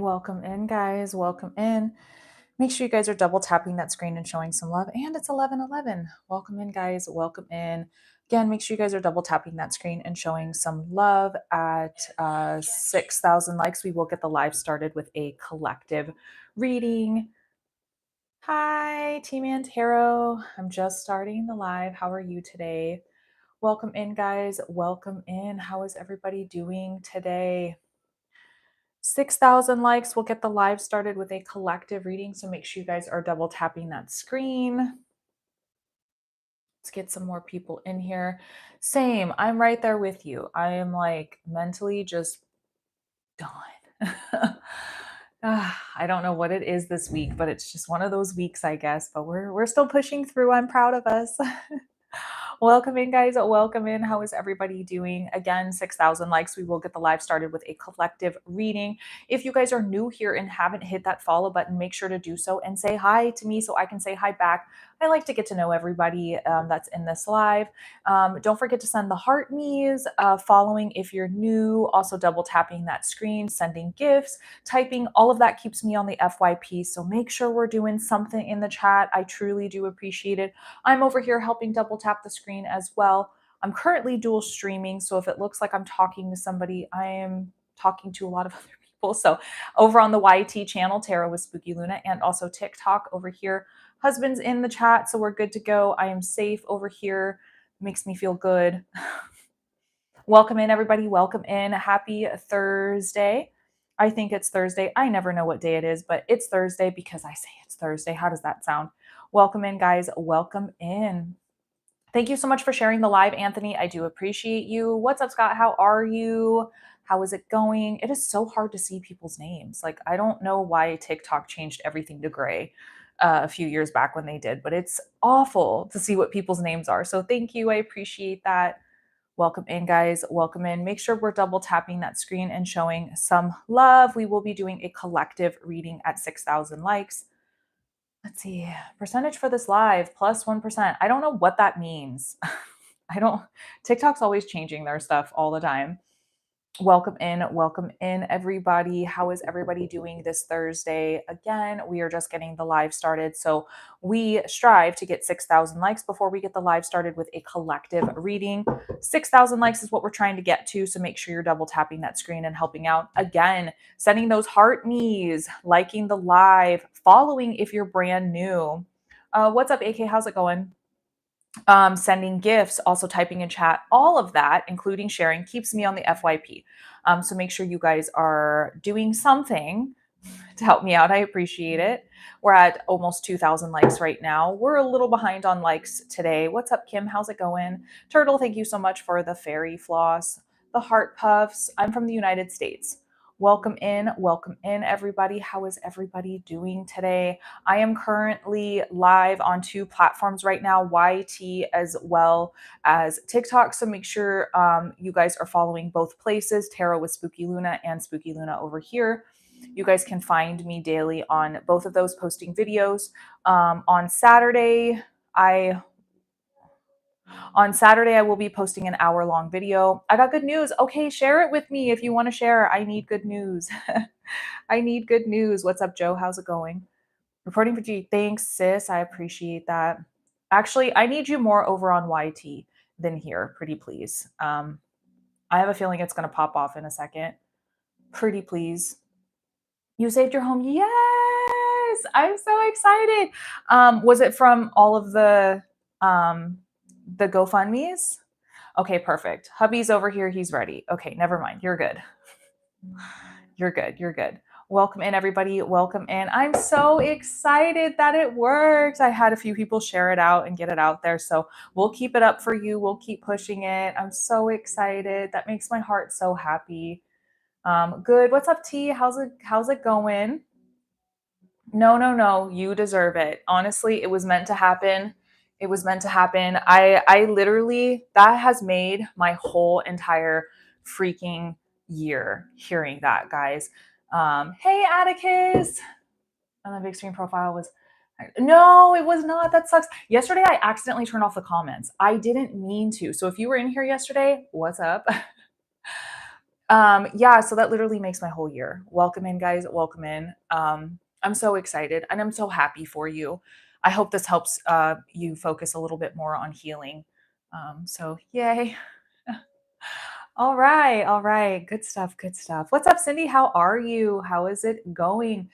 Welcome in, guys. Welcome in. Make sure you guys are double tapping that screen and showing some love. And it's 11:11. Welcome in, guys. Welcome in. Again, make sure you guys are double tapping that screen and showing some love. At 6,000 likes, we will get the live started with a collective reading. Hi, Team Antero. I'm just starting the live. How are you today? Welcome in, guys. Welcome in. How is everybody doing today? 6,000 likes. We'll get the live started with a collective reading. So make sure you guys are double tapping that screen. Let's get some more people in here. Same. I'm right there with you. I am like mentally just done. I don't know what it is this week, but it's just one of those weeks, I guess. But we're still pushing through. I'm proud of us. Welcome in, guys. Welcome in. How is everybody doing? Again, 6,000 likes. We will get the live started with a collective reading. If you guys are new here and haven't hit that follow button, make sure to do so and say hi to me so I can say hi back. I like to get to know everybody that's in this live. Don't forget to send the heart me's, following if you're new, also double tapping that screen, sending gifts, typing. All of that keeps me on the FYP. So make sure we're doing something in the chat. I truly do appreciate it. I'm over here helping double tap the screen as well. I'm currently dual streaming, so if it looks like I'm talking to somebody, I am talking to a lot of other people. So over on the YT channel, Tarot with Spooky Luna, and also TikTok over here. Husband's in the chat, so we're good to go. I am safe over here. Makes me feel good. Welcome in, everybody. Welcome in. Happy Thursday. I think it's Thursday. I never know what day it is, but it's Thursday because I say it's Thursday. How does that sound? Welcome in, guys. Welcome in. Thank you so much for sharing the live, Anthony. I do appreciate you. What's up, Scott? How are you? How is it going? It is so hard to see people's names. Like, I don't know why TikTok changed everything to gray a few years back when they did, but it's awful to see what people's names are. So thank you. I appreciate that. Welcome in, guys. Welcome in. Make sure we're double tapping that screen and showing some love. We will be doing a collective reading at 6,000 likes. Let's see, percentage for this live, plus 1%. I don't know what that means. TikTok's always changing their stuff all the time. Welcome in, everybody. How is everybody doing this Thursday? Again, we are just getting the live started. So we strive to get 6,000 likes before we get the live started with a collective reading. 6,000 likes is what we're trying to get to. So make sure you're double tapping that screen and helping out. Again, sending those heart me's, liking the live, following if you're brand new. What's up, AK? How's it going? Sending gifts, also typing in chat, all of that, including sharing, keeps me on the FYP. So make sure you guys are doing something to help me out. I appreciate it. We're at almost 2,000 likes right now. We're a little behind on likes today. What's up, Kim? How's it going? Turtle, thank you so much for the fairy floss, the heart puffs. I'm from the United States. Welcome in, everybody. How is everybody doing today? I am currently live on 2 platforms right now, YT as well as TikTok. So make sure you guys are following both places, Tarot with Spooky Luna and Spooky Luna over here. You guys can find me daily on both of those, posting videos. On Saturday, I will be posting an hour-long video. I got good news. Okay, share it with me if you want to share. I need good news. I need good news. What's up, Joe? How's it going? Reporting for G. Thanks, sis. I appreciate that. Actually, I need you more over on YT than here, pretty please. I have a feeling it's going to pop off in a second. Pretty please. You saved your home. Yes, I'm so excited. Was it from all of the GoFundMes? Okay, perfect. Hubby's over here. He's ready. Okay, never mind. You're good. You're good. You're good. Welcome in, everybody. Welcome in. I'm so excited that it worked. I had a few people share it out and get it out there. So we'll keep it up for you. We'll keep pushing it. I'm so excited. That makes my heart so happy. Good. What's up, T? How's it going? No. You deserve it. Honestly, it was meant to happen. It was meant to happen. I literally, that has made my whole entire freaking year hearing that, guys. Hey, Atticus. And the big screen profile was, no, it was not. That sucks. Yesterday, I accidentally turned off the comments. I didn't mean to. So if you were in here yesterday, what's up? Yeah, so that literally makes my whole year. Welcome in, guys. Welcome in. I'm so excited and I'm so happy for you. I hope this helps you focus a little bit more on healing. So yay. All right, all right. Good stuff, good stuff. What's up, Cindy? How are you? How is it going?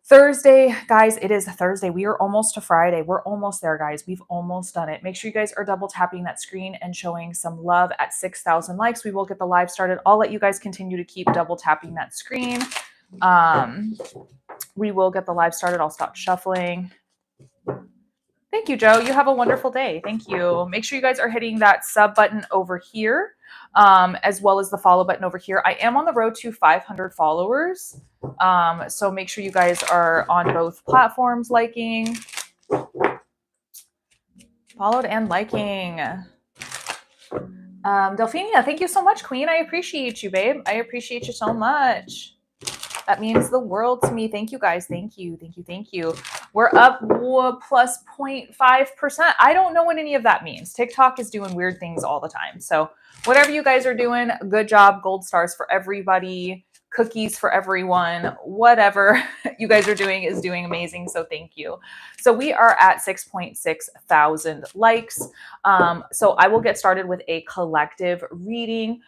Thursday, guys, it is Thursday. We are almost to Friday. We're almost there, guys. We've almost done it. Make sure you guys are double tapping that screen and showing some love at 6,000 likes. We will get the live started. I'll let you guys continue to keep double tapping that screen. We will get the live started. I'll stop shuffling. Thank you, Joe. You have a wonderful day. Thank you. Make sure you guys are hitting that sub button over here, as well as the follow button over here. I am on the road to 500 followers. So make sure you guys are on both platforms liking, followed and liking. Delphina, thank you so much, Queen. I appreciate you, babe. I appreciate you so much. That means the world to me. Thank you, guys. Thank you. Thank you. Thank you. We're up plus 0.5%. I don't know what any of that means. TikTok is doing weird things all the time. So whatever you guys are doing, good job. Gold stars for everybody. Cookies for everyone. Whatever you guys are doing is doing amazing. So thank you. So we are at 6.6 thousand likes. So I will get started with a collective reading.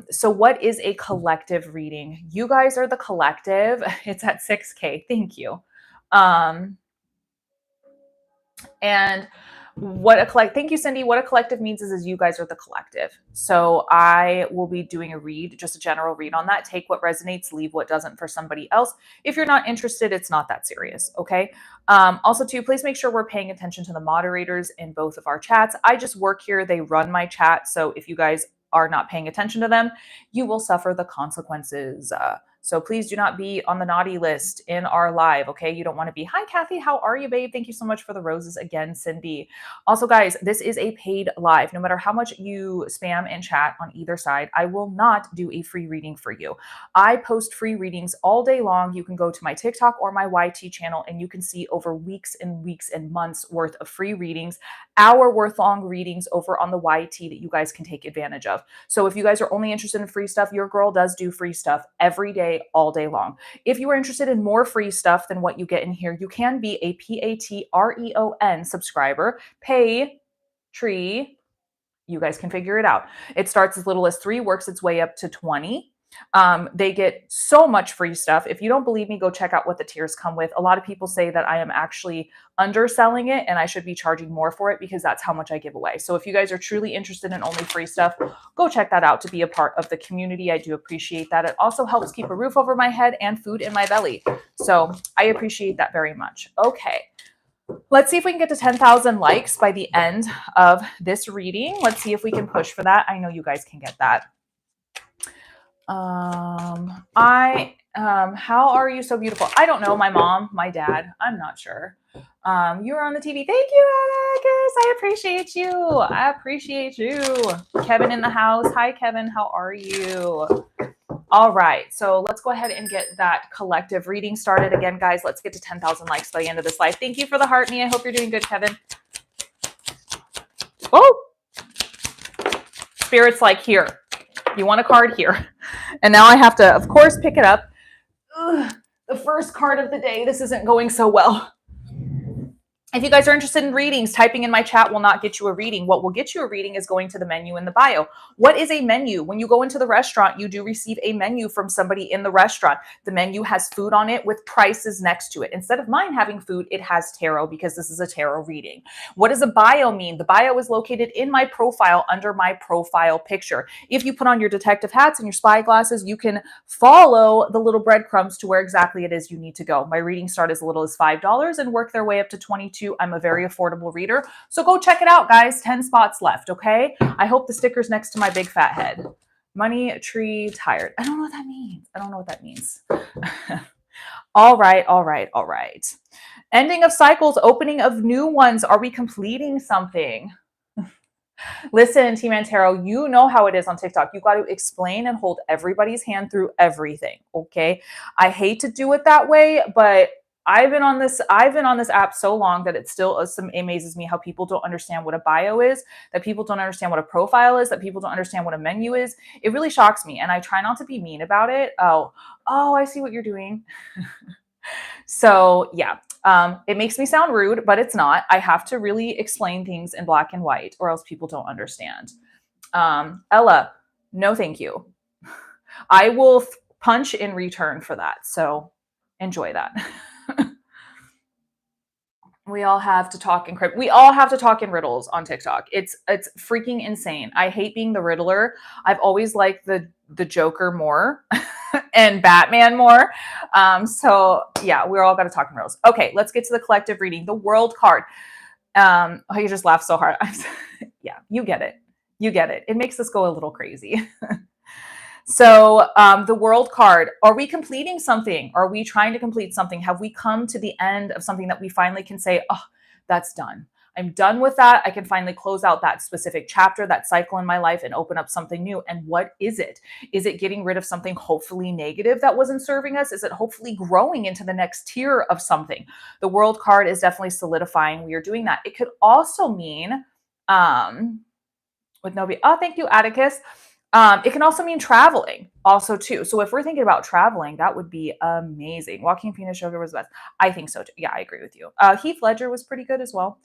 So what is a collective reading? You guys are the collective. It's at 6K. Thank you. And thank you, Cindy. What a collective means is you guys are the collective. So I will be doing a read, just a general read on that. Take what resonates, leave what doesn't for somebody else. If you're not interested, it's not that serious. Okay. Also too, please make sure we're paying attention to the moderators in both of our chats. I just work here. They run my chat. So if you guys are not paying attention to them, you will suffer the consequences. So please do not be on the naughty list in our live, okay? You don't want to be, hi, Kathy, how are you, babe? Thank you so much for the roses again, Cindy. Also, guys, this is a paid live. No matter how much you spam and chat on either side, I will not do a free reading for you. I post free readings all day long. You can go to my TikTok or my YT channel, and you can see over weeks and months worth of free readings, hour worth long readings over on the YT that you guys can take advantage of. So if you guys are only interested in free stuff, your girl does do free stuff every day, all day long. If you are interested in more free stuff than what you get in here, you can be a Patreon subscriber. Tree. You guys can figure it out. It starts as little as 3, works its way up to 20. They get so much free stuff. If you don't believe me, go check out what the tiers come with. A lot of people say that I am actually underselling it and I should be charging more for it because that's how much I give away. So if you guys are truly interested in only free stuff, go check that out to be a part of the community. I do appreciate that. It also helps keep a roof over my head and food in my belly. So I appreciate that very much. Okay. Let's see if we can get to 10,000 likes by the end of this reading. Let's see if we can push for that. I know you guys can get that. How are you so beautiful? I don't know. My mom, my dad, I'm not sure. You were on the TV. Thank you, Alex. I appreciate you. I appreciate you. Kevin in the house. Hi, Kevin. How are you? All right. So let's go ahead and get that collective reading started again, guys. Let's get to 10,000 likes by the end of this live. Thank you for the heart, me. I hope you're doing good, Kevin. Oh, Spirit's like, here. You want a card here. And now I have to, of course, pick it up. Ugh, the first card of the day. This isn't going so well. If you guys are interested in readings, typing in my chat will not get you a reading. What will get you a reading is going to the menu in the bio. What is a menu? When you go into the restaurant, you do receive a menu from somebody in the restaurant. The menu has food on it with prices next to it. Instead of mine having food, it has tarot because this is a tarot reading. What does a bio mean? The bio is located in my profile under my profile picture. If you put on your detective hats and your spy glasses, you can follow the little breadcrumbs to where exactly it is you need to go. My readings start as little as $5 and work their way up to $22. I'm a very affordable reader. So go check it out, guys. 10 spots left, okay? I hope the sticker's next to my big fat head. Money, tree, tired. I don't know what that means. I don't know what that means. All right, all right, all right. Ending of cycles, opening of new ones. Are we completing something? Listen, Team Antero, you know how it is on TikTok. You got to explain and hold everybody's hand through everything, okay? I hate to do it that way, but I've been on this app so long that it still amazes me how people don't understand what a bio is, that people don't understand what a profile is, that people don't understand what a menu is. It really shocks me, and I try not to be mean about it. Oh, I see what you're doing. So yeah, it makes me sound rude, but it's not. I have to really explain things in black and white, or else people don't understand. Ella, no, thank you. I will punch in return for that. So enjoy that. We all have to talk in we all have to talk in riddles on TikTok. It's freaking insane. I hate being the Riddler. I've always liked the Joker more and Batman more. So yeah, we're all got to talk in riddles. Okay, let's get to the collective reading. The World card. Oh, you just laughed so hard. Yeah, you get it. You get it. It makes us go a little crazy. So the World card, are we completing something? Are we trying to complete something? Have we come to the end of something that we finally can say, oh, that's done. I'm done with that. I can finally close out that specific chapter, that cycle in my life, and open up something new. And what is it? Is it getting rid of something hopefully negative that wasn't serving us? Is it hopefully growing into the next tier of something? The World card is definitely solidifying we are doing that. It could also mean, with Nobi, oh, thank you, Atticus. It can also mean traveling also too. So if we're thinking about traveling, that would be amazing. Joaquin Phoenix Joker was the best. I think so too. Yeah, I agree with you. Heath Ledger was pretty good as well.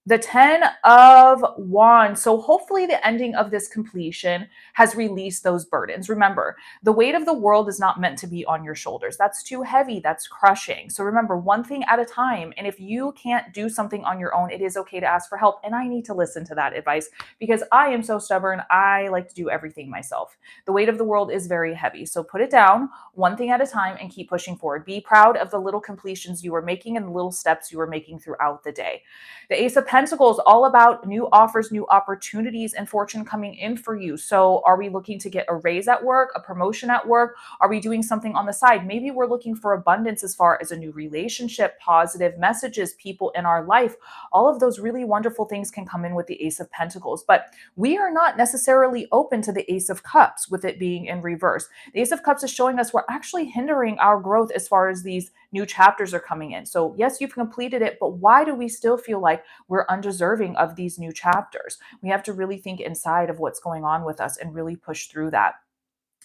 The 10 of Wands. So hopefully the ending of this completion has released those burdens. Remember, the weight of the world is not meant to be on your shoulders. That's too heavy. That's crushing. So remember, one thing at a time. And if you can't do something on your own, it is okay to ask for help. And I need to listen to that advice because I am so stubborn. I like to do everything myself. The weight of the world is very heavy. So put it down one thing at a time and keep pushing forward. Be proud of the little completions you are making and the little steps you are making throughout the day. The Ace of Pentacles, all about new offers, new opportunities, and fortune coming in for you. So are we looking to get a raise at work, a promotion at work? Are we doing something on the side? Maybe we're looking for abundance as far as a new relationship, positive messages, people in our life. All of those really wonderful things can come in with the Ace of Pentacles. But we are not necessarily open to the Ace of Cups with it being in reverse. The Ace of Cups is showing us we're actually hindering our growth as far as these new chapters are coming in. So yes, you've completed it, but why do we still feel like we're undeserving of these new chapters? We have to really think inside of what's going on with us and really push through that.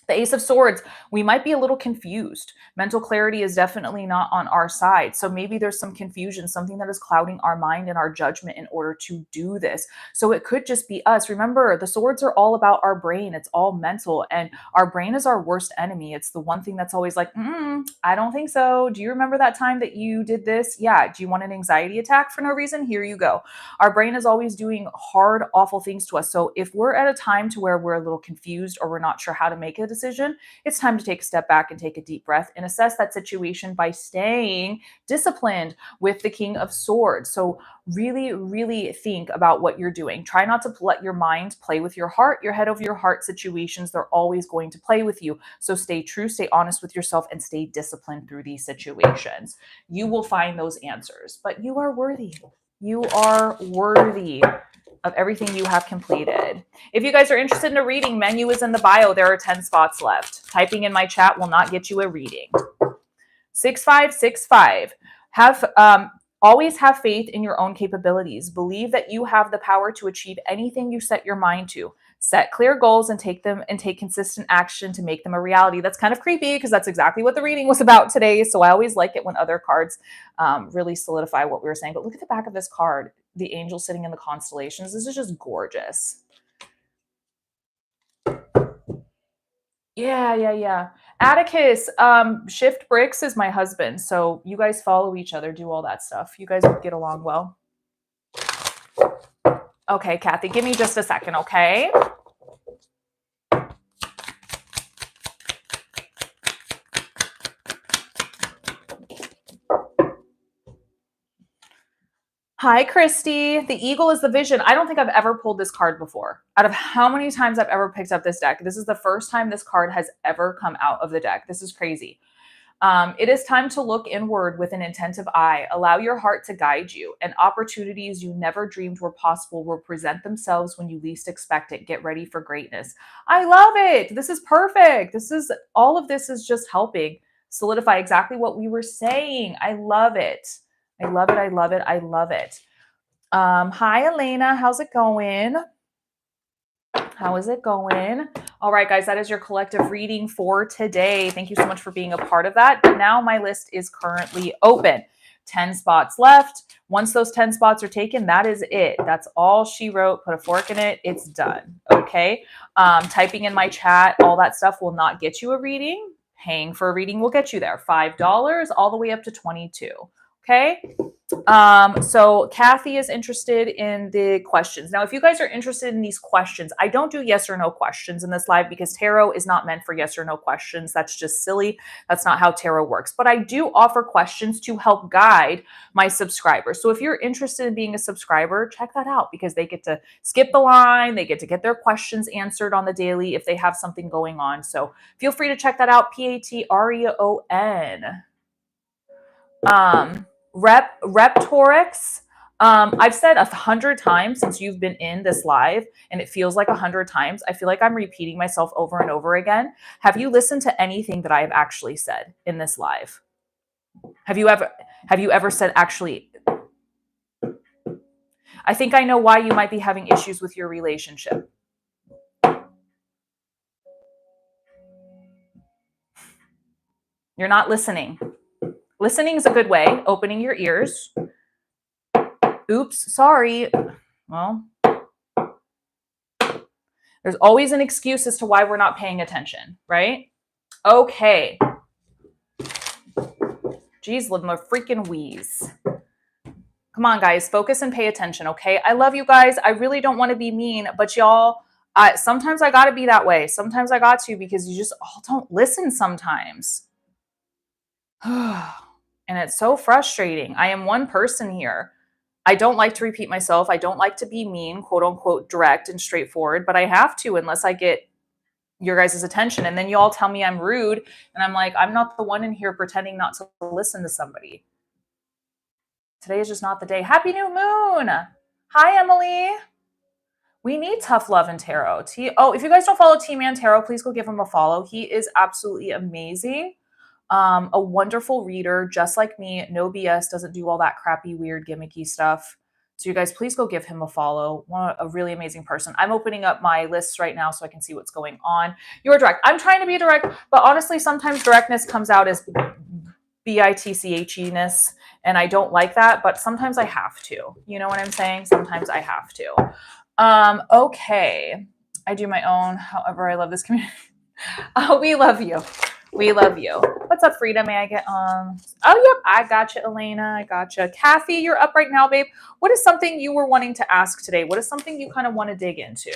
The Ace of Swords, we might be a little confused. Mental clarity is definitely not on our side. So maybe there's some confusion, something that is clouding our mind and our judgment in order to do this. So it could just be us. Remember, the swords are all about our brain. It's all mental, and our brain is our worst enemy. It's the one thing that's always like, I don't think so. Do you remember that time that you did this? Yeah. Do you want an anxiety attack for no reason? Here you go. Our brain is always doing hard, awful things to us. So if we're at a time to where we're a little confused or we're not sure how to make a decision, it's time to take a step back and take a deep breath and assess that situation by staying disciplined with the King of Swords. So really, really think about what you're doing. Try not to let your mind play with your heart. Your head over your heart situations, they're always going to play with you. So stay true, stay honest with yourself, and stay disciplined through these situations. You will find those answers, but you are worthy. You are worthy of everything you have completed. If you guys are interested in a reading, menu is in the bio. There are 10 spots left. Typing in my chat will not get you a reading. 6565. Always have faith in your own capabilities. Believe that you have the power to achieve anything you set your mind to. Set clear goals and take consistent action to make them a reality. That's kind of creepy because that's exactly what the reading was about today. So I always like it when other cards really solidify what we were saying. But look at the back of this card, the angel sitting in the constellations. This is just gorgeous. Yeah. Atticus, Shift Bricks is my husband. So you guys follow each other, do all that stuff. You guys would get along well. Okay, Kathy, give me just a second, okay? Hi, Christy. The eagle is the vision. I don't think I've ever pulled this card before. Out of how many times I've ever picked up this deck, this is the first time this card has ever come out of the deck. This is crazy. It is time to look inward with an attentive eye. Allow your heart to guide you, and opportunities you never dreamed were possible will present themselves when you least expect it. Get ready for greatness. I love it. This is perfect. All of this is just helping solidify exactly what we were saying. I love it. I love it. I love it. I love it. Hi, Elena. How's it going? How is it going? All right, guys, that is your collective reading for today. Thank you so much for being a part of that. But now my list is currently open. 10 spots left. Once those 10 spots are taken, that is it. That's all she wrote. Put a fork in it. It's done. Okay. Typing in my chat, all that stuff will not get you a reading. Paying for a reading will get you there. $5 all the way up to $22. Okay. So Kathy is interested in the questions. Now, if you guys are interested in these questions, I don't do yes or no questions in this live because tarot is not meant for yes or no questions. That's just silly. That's not how tarot works. But I do offer questions to help guide my subscribers. So if you're interested in being a subscriber, check that out because they get to skip the line. They get to get their questions answered on the daily if they have something going on. So feel free to check that out. Patreon. Reptorix. I've said 100 times since you've been in this live, and it feels like 100 times. I feel like I'm repeating myself over and over again. Have you listened to anything that I have actually said in this live? Have you ever said actually? I think I know why you might be having issues with your relationship. You're not listening. Listening is a good way, opening your ears. Oops, sorry. Well, there's always an excuse as to why we're not paying attention, right? Okay. Geez, Linda, freaking wheeze. Come on, guys, focus and pay attention, okay? I love you guys. I really don't want to be mean, but y'all, sometimes I got to be that way. Sometimes I got to because you just all don't listen sometimes. And it's so frustrating. I am one person here. I don't like to repeat myself. I don't like to be mean, quote unquote, direct and straightforward, but I have to unless I get your guys' attention. And then you all tell me I'm rude. And I'm like, I'm not the one in here pretending not to listen to somebody. Today is just not the day. Happy new moon. Hi, Emily. We need tough love in tarot. If you guys don't follow T-Man Tarot, please go give him a follow. He is absolutely amazing. A wonderful reader, just like me. No BS, doesn't do all that crappy, weird, gimmicky stuff. So you guys, please go give him a follow. A really amazing person. I'm opening up my lists right now so I can see what's going on. You're direct. I'm trying to be direct, but honestly, sometimes directness comes out as bitchiness, and I don't like that, but sometimes I have to. You know what I'm saying? Sometimes I have to. Okay. I do my own. However, I love this community. We love you. We love you. What's up, Frida? May I get on? Oh, yep. I got you, Elena. I got you. Kathy, you're up right now, babe. What is something you were wanting to ask today? What is something you kind of want to dig into?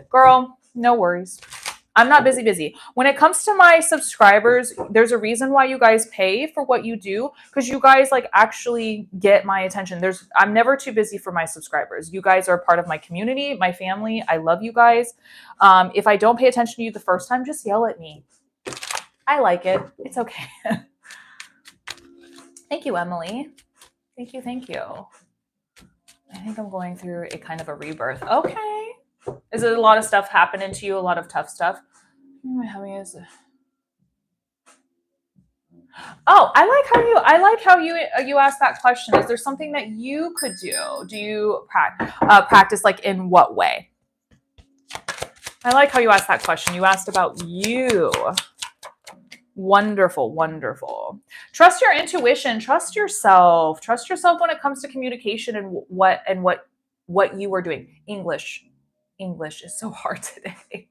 Girl, no worries. I'm not busy. When it comes to my subscribers, there's a reason why you guys pay for what you do, because you guys like actually get my attention. I'm never too busy for my subscribers. You guys are part of my community, my family. I love you guys. If I don't pay attention to you the first time, just yell at me. I like it. It's okay. Thank you, Emily. Thank you. I think I'm going through a kind of a rebirth. Okay. Is it a lot of stuff happening to you? A lot of tough stuff? Oh, I like how you asked that question. Is there something that you could do? Do you practice like in what way? I like how you asked that question. You asked about you. Wonderful. Trust your intuition. Trust yourself. Trust yourself when it comes to communication and what you are doing. English is so hard today.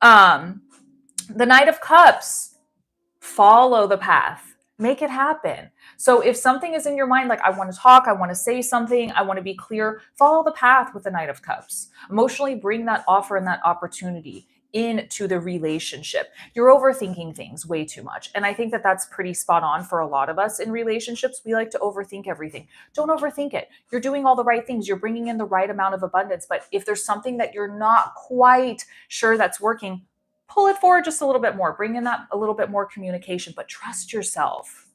The Knight of Cups. Follow the path. Make it happen. So if something is in your mind, like I want to talk, I want to say something, I want to be clear, follow the path with the Knight of Cups. Emotionally bring that offer and that opportunity into the relationship. You're overthinking things way too much. And I think that that's pretty spot on for a lot of us in relationships. We like to overthink everything. Don't overthink it. You're doing all the right things. You're bringing in the right amount of abundance. But if there's something that you're not quite sure that's working, pull it forward just a little bit more. Bring in that a little bit more communication, but trust yourself.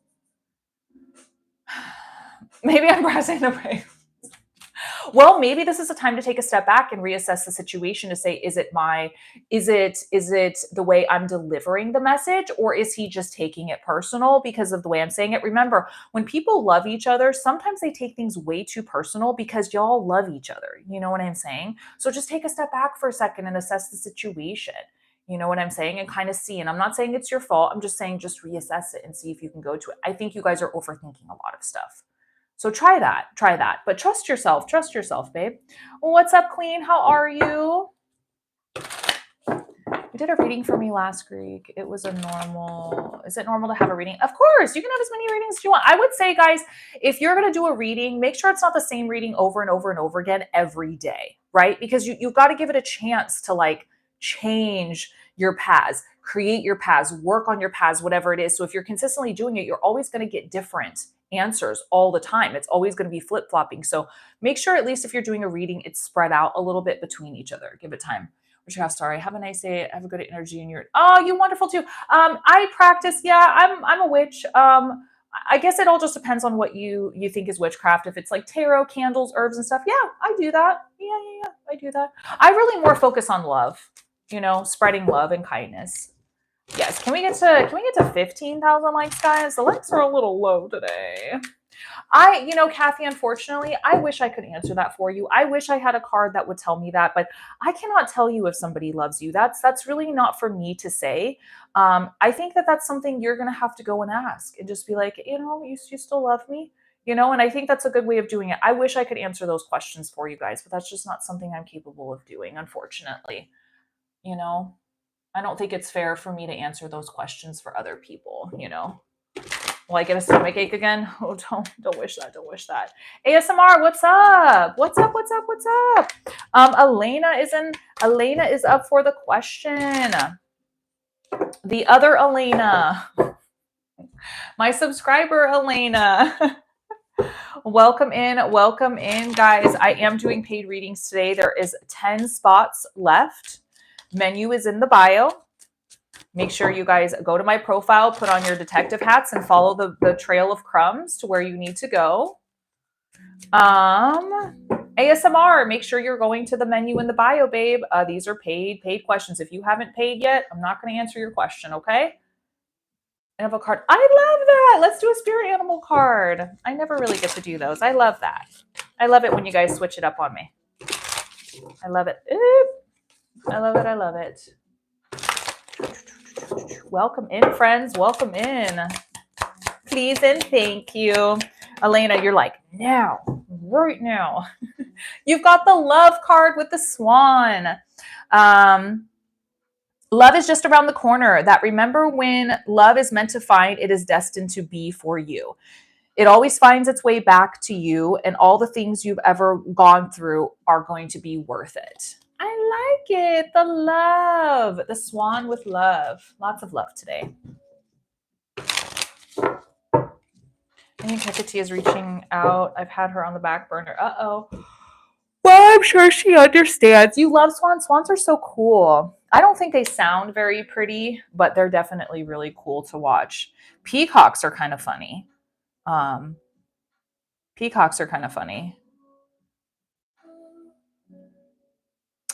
Maybe I'm pressing the brakes. Well, maybe this is a time to take a step back and reassess the situation to say, is it the way I'm delivering the message, or is he just taking it personal because of the way I'm saying it? Remember, when people love each other, sometimes they take things way too personal because y'all love each other. You know what I'm saying? So just take a step back for a second and assess the situation. You know what I'm saying? And kind of see. And I'm not saying it's your fault. I'm just saying just reassess it and see if you can go to it. I think you guys are overthinking a lot of stuff. So try that, but trust yourself, babe. Well, what's up, Queen? How are you? You did a reading for me last week. It was a normal. Is it normal to have a reading? Of course, you can have as many readings as you want. I would say, guys, if you're going to do a reading, make sure it's not the same reading over and over and over again every day, right? Because you've got to give it a chance to like change your paths, create your paths, work on your paths, whatever it is. So if you're consistently doing it, you're always going to get different answers all the time. It's always going to be flip-flopping. So make sure, at least if you're doing a reading, it's spread out a little bit between each other. Give it time. Sorry, have a nice day. Have a good energy in your. Oh, you wonderful too. I practice. Yeah, I'm a witch. I guess it all just depends on what you think is witchcraft. If it's like tarot, candles, herbs, and stuff, yeah, I do that. Yeah, I do that. I really more focus on love. You know, spreading love and kindness. Yes. Can we get to 15,000 likes, guys? The likes are a little low today. Kathy, unfortunately, I wish I could answer that for you. I wish I had a card that would tell me that, but I cannot tell you if somebody loves you. That's really not for me to say. I think that's something you're going to have to go and ask and just be like, you still love me, and I think that's a good way of doing it. I wish I could answer those questions for you guys, but that's just not something I'm capable of doing, unfortunately. I don't think it's fair for me to answer those questions for other people, Will I get a stomach ache again? Oh, don't wish that. Don't wish that. ASMR, what's up? What's up? Elena is up for the question. The other Elena. My subscriber, Elena. Welcome in, guys. I am doing paid readings today. There is 10 spots left. Menu is in the bio. Make sure you guys go to my profile, put on your detective hats, and follow the trail of crumbs to where you need to go. ASMR, make sure you're going to the menu in the bio, babe. These are paid questions. If you haven't paid yet, I'm not going to answer your question, okay? I have a card. I love that. Let's do a spirit animal card. I never really get to do those. I love that. I love it when you guys switch it up on me. I love it. I love it. Welcome in, friends. Welcome in. Please and thank you. Elena, you're like, now, right now. You've got the love card with the swan. Love is just around the corner. That remember when love is meant to find, it is destined to be for you. It always finds its way back to you, and all the things you've ever gone through are going to be worth it. I like it. The love. The swan with love. Lots of love today. I think Hecate is reaching out. I've had her on the back burner. Uh-oh. Well, I'm sure she understands. You love swans. Swans are so cool. I don't think they sound very pretty, but they're definitely really cool to watch. Peacocks are kind of funny.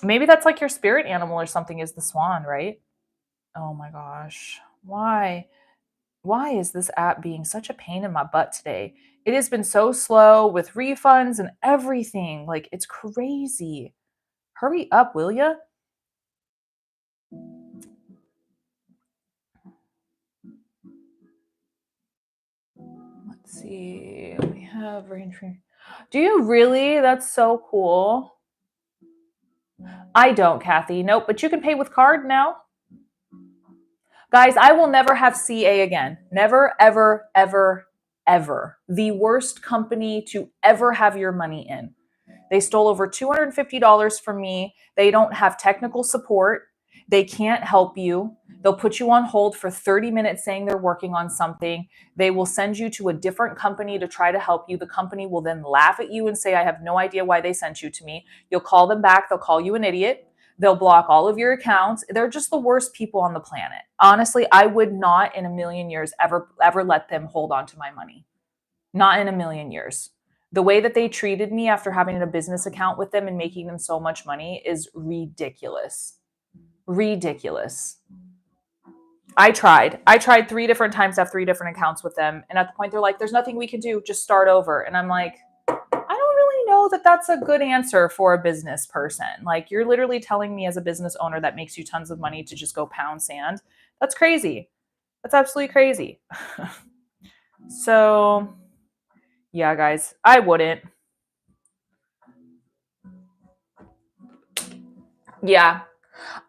Maybe that's like your spirit animal or something, is the swan, right? Oh my gosh. Why is this app being such a pain in my butt today? It has been so slow with refunds and everything. Like, it's crazy. Hurry up, will ya? Let's see. We have range. Do you really? That's so cool. I don't, Kathy. Nope, but you can pay with card now. Guys, I will never have CA again. Never, ever, ever, ever. The worst company to ever have your money in. They stole over $250 from me. They don't have technical support. They can't help you. They'll put you on hold for 30 minutes saying they're working on something. They will send you to a different company to try to help you. The company will then laugh at you and say, I have no idea why they sent you to me. You'll call them back. They'll call you an idiot. They'll block all of your accounts. They're just the worst people on the planet. Honestly, I would not in a million years ever let them hold on to my money. Not in a million years. The way that they treated me after having a business account with them and making them so much money is ridiculous. Ridiculous. I tried 3 different times to have 3 different accounts with them. And at the point they're like, there's nothing we can do. Just start over. And I'm like, I don't really know that that's a good answer for a business person. Like, you're literally telling me as a business owner that makes you tons of money to just go pound sand. That's crazy. That's absolutely crazy. So, yeah, guys, I wouldn't. Yeah.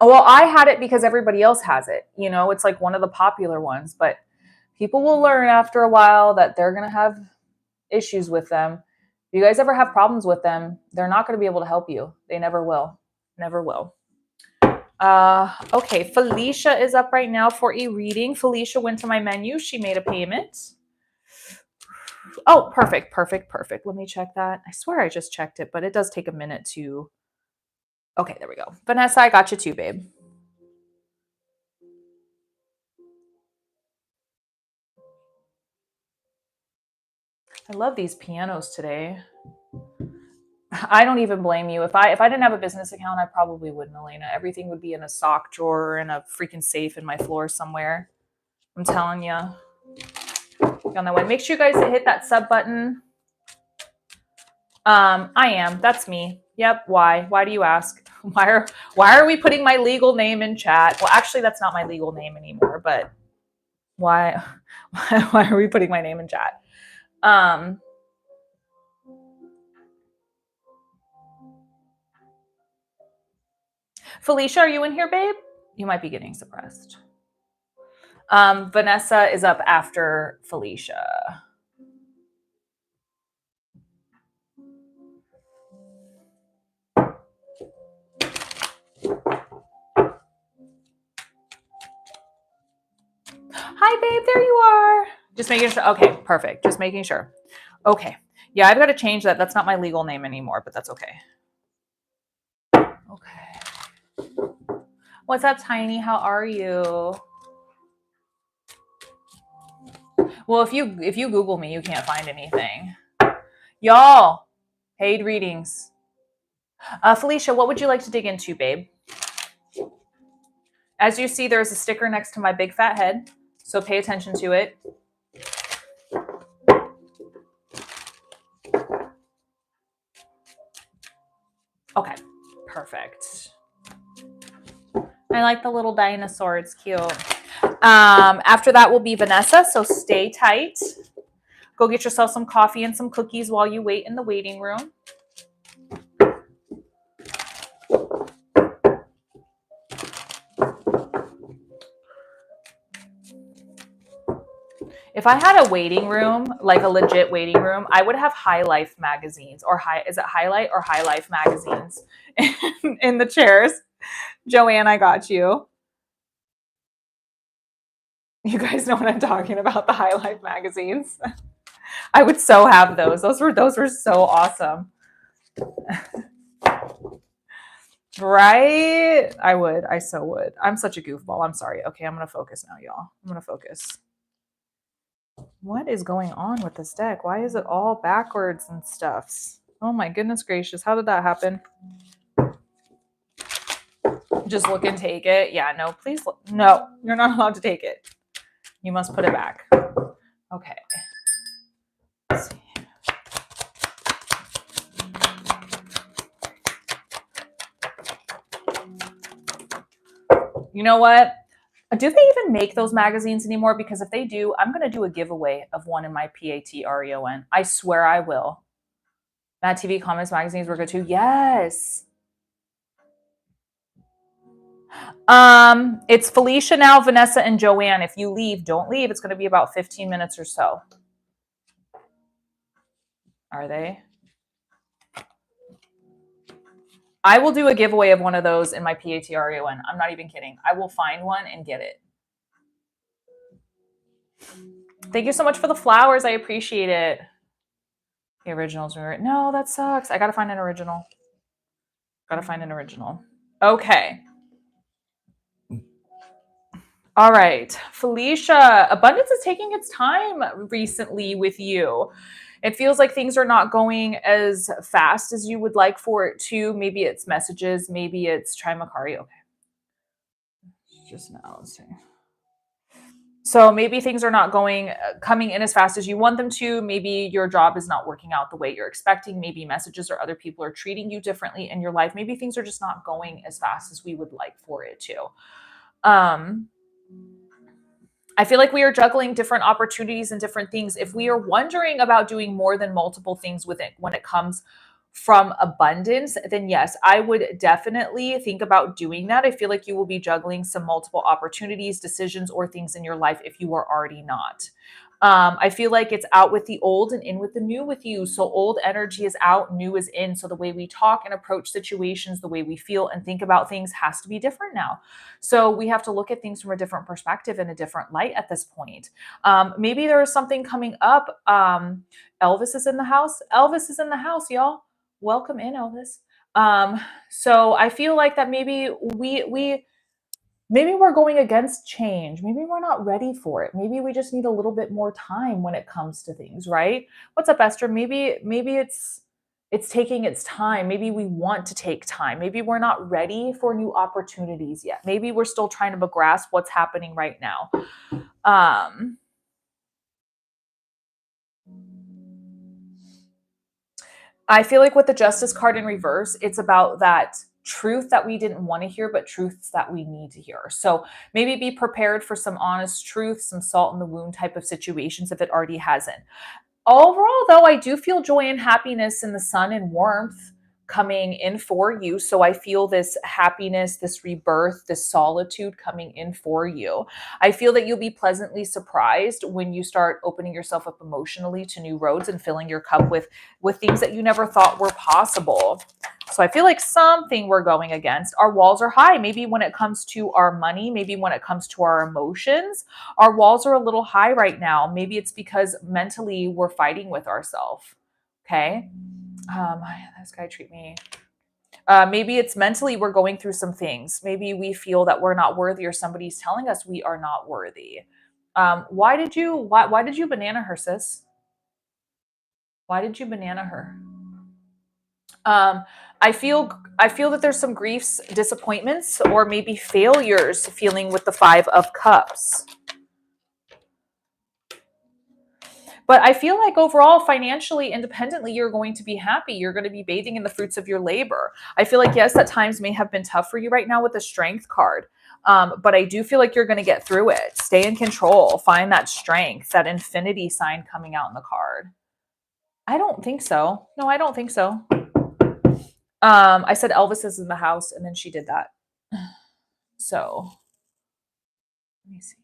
Well, I had it because everybody else has it. You know, it's like one of the popular ones, but people will learn after a while that they're going to have issues with them. If you guys ever have problems with them, they're not going to be able to help you. They never will. Never will. Okay, Felicia is up right now for a reading. Felicia went to my menu. She made a payment. Oh, perfect. Let me check that. I swear I just checked it, but it does take a minute to... Okay, there we go. Vanessa, I got you too, babe. I love these pianos today. I don't even blame you. If I didn't have a business account, I probably wouldn't, Elena. Everything would be in a sock drawer and a freaking safe in my floor somewhere. I'm telling you. On that one. Make sure you guys hit that sub button. I am. That's me. Yep. Why? Why do you ask? Why are we putting my legal name in chat? Well, actually, that's not my legal name anymore. But why are we putting my name in chat? Felicia, are you in here, babe? You might be getting suppressed. Vanessa is up after Felicia. Hi, babe. There you are. Just making sure. Okay, perfect. Just making sure. Okay. Yeah, I've got to change that. That's not my legal name anymore, but that's okay. Okay. What's up, Tiny? How are you? Well, if you Google me, you can't find anything. Y'all, paid readings. Felicia, what would you like to dig into, babe? As you see, there's a sticker next to my big fat head, so pay attention to it. Okay, perfect. I like the little dinosaur. It's cute. After that will be Vanessa, so stay tight. Go get yourself some coffee and some cookies while you wait in the waiting room. If I had a waiting room, like a legit waiting room, I would have High Life magazines or is it Highlight or High Life magazines in the chairs. Joanne, I got you. You guys know what I'm talking about, the High Life magazines. I would so have those. Those were so awesome. Right? I would. I so would. I'm such a goofball. I'm sorry. Okay, I'm going to focus now, y'all. I'm going to focus. What is going on with this deck? Why is it all backwards and stuffs? Oh my goodness gracious. How did that happen? Just look and take it. Yeah, no, please. No, you're not allowed to take it. You must put it back. Okay. Let's see. You know what? Do they even make those magazines anymore? Because if they do, I'm going to do a giveaway of one in my PATREON. I swear I will. Mad TV Comics magazines were good too. Yes. It's Felicia now, Vanessa, and Joanne. If you leave, don't leave. It's going to be about 15 minutes or so. Are they? I will do a giveaway of one of those in my PATREON. I'm not even kidding. I will find one and get it. Thank you so much for the flowers. I appreciate it. The originals were... No, that sucks. I got to find an original. Okay. All right. Felicia, abundance is taking its time recently with you. It feels like things are not going as fast as you would like for it to. Maybe it's messages, maybe it's try Macari. Okay, just now. Let's see. So maybe things are not going coming in as fast as you want them to. Maybe your job is not working out the way you're expecting. Maybe messages or other people are treating you differently in your life. Maybe things are just not going as fast as we would like for it to. Um, I feel like we are juggling different opportunities and different things. If we are wondering about doing more than multiple things with it when it comes from abundance, then yes, I would definitely think about doing that. I feel like you will be juggling some multiple opportunities, decisions, or things in your life if you are already not. I feel like it's out with the old and in with the new with you. So old energy is out, new is in. So the way we talk and approach situations, the way we feel and think about things has to be different now. So we have to look at things from a different perspective and a different light at this point. Maybe there is something coming up. Elvis is in the house. Elvis is in the house, y'all. Welcome in, Elvis. So I feel like that maybe maybe we're going against change. Maybe we're not ready for it. Maybe we just need a little bit more time when it comes to things, right? What's up, Esther? Maybe it's taking its time. Maybe we want to take time. Maybe we're not ready for new opportunities yet. Maybe we're still trying to grasp what's happening right now. Um, I feel like with the Justice card in reverse, it's about that truth that we didn't want to hear, but truths that we need to hear. So maybe be prepared for some honest truth, some salt in the wound type of situations if it already hasn't. Overall, though, I do feel joy and happiness in the sun and warmth coming in for you. So I feel this happiness, this rebirth, this solitude coming in for you. I feel that you'll be pleasantly surprised when you start opening yourself up emotionally to new roads and filling your cup with things that you never thought were possible. So I feel like something we're going against. Our walls are high. Maybe when it comes to our money, maybe when it comes to our emotions, our walls are a little high right now. Maybe it's because mentally we're fighting with ourselves. Okay. This guy treat me. Maybe it's mentally we're going through some things. Maybe we feel that we're not worthy, or somebody's telling us we are not worthy. Why did you banana her, sis? Why did you banana her? Um, I feel that there's some griefs, disappointments, or maybe failures feeling with the 5 of Cups. But I feel like overall, financially, independently, you're going to be happy. You're going to be bathing in the fruits of your labor. I feel like, yes, at times may have been tough for you right now with the Strength card. But I do feel like you're going to get through it. Stay in control. Find that strength, that infinity sign coming out in the card. I don't think so. No, I don't think so. I said Elvis is in the house, and then she did that. So let me see.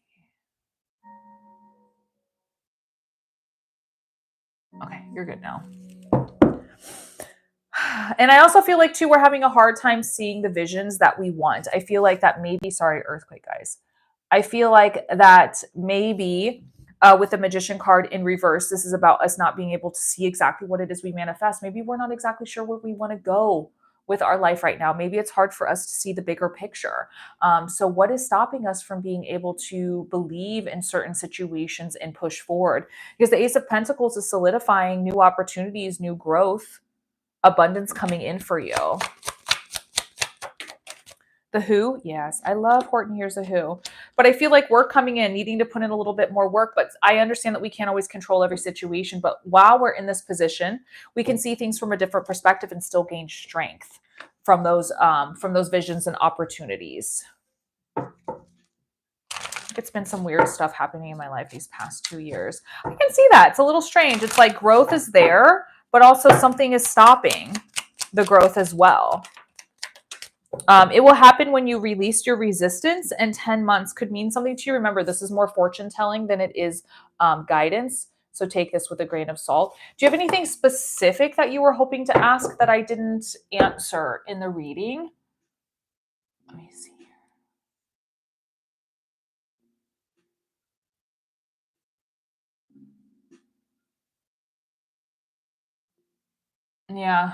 Okay, you're good now. And I also feel like too we're having a hard time seeing the visions that we want. I feel like that maybe sorry earthquake guys. I feel like that maybe with the magician card in reverse, this is about us not being able to see exactly what it is we manifest. Maybe we're not exactly sure where we want to go with our life right now. Maybe it's hard for us to see the bigger picture. So, what is stopping us from being able to believe in certain situations and push forward? Because the Ace of Pentacles is solidifying new opportunities, new growth, abundance coming in for you. The Who, yes, I love Horton Hears a Who, but I feel like we're coming in, needing to put in a little bit more work. But I understand that we can't always control every situation. But while we're in this position, we can see things from a different perspective and still gain strength from those visions and opportunities. It's been some weird stuff happening in my life these past 2 years. I can see that. It's a little strange. It's like growth is there, but also something is stopping the growth as well. It will happen when you release your resistance, and 10 months could mean something to you. Remember, this is more fortune telling than it is guidance. So take this with a grain of salt. Do you have anything specific that you were hoping to ask that I didn't answer in the reading? Let me see. Yeah.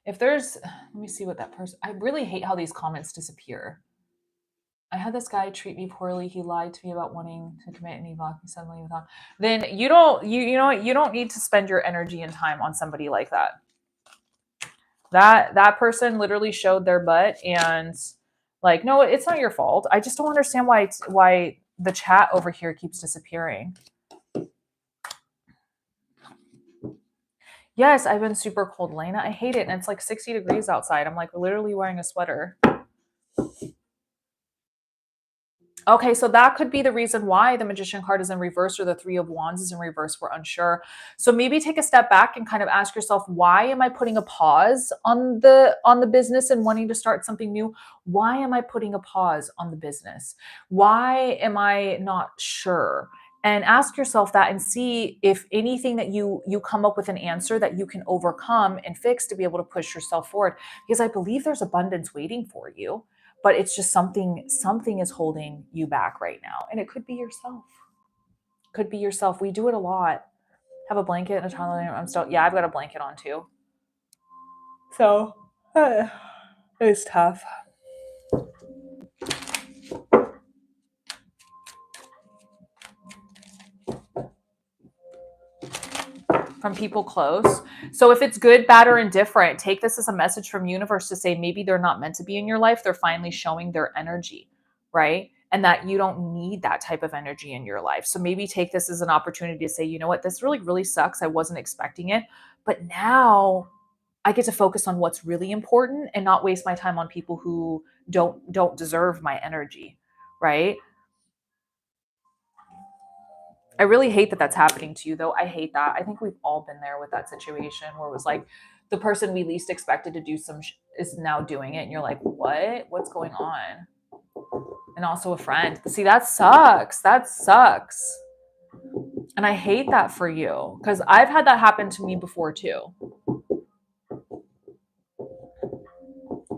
If there's, let me see what that person, I really hate how these comments disappear. I had this guy treat me poorly. He lied to me about wanting to commit and he blocked me suddenly without. Then you don't, you know what? You don't need to spend your energy and time on somebody like that. That person literally showed their butt and like, no, it's not your fault. I just don't understand why the chat over here keeps disappearing. Yes, I've been super cold, Lena. I hate it. And it's like 60 degrees outside. I'm like literally wearing a sweater. Okay, so that could be the reason why the Magician card is in reverse or the Three of Wands is in reverse. We're unsure. So maybe take a step back and kind of ask yourself, why am I putting a pause on the business and wanting to start something new? Why am I putting a pause on the business? Why am I not sure? And ask yourself that and see if anything that you come up with an answer that you can overcome and fix to be able to push yourself forward. Because I believe there's abundance waiting for you. But it's just something is holding you back right now. And it could be yourself. Could be yourself. We do it a lot. Have a blanket and a towel. Yeah, I've got a blanket on too. So it's tough. From people close. So if it's good, bad, or indifferent, take this as a message from universe to say maybe they're not meant to be in your life. They're finally showing their energy, right? And that you don't need that type of energy in your life. So maybe take this as an opportunity to say, you know what, this really sucks. I wasn't expecting it. But now I get to focus on what's really important and not waste my time on people who don't deserve my energy, right? I really hate that that's happening to you, though. I hate that. I think we've all been there with that situation where it was like the person we least expected to do is now doing it. And you're like, what? What's going on? And also a friend. See, that sucks. That sucks. And I hate that for you because I've had that happen to me before too.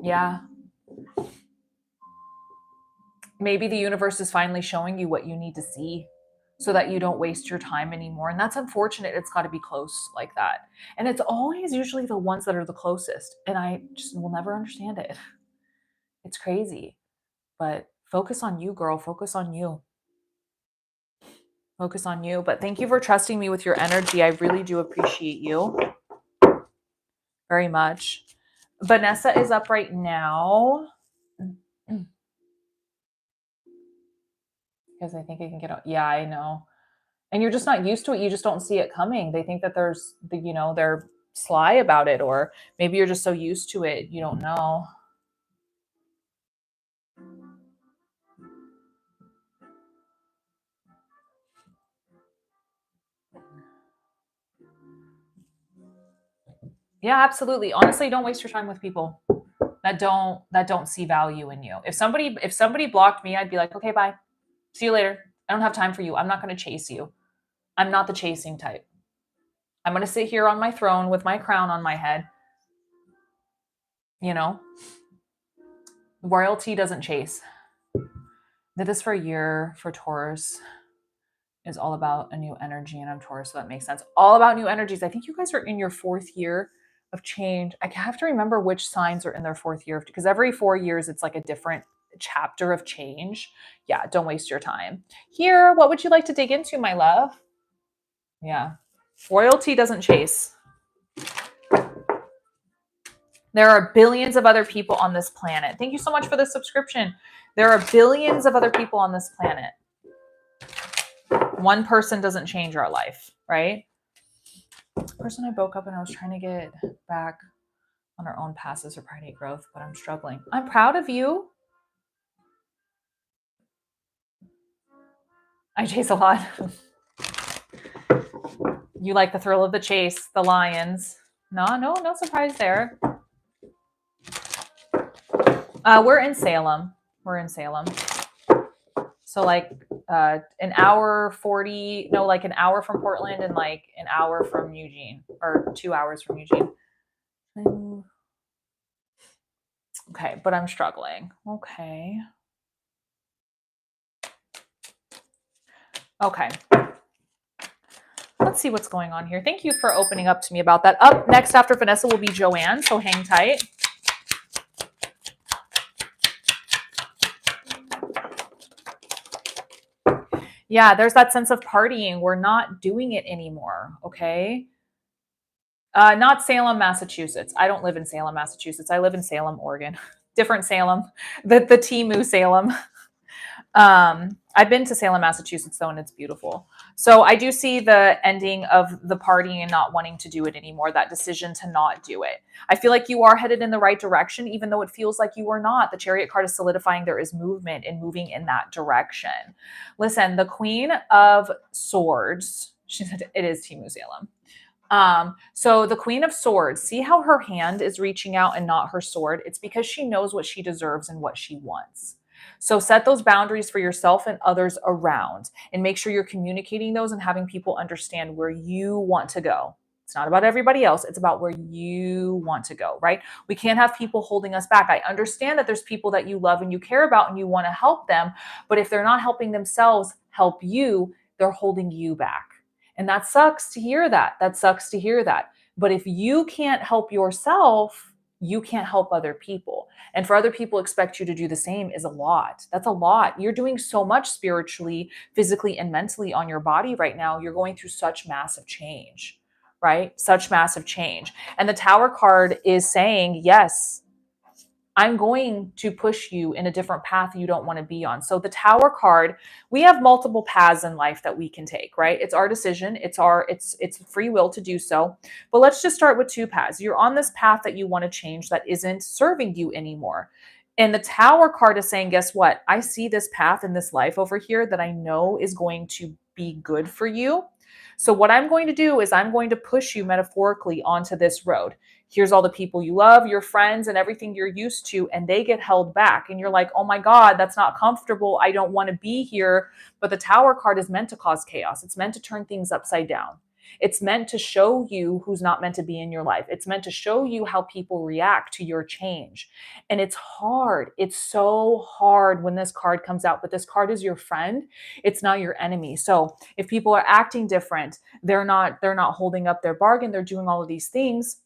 Yeah. Maybe the universe is finally showing you what you need to see so that you don't waste your time anymore. And that's unfortunate. It's got to be close like that. And it's always usually the ones that are the closest. And I just will never understand it. It's crazy. But focus on you, girl. Focus on you. Focus on you. But thank you for trusting me with your energy. I really do appreciate you very much. Vanessa is up right now. Because I think it can get out. Yeah, I know. And you're just not used to it. You just don't see it coming. They think that they're sly about it, or maybe you're just so used to it. You don't know. Yeah, absolutely. Honestly, don't waste your time with people that don't see value in you. If somebody blocked me, I'd be like, okay, bye. See you later. I don't have time for you. I'm not going to chase you. I'm not the chasing type. I'm going to sit here on my throne with my crown on my head. You know, royalty doesn't chase. Did this for a year for Taurus. Is all about a new energy, and I'm Taurus, so that makes sense. All about new energies. I think you guys are in your 4th year of change. I have to remember which signs are in their 4th year, because every 4 years it's like a different chapter of change. Yeah, don't waste your time. Here, what would you like to dig into, my love? Yeah. Royalty doesn't chase. There are billions of other people on this planet. Thank you so much for the subscription. There are billions of other people on this planet. One person doesn't change our life, right? The person I broke up and I was trying to get back on our own path as sobriety growth, but I'm struggling. I'm proud of you. I chase a lot. You like the thrill of the chase, the lions. No surprise there. We're in Salem. So like an hour 40, no, like an hour from Portland and like an hour from Eugene, or 2 hours from Eugene. Okay, but I'm struggling. Okay. Let's see what's going on here. Thank you for opening up to me about that. Up next after Vanessa will be Joanne, so hang tight. Yeah, there's that sense of partying. We're not doing it anymore. Okay. Not Salem, Massachusetts. I don't live in Salem, Massachusetts. I live in Salem, Oregon. Different Salem, the Timu Salem. I've been to Salem, Massachusetts, though, and it's beautiful. So I do see the ending of the partying and not wanting to do it anymore, that decision to not do it. I feel like you are headed in the right direction, even though it feels like you are not. The Chariot card is solidifying there is movement and moving in that direction. Listen, the Queen of Swords, she said it is Timu Salem. So the Queen of Swords, see how her hand is reaching out and not her sword? It's because she knows what she deserves and what she wants. So set those boundaries for yourself and others around, and make sure you're communicating those and having people understand where you want to go. It's not about everybody else. It's about where you want to go, right? We can't have people holding us back. I understand that there's people that you love and you care about and you want to help them, but if they're not helping themselves help you, they're holding you back. And that sucks to hear that. That sucks to hear that. But if you can't help yourself, you can't help other people. And for other people expect you to do the same is a lot. That's a lot. You're doing so much spiritually, physically, and mentally on your body right now. You're going through such massive change, right? Such massive change. And the Tower card is saying, yes, I'm going to push you in a different path you don't want to be on. So the Tower card, we have multiple paths in life that we can take, right? It's our decision, it's free will to do so. But let's just start with two paths. You're on this path that you want to change that isn't serving you anymore. And the Tower card is saying, guess what? I see this path in this life over here that I know is going to be good for you. So what I'm going to do is I'm going to push you metaphorically onto this road. Here's all the people you love, your friends, and everything you're used to, and they get held back. And you're like, oh my God, that's not comfortable. I don't want to be here. But the Tower card is meant to cause chaos, it's meant to turn things upside down. It's meant to show you who's not meant to be in your life. It's meant to show you how people react to your change. And it's hard. It's so hard when this card comes out, but this card is your friend. It's not your enemy. So if people are acting different, they're not holding up their bargain, they're doing all of these things,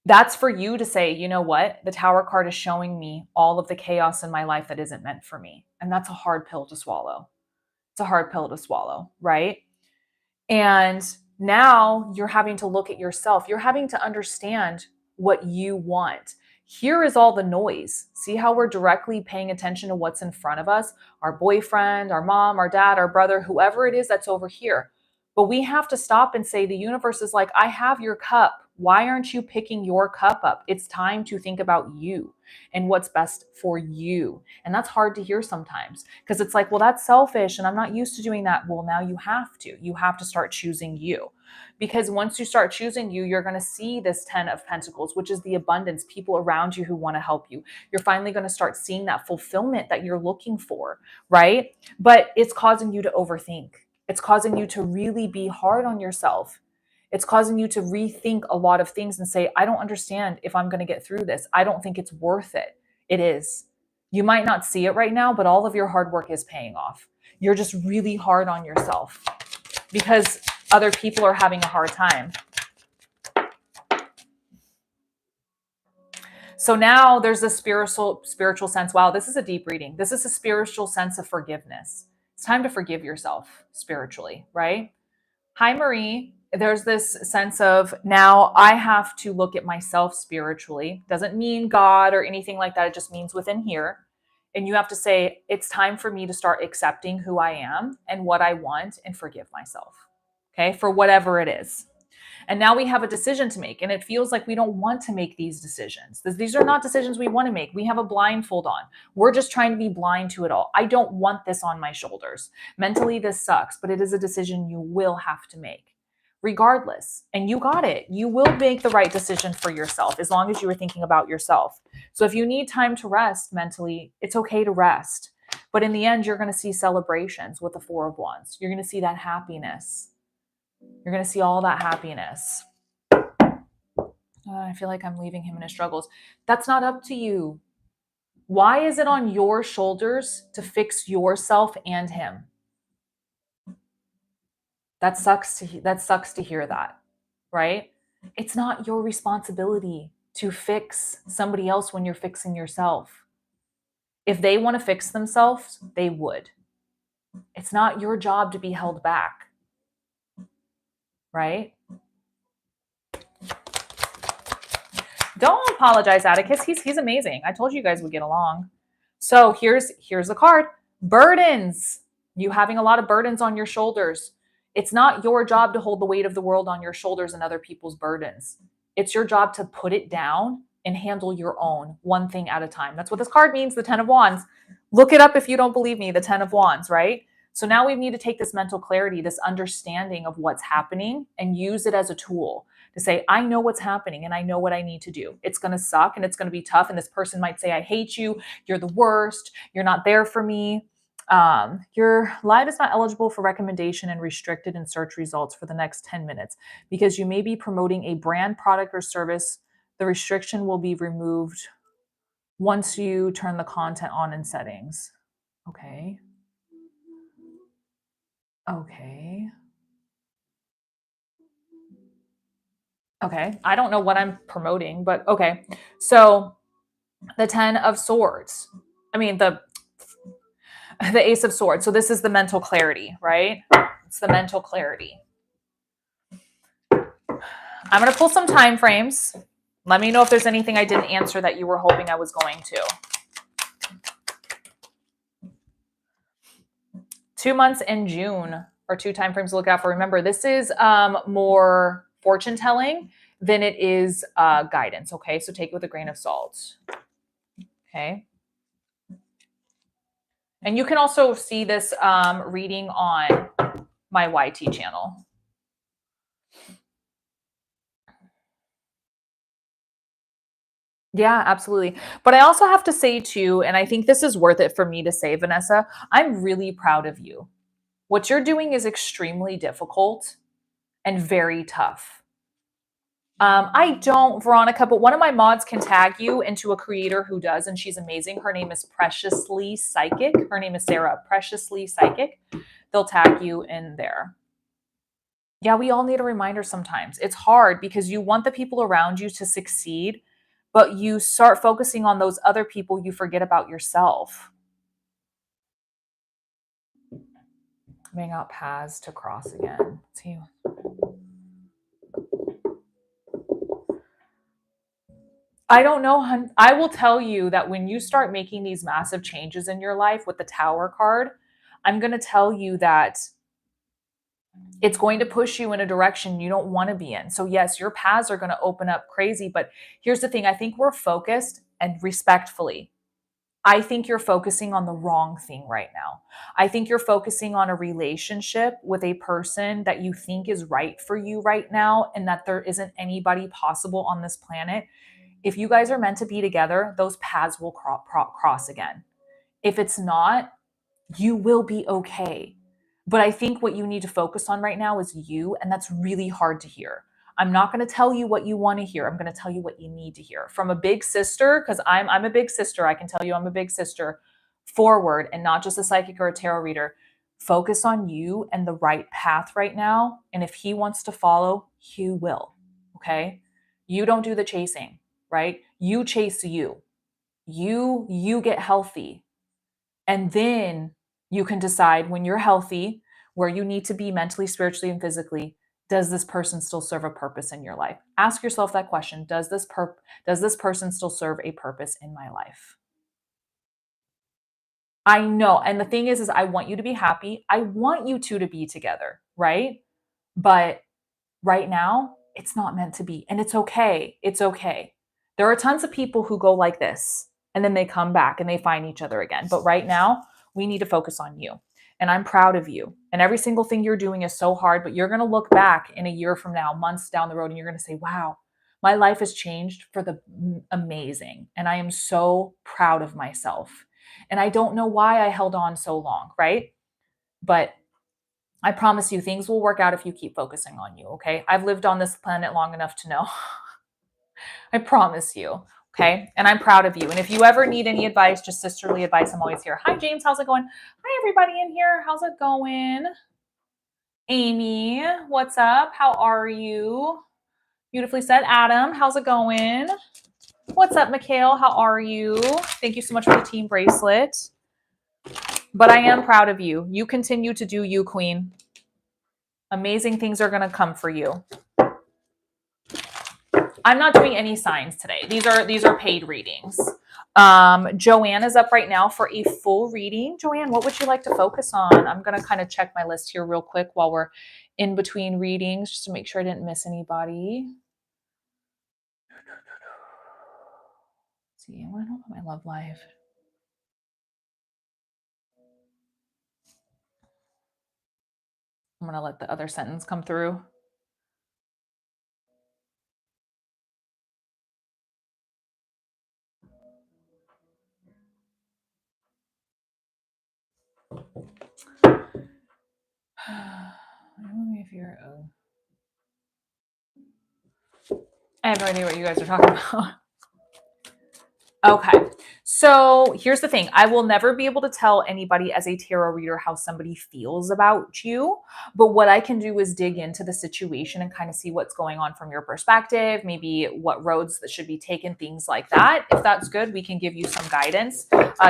that's for you to say, you know what? The Tower card is showing me all of the chaos in my life that isn't meant for me. And that's a hard pill to swallow. It's a hard pill to swallow, right? And now you're having to look at yourself. You're having to understand what you want. Here is all the noise. See how we're directly paying attention to what's in front of us? Our boyfriend, our mom, our dad, our brother, whoever it is that's over here. But we have to stop and say, the universe is like, I have your cup. Why aren't you picking your cup up? It's time to think about you and what's best for you. And that's hard to hear sometimes because it's like, well, that's selfish and I'm not used to doing that. Well, now you have to. You have to start choosing you. Because once you start choosing you, you're going to see this 10 of Pentacles, which is the abundance, people around you who want to help you. You're finally going to start seeing that fulfillment that you're looking for, right? But it's causing you to overthink. It's causing you to really be hard on yourself. It's causing you to rethink a lot of things and say, I don't understand if I'm going to get through this. I don't think it's worth it. It is. You might not see it right now, but all of your hard work is paying off. You're just really hard on yourself because other people are having a hard time. So now there's a spiritual sense. Wow, this is a deep reading. This is a spiritual sense of forgiveness. It's time to forgive yourself spiritually, right? Hi, Marie. There's this sense of now I have to look at myself spiritually. Doesn't mean God or anything like that. It just means within here. And you have to say, it's time for me to start accepting who I am and what I want and forgive myself. Okay. For whatever it is. And now we have a decision to make. And it feels like we don't want to make these decisions. These are not decisions we want to make. We have a blindfold on. We're just trying to be blind to it all. I don't want this on my shoulders. Mentally, this sucks, but it is a decision you will have to make regardless. And you got it. You will make the right decision for yourself as long as you are thinking about yourself. So if you need time to rest mentally, it's okay to rest. But in the end, you're going to see celebrations with the Four of Wands. You're going to see that happiness. You're going to see all that happiness. I feel like I'm leaving him in his struggles. That's not up to you. Why is it on your shoulders to fix yourself and him? That sucks to hear that, right? It's not your responsibility to fix somebody else when you're fixing yourself. If they want to fix themselves, they would. It's not your job to be held back, right? Don't apologize, Atticus. He's amazing. I told you guys would get along. So here's the card. Burdens. You having a lot of burdens on your shoulders. It's not your job to hold the weight of the world on your shoulders and other people's burdens. It's your job to put it down and handle your own, one thing at a time. That's what this card means, the 10 of Wands. Look it up if you don't believe me, the 10 of Wands, right? So now we need to take this mental clarity, this understanding of what's happening, and use it as a tool to say, I know what's happening and I know what I need to do. It's going to suck and it's going to be tough. And this person might say, I hate you. You're the worst. You're not there for me. Your live is not eligible for recommendation and restricted in search results for the next 10 minutes because you may be promoting a brand, product, or service. The restriction will be removed once you turn the content on in settings. Okay. Okay. Okay. I don't know what I'm promoting, but okay. So the 10 of Swords. I mean, the Ace of Swords. So this is the mental clarity, right? It's the mental clarity. I'm going to pull some time frames. Let me know if there's anything I didn't answer that you were hoping I was going to. 2 months in June are 2 time frames to look out for. Remember, this is more fortune telling than it is guidance. Okay, so take it with a grain of salt. Okay. And you can also see this reading on my YT channel. Yeah, absolutely. But I also have to say too, and I think this is worth it for me to say, Vanessa, I'm really proud of you. What you're doing is extremely difficult and very tough. I don't, Veronica, but one of my mods can tag you into a creator who does, and she's amazing. Her name is Preciously Psychic. Her name is Sarah, Preciously Psychic. They'll tag you in there. Yeah, we all need a reminder sometimes. It's hard because you want the people around you to succeed, but you start focusing on those other people, you forget about yourself. Laying out paths to cross again. Let's see. I don't know, hun. I will tell you that when you start making these massive changes in your life with the Tower card, I'm going to tell you that it's going to push you in a direction you don't want to be in. So yes, your paths are going to open up crazy, but here's the thing. I think we're focused, and respectfully, I think you're focusing on the wrong thing right now. I think you're focusing on a relationship with a person that you think is right for you right now, and that there isn't anybody possible on this planet. If you guys are meant to be together, those paths will cross again. If it's not, you will be okay. But I think what you need to focus on right now is you, and that's really hard to hear. I'm not going to tell you what you want to hear. I'm going to tell you what you need to hear from a big sister, because I'm a big sister. I can tell you I'm a big sister forward, and not just a psychic or a tarot reader. Focus on you and the right path right now. And if he wants to follow, he will. Okay. You don't do the chasing, right? You chase you. You get healthy. And then you can decide when you're healthy, where you need to be mentally, spiritually, and physically. Does this person still serve a purpose in your life? Ask yourself that question. Does this person still serve a purpose in my life? I know. And the thing is I want you to be happy. I want you two to be together, right? But right now, it's not meant to be. And it's okay. It's okay. There are tons of people who go like this and then they come back and they find each other again. But right now, we need to focus on you. And I'm proud of you. And every single thing you're doing is so hard, but you're going to look back in a year from now, months down the road, and you're going to say, wow, my life has changed for the amazing. And I am so proud of myself. And I don't know why I held on so long, right? But I promise you, things will work out if you keep focusing on you, okay? I've lived on this planet long enough to know. I promise you, okay? And I'm proud of you. And if you ever need any advice, just sisterly advice, I'm always here. Hi, James. How's it going? Hi, everybody in here. How's it going? Amy, what's up? How are you? Beautifully said. Adam, how's it going? What's up, Mikhail? How are you? Thank you so much for the team bracelet. But I am proud of you. You continue to do you, Queen. Amazing things are going to come for you. I'm not doing any signs today. These are paid readings. Joanne is up right now for a full reading. Joanne, what would you like to focus on? I'm going to kind of check my list here real quick while we're in between readings, just to make sure I didn't miss anybody. Let's see, I want to know about my love life. I'm going to let the other sentence come through. If you're, I have no idea what you guys are talking about. Okay, so here's the thing. I will never be able to tell anybody as a tarot reader how somebody feels about you, but what I can do is dig into the situation and kind of see what's going on from your perspective, maybe what roads that should be taken, things like that. If that's good, we can give you some guidance.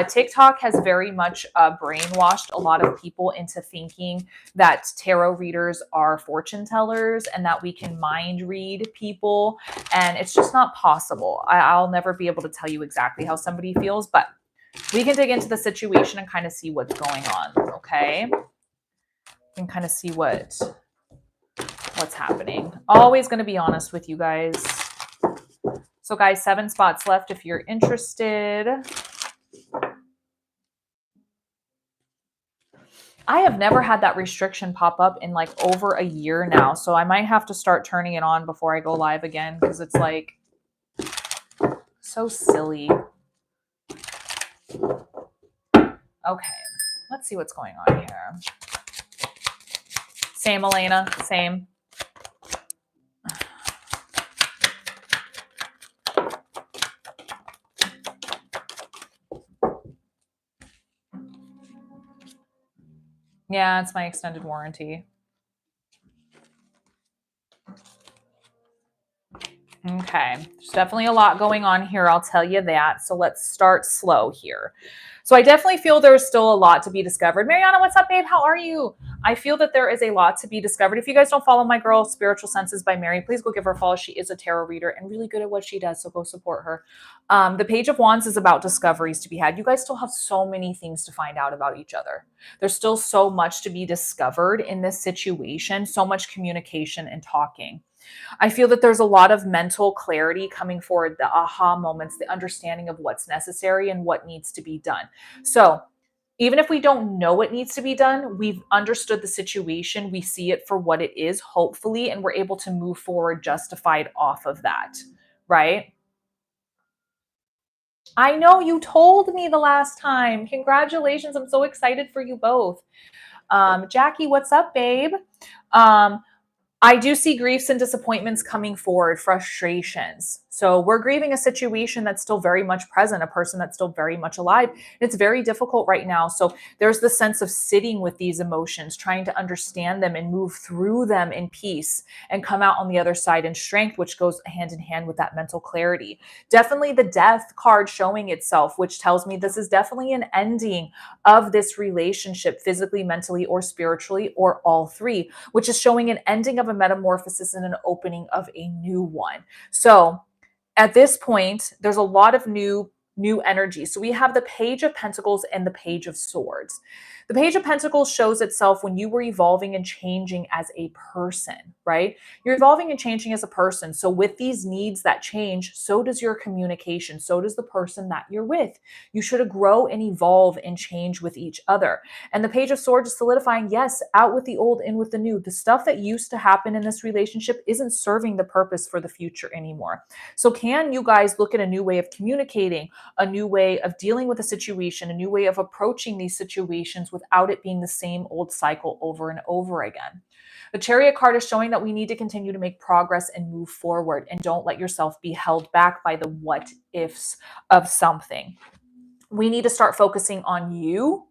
TikTok has very much brainwashed a lot of people into thinking that tarot readers are fortune tellers and that we can mind read people, and it's just not possible. I'll never be able to tell you exactly how somebody feels, but we can dig into the situation and kind of see what's going on, okay? We can kind of see what's happening. Always going to be honest with you guys. So guys, 7 spots left if you're interested. I have never had that restriction pop up in like over a year now, so I might have to start turning it on before I go live again, because it's like so silly. Okay, let's see what's going on here. Same, Elena, same. Yeah, it's my extended warranty. Okay, there's definitely a lot going on here, I'll tell you that. So let's start slow here. So I definitely feel there's still a lot to be discovered. Mariana, what's up, babe? How are you? I feel that there is a lot to be discovered. If you guys don't follow my girl, Spiritual Senses by Mary, please go give her a follow. She is a tarot reader and really good at what she does, so go support her. The Page of Wands is about discoveries to be had. You guys still have so many things to find out about each other. There's still so much to be discovered in this situation, so much communication and talking. I feel that there's a lot of mental clarity coming forward, the aha moments, the understanding of what's necessary and what needs to be done. So even if we don't know what needs to be done, we've understood the situation. We see it for what it is, hopefully, and we're able to move forward justified off of that, right? I know you told me the last time. Congratulations. I'm so excited for you both. Jackie, what's up, babe? I do see griefs and disappointments coming forward, frustrations. So we're grieving a situation that's still very much present, a person that's still very much alive. It's very difficult right now. So there's the sense of sitting with these emotions, trying to understand them and move through them in peace and come out on the other side in strength, which goes hand in hand with that mental clarity. Definitely the death card showing itself, which tells me this is definitely an ending of this relationship, physically, mentally, or spiritually, or all three, which is showing an ending of a metamorphosis and an opening of a new one. So at this point, there's a lot of new energy. So we have the Page of Pentacles and the Page of Swords. The Page of Pentacles shows itself when you were evolving and changing as a person, right? You're evolving and changing as a person. So with these needs that change, so does your communication. So does the person that you're with. You should grow and evolve and change with each other. And the Page of Swords is solidifying, yes, out with the old, in with the new. The stuff that used to happen in this relationship isn't serving the purpose for the future anymore. So can you guys look at a new way of communicating, a new way of dealing with a situation, a new way of approaching these situations without it being the same old cycle over and over again? The Chariot card is showing that we need to continue to make progress and move forward, and don't let yourself be held back by the what ifs of something. We need to start focusing on you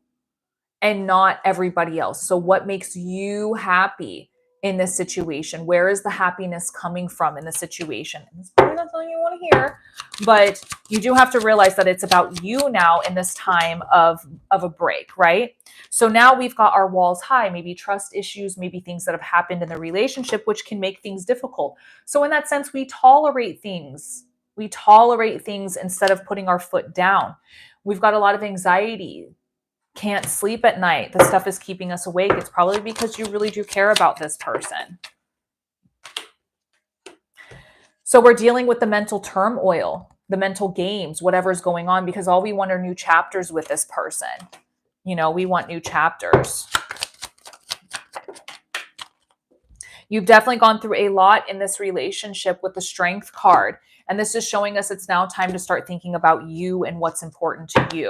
and not everybody else. So what makes you happy in this situation? Where is the happiness coming from in the situation? And it's probably not something you want to hear, but you do have to realize that it's about you now in this time of a break, right? So now we've got our walls high, maybe trust issues, maybe things that have happened in the relationship, which can make things difficult. So in that sense, we tolerate things. We tolerate things instead of putting our foot down. We've got a lot of anxiety, can't sleep at night. The stuff is keeping us awake. It's probably because you really do care about this person. So we're dealing with the mental turmoil, the mental games, whatever's going on, because all we want are new chapters with this person. You know, we want new chapters. You've definitely gone through a lot in this relationship with the Strength card. And this is showing us it's now time to start thinking about you and what's important to you.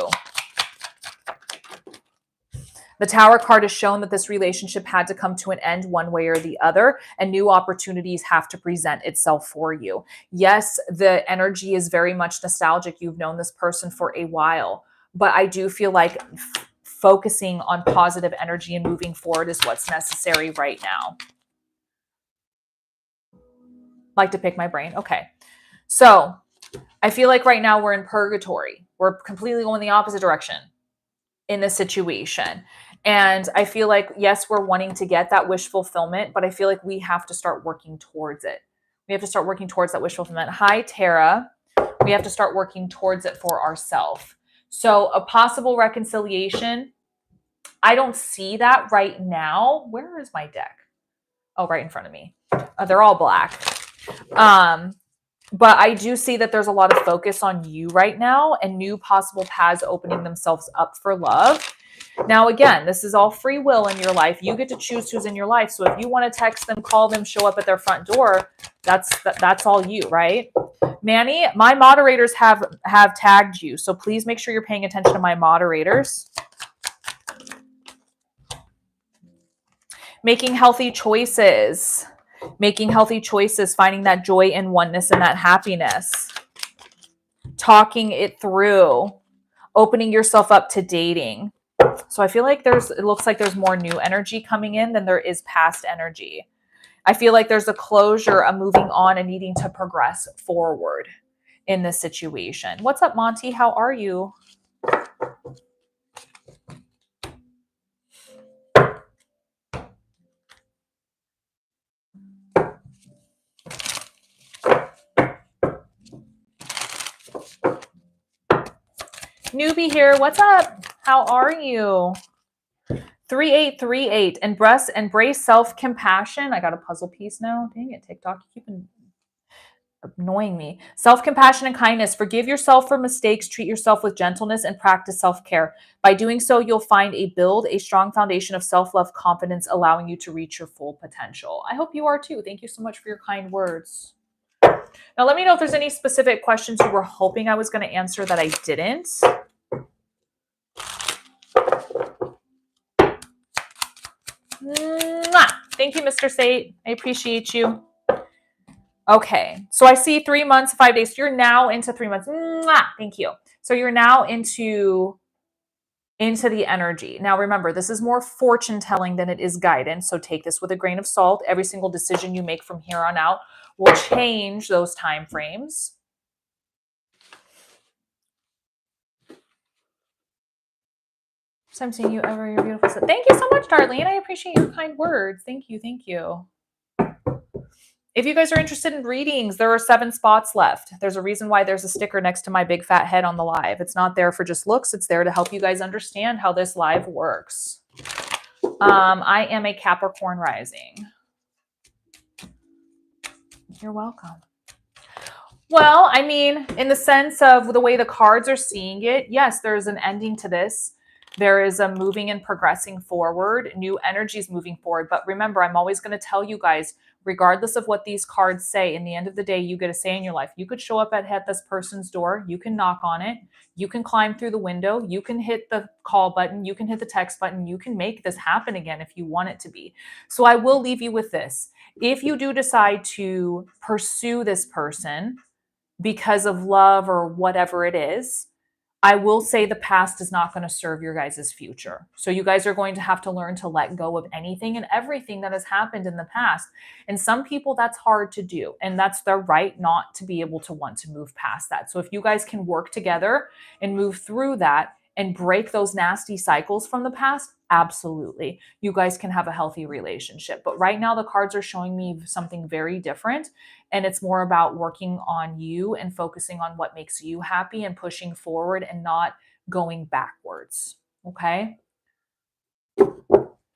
The Tower card has shown that this relationship had to come to an end one way or the other, and new opportunities have to present itself for you. Yes, the energy is very much nostalgic. You've known this person for a while, but I do feel like focusing on positive energy and moving forward is what's necessary right now. Like to pick my brain. Okay. So I feel like right now we're in purgatory. We're completely going the opposite direction in this situation. And I feel like, yes, we're wanting to get that wish fulfillment, but I feel like we have to start working towards it. We have to start working towards that wish fulfillment. Hi, Tara. We have to start working towards it for ourselves. So a possible reconciliation, I don't see that right now. Where is my deck? Oh, right in front of me. They're all black. But I do see that there's a lot of focus on you right now and new possible paths opening themselves up for love. Now, again, this is all free will in your life. You get to choose who's in your life. So if you want to text them, call them, show up at their front door, that's all you, right? Manny, my moderators have tagged you. So please make sure you're paying attention to my moderators. Making healthy choices. Making healthy choices, finding that joy and oneness and that happiness. Talking it through. Opening yourself up to dating. So I feel like it looks like there's more new energy coming in than there is past energy. I feel like there's a closure, a moving on, and needing to progress forward in this situation. What's up, Monty? How are you? Newbie here. What's up? How are you? 3838. Embrace self-compassion. I got a puzzle piece now. Dang it, TikTok. You keep annoying me. Self-compassion and kindness. Forgive yourself for mistakes. Treat yourself with gentleness and practice self-care. By doing so, you'll build a strong foundation of self-love, confidence, allowing you to reach your full potential. I hope you are too. Thank you so much for your kind words. Now, let me know if there's any specific questions you were hoping I was going to answer that I didn't. Mwah! Thank you, Mr. Sate. I appreciate you. Okay, so I see 3 months, 5 days. You're now into 3 months. Mwah! Thank you. So you're now into the energy. Now remember, this is more fortune telling than it is guidance. So take this with a grain of salt. Every single decision you make from here on out will change those time frames. So I'm seeing you ever, you're beautiful. So thank you so much, Darlene. I appreciate your kind words. Thank you. Thank you. If you guys are interested in readings, there are 7 spots left. There's a reason why there's a sticker next to my big fat head on the live. It's not there for just looks. It's there to help you guys understand how this live works. I am a Capricorn rising. You're welcome. Well, I mean, in the sense of the way the cards are seeing it, yes, there's an ending to this. There is a moving and progressing forward. New energies moving forward. But remember, I'm always going to tell you guys, regardless of what these cards say, in the end of the day, you get a say in your life. You could show up at this person's door. You can knock on it. You can climb through the window. You can hit the call button. You can hit the text button. You can make this happen again if you want it to be. So I will leave you with this. If you do decide to pursue this person because of love or whatever it is, I will say the past is not going to serve your guys' future. So you guys are going to have to learn to let go of anything and everything that has happened in the past. And some people that's hard to do. And that's their right not to be able to want to move past that. So if you guys can work together and move through that and break those nasty cycles from the past, absolutely. You guys can have a healthy relationship. But right now the cards are showing me something very different. And it's more about working on you and focusing on what makes you happy and pushing forward and not going backwards. Okay.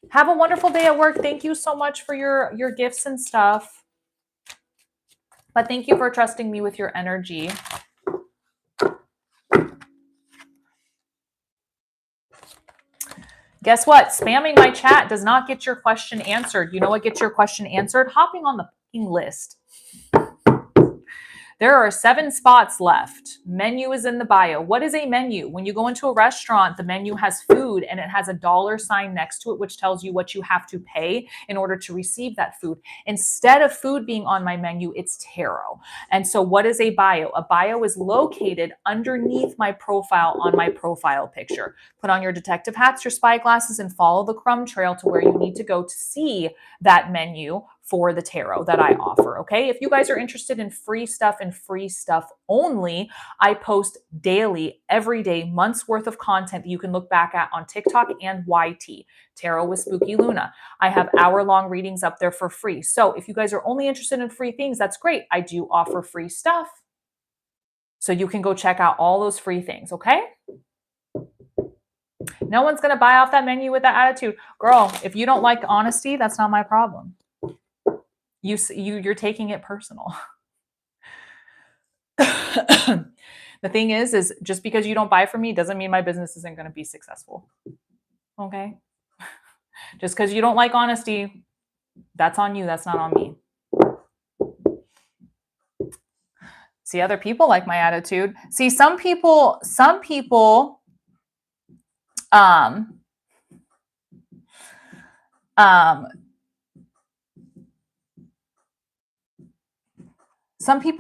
Have a wonderful day at work. Thank you so much for your gifts and stuff. But thank you for trusting me with your energy. Guess what? Spamming my chat does not get your question answered. You know what gets your question answered? Hopping on the list. There are 7 spots left. Menu is in the bio. What is a menu? When you go into a restaurant, the menu has food and it has a dollar sign next to it, which tells you what you have to pay in order to receive that food. Instead of food being on my menu, it's tarot. And so what is a bio? A bio is located underneath my profile on my profile picture. Put on your detective hats, your spy glasses, and follow the crumb trail to where you need to go to see that menu for the tarot that I offer. Okay. If you guys are interested in free stuff and free stuff only, I post daily, every day, months worth of content that you can look back at on TikTok and YT, Tarot with Spooky Luna. I have hour-long readings up there for free. So if you guys are only interested in free things, that's great. I do offer free stuff. So you can go check out all those free things. Okay. No one's going to buy off that menu with that attitude. Girl, if you don't like honesty, that's not my problem. You're taking it personal. The thing is just because you don't buy from me doesn't mean my business isn't going to be successful. Okay? Just because you don't like honesty, that's on you. That's not on me. See, other people like my attitude. See, some people, some people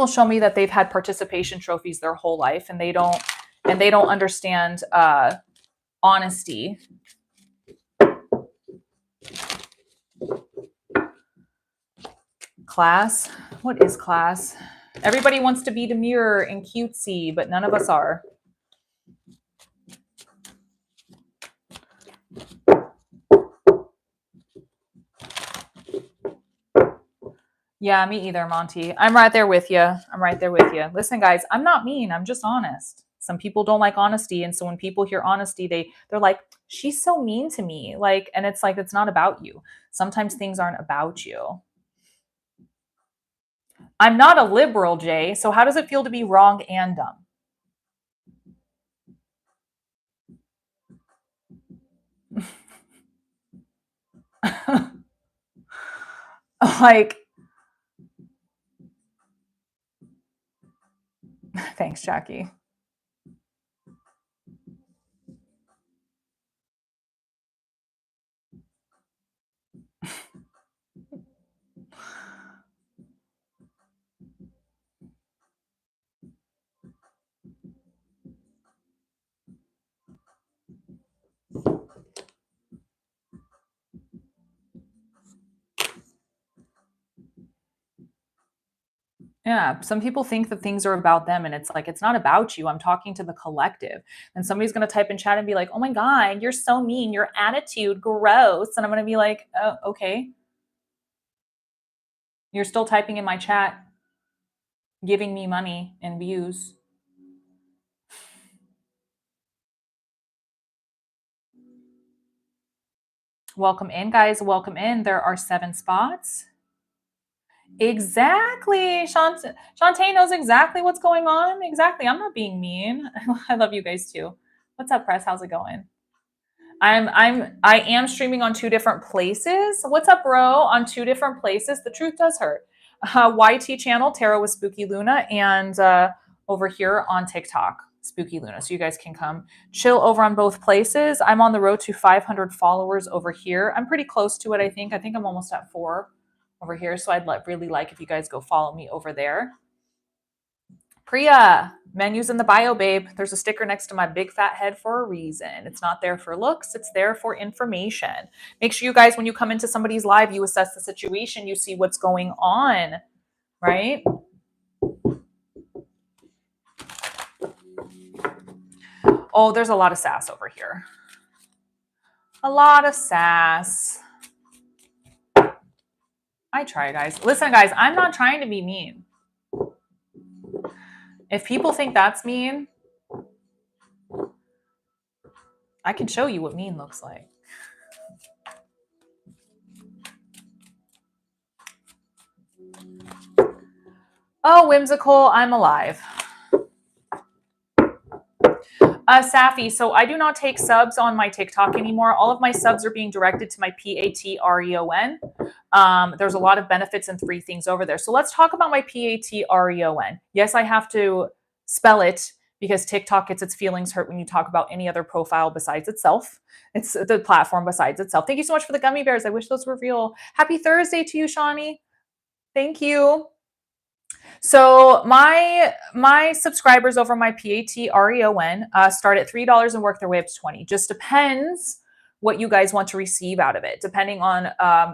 show me that they've had participation trophies their whole life and they don't understand honesty. Class? What is class? Everybody wants to be demure and cutesy, but none of us are. Yeah, me either, Monty. I'm right there with you. I'm right there with you. Listen, guys, I'm not mean. I'm just honest. Some people don't like honesty. And so when people hear honesty, they're like, she's so mean to me. Like, and it's like, it's not about you. Sometimes things aren't about you. I'm not a liberal, Jay. So how does it feel to be wrong and dumb? Like, thanks, Jackie. Yeah, some people think that things are about them and it's like, it's not about you. I'm talking to the collective. And somebody's going to type in chat and be like, oh my God, you're so mean. Your attitude, gross. And I'm going to be like, oh, okay. You're still typing in my chat, giving me money and views. Welcome in, guys. Welcome in. There are 7 spots. Exactly. Shantae knows exactly what's going on. Exactly. I'm not being mean. I love you guys too. What's up, press? How's it going? I am streaming on 2 different places. What's up, bro? On 2 different places. The truth does hurt. YT channel, Tarot with Spooky Luna, and over here on TikTok, Spooky Luna. So you guys can come chill over on both places. I'm on the road to 500 followers over here. I'm pretty close to it, I think. I think I'm almost at 4 over here. So I'd really like if you guys go follow me over there. Priya, menus in the bio, babe. There's a sticker next to my big fat head for a reason. It's not there for looks, it's there for information. Make sure you guys, when you come into somebody's live, you assess the situation, you see what's going on, right? Oh, there's a lot of sass over here. A lot of sass. I try, guys. Listen, guys, I'm not trying to be mean. If people think that's mean, I can show you what mean looks like. Oh, whimsical, I'm alive. Safi, so I do not take subs on my TikTok anymore. All of my subs are being directed to my Patreon. There's a lot of benefits and free things over there. So let's talk about my Patreon. Yes, I have to spell it because TikTok gets its feelings hurt when you talk about any other profile besides itself. It's the platform besides itself. Thank you so much for the gummy bears. I wish those were real. Happy Thursday to you, Shawnee. Thank you. So my subscribers over my Patreon start at $3 and work their way up to $20. Just depends what you guys want to receive out of it, depending on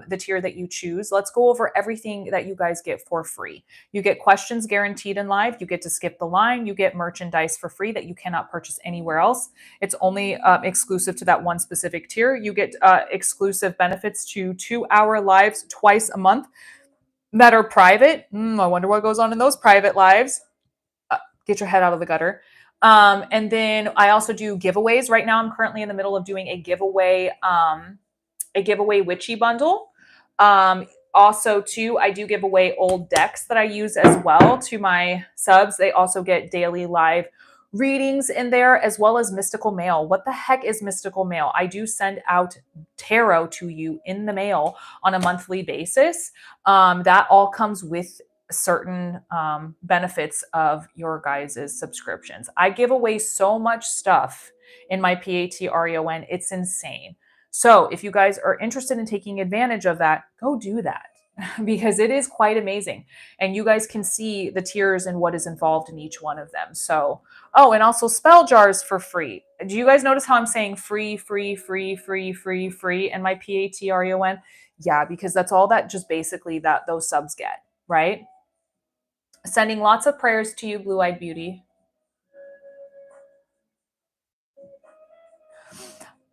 the tier that you choose. Let's go over everything that you guys get for free. You get questions guaranteed in live. You get to skip the line. You get merchandise for free that you cannot purchase anywhere else. It's only exclusive to that one specific tier. You get exclusive benefits to 2-hour lives twice a month that are private. I wonder what goes on in those private lives. Get your head out of the gutter. And then I also do giveaways. Right now, I'm currently in the middle of doing a giveaway witchy bundle. Also, too, I do give away old decks that I use as well to my subs. They also get daily live readings in there, as well as mystical mail. What the heck is mystical mail? I do send out tarot to you in the mail on a monthly basis. That all comes with certain benefits of your guys' subscriptions. I give away so much stuff in my Patreon. It's insane. So if you guys are interested in taking advantage of that, go do that because it is quite amazing. And you guys can see the tiers and what is involved in each one of them. So, oh, and also spell jars for free. Do you guys notice how I'm saying free, free, free, free, free, free in my Patreon? Yeah, because that's all that just basically that those subs get, right? Sending lots of prayers to you, Blue-Eyed Beauty.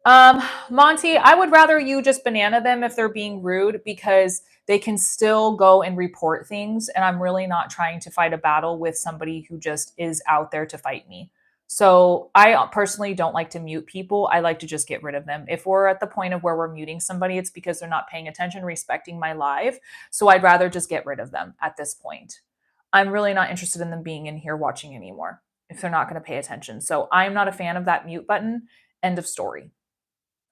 Monty, I would rather you just banana them if they're being rude because they can still go and report things. And I'm really not trying to fight a battle with somebody who just is out there to fight me. So I personally don't like to mute people. I like to just get rid of them. If we're at the point of where we're muting somebody, it's because they're not paying attention, respecting my live. So I'd rather just get rid of them at this point. I'm really not interested in them being in here watching anymore if they're not going to pay attention. So I'm not a fan of that mute button. End of story.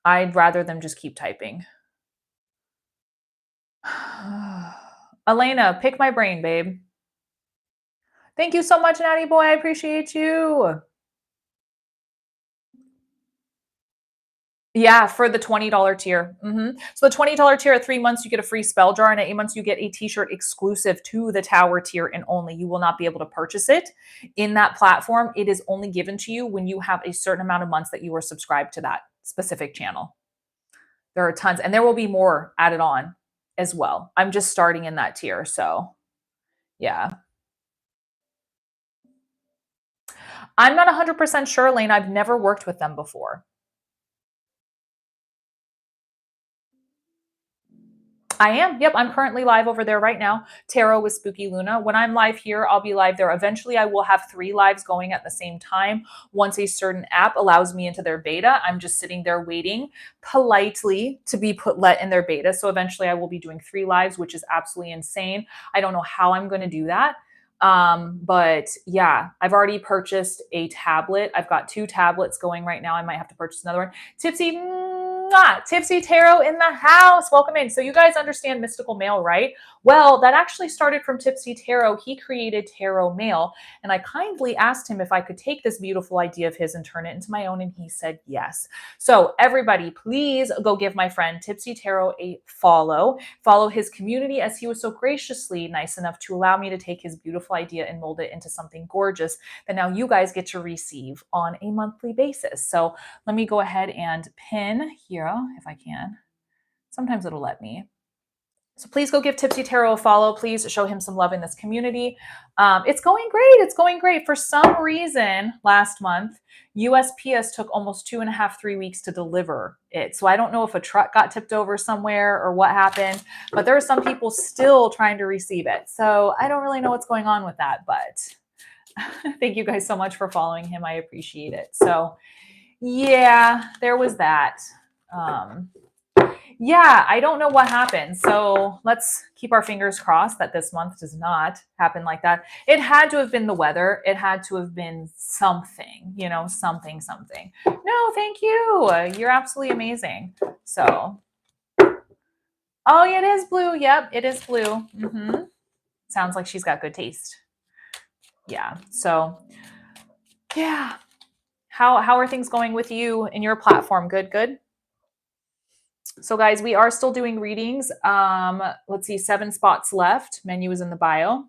I'd rather them just keep typing. Elena, pick my brain, babe. Thank you so much, Natty Boy. I appreciate you. Yeah, for the $20 tier. So the $20 tier at 3 months, you get a free spell jar, and at 8 months, you get a t-shirt exclusive to the tower tier and only. You will not be able to purchase it in that platform. It is only given to you when you have a certain amount of months that you are subscribed to that specific channel. There are tons, and there will be more added on as well. I'm just starting in that tier, so yeah. I'm not 100% sure, Lane. I've never worked with them before. I am. Yep, I'm currently live over there right now. Tarot with Spooky Luna. When I'm live here, I'll be live there. Eventually, I will have 3 lives going at the same time. Once a certain app allows me into their beta, I'm just sitting there waiting politely to be let in their beta. So eventually, I will be doing 3 lives, which is absolutely insane. I don't know how I'm going to do that. But yeah, I've already purchased a tablet. I've got 2 tablets going right now. I might have to purchase another one. Tipsy, Mwah! Tipsy Tarot in the house. Welcome in. So you guys understand Mystical Mail, right? Well, that actually started from Tipsy Tarot. He created Tarot Mail, and I kindly asked him if I could take this beautiful idea of his and turn it into my own, and he said yes. So everybody, please go give my friend Tipsy Tarot a follow. Follow his community, as he was so graciously nice enough to allow me to take his beautiful idea and mold it into something gorgeous that now you guys get to receive on a monthly basis. So let me go ahead and pin here if I can. Sometimes it'll let me. So please go give Tipsy Tarot a follow. Please show him some love in this community. It's going great. It's going great. For some reason, last month, USPS took almost 2.5, 3 weeks to deliver it. So I don't know if a truck got tipped over somewhere or what happened, but there are some people still trying to receive it. So I don't really know what's going on with that, but thank you guys so much for following him. I appreciate it. So yeah, there was that. Yeah, I don't know what happened. So let's keep our fingers crossed that this month does not happen like that. It had to have been the weather. It had to have been something, you know, something. No, thank you. You're absolutely amazing. So, oh, it is blue. Yep, it is blue. Sounds like she's got good taste. Yeah. So, yeah. How are things going with you in your platform? Good. So guys, we are still doing readings. Let's see, 7 spots left. Menu is in the bio.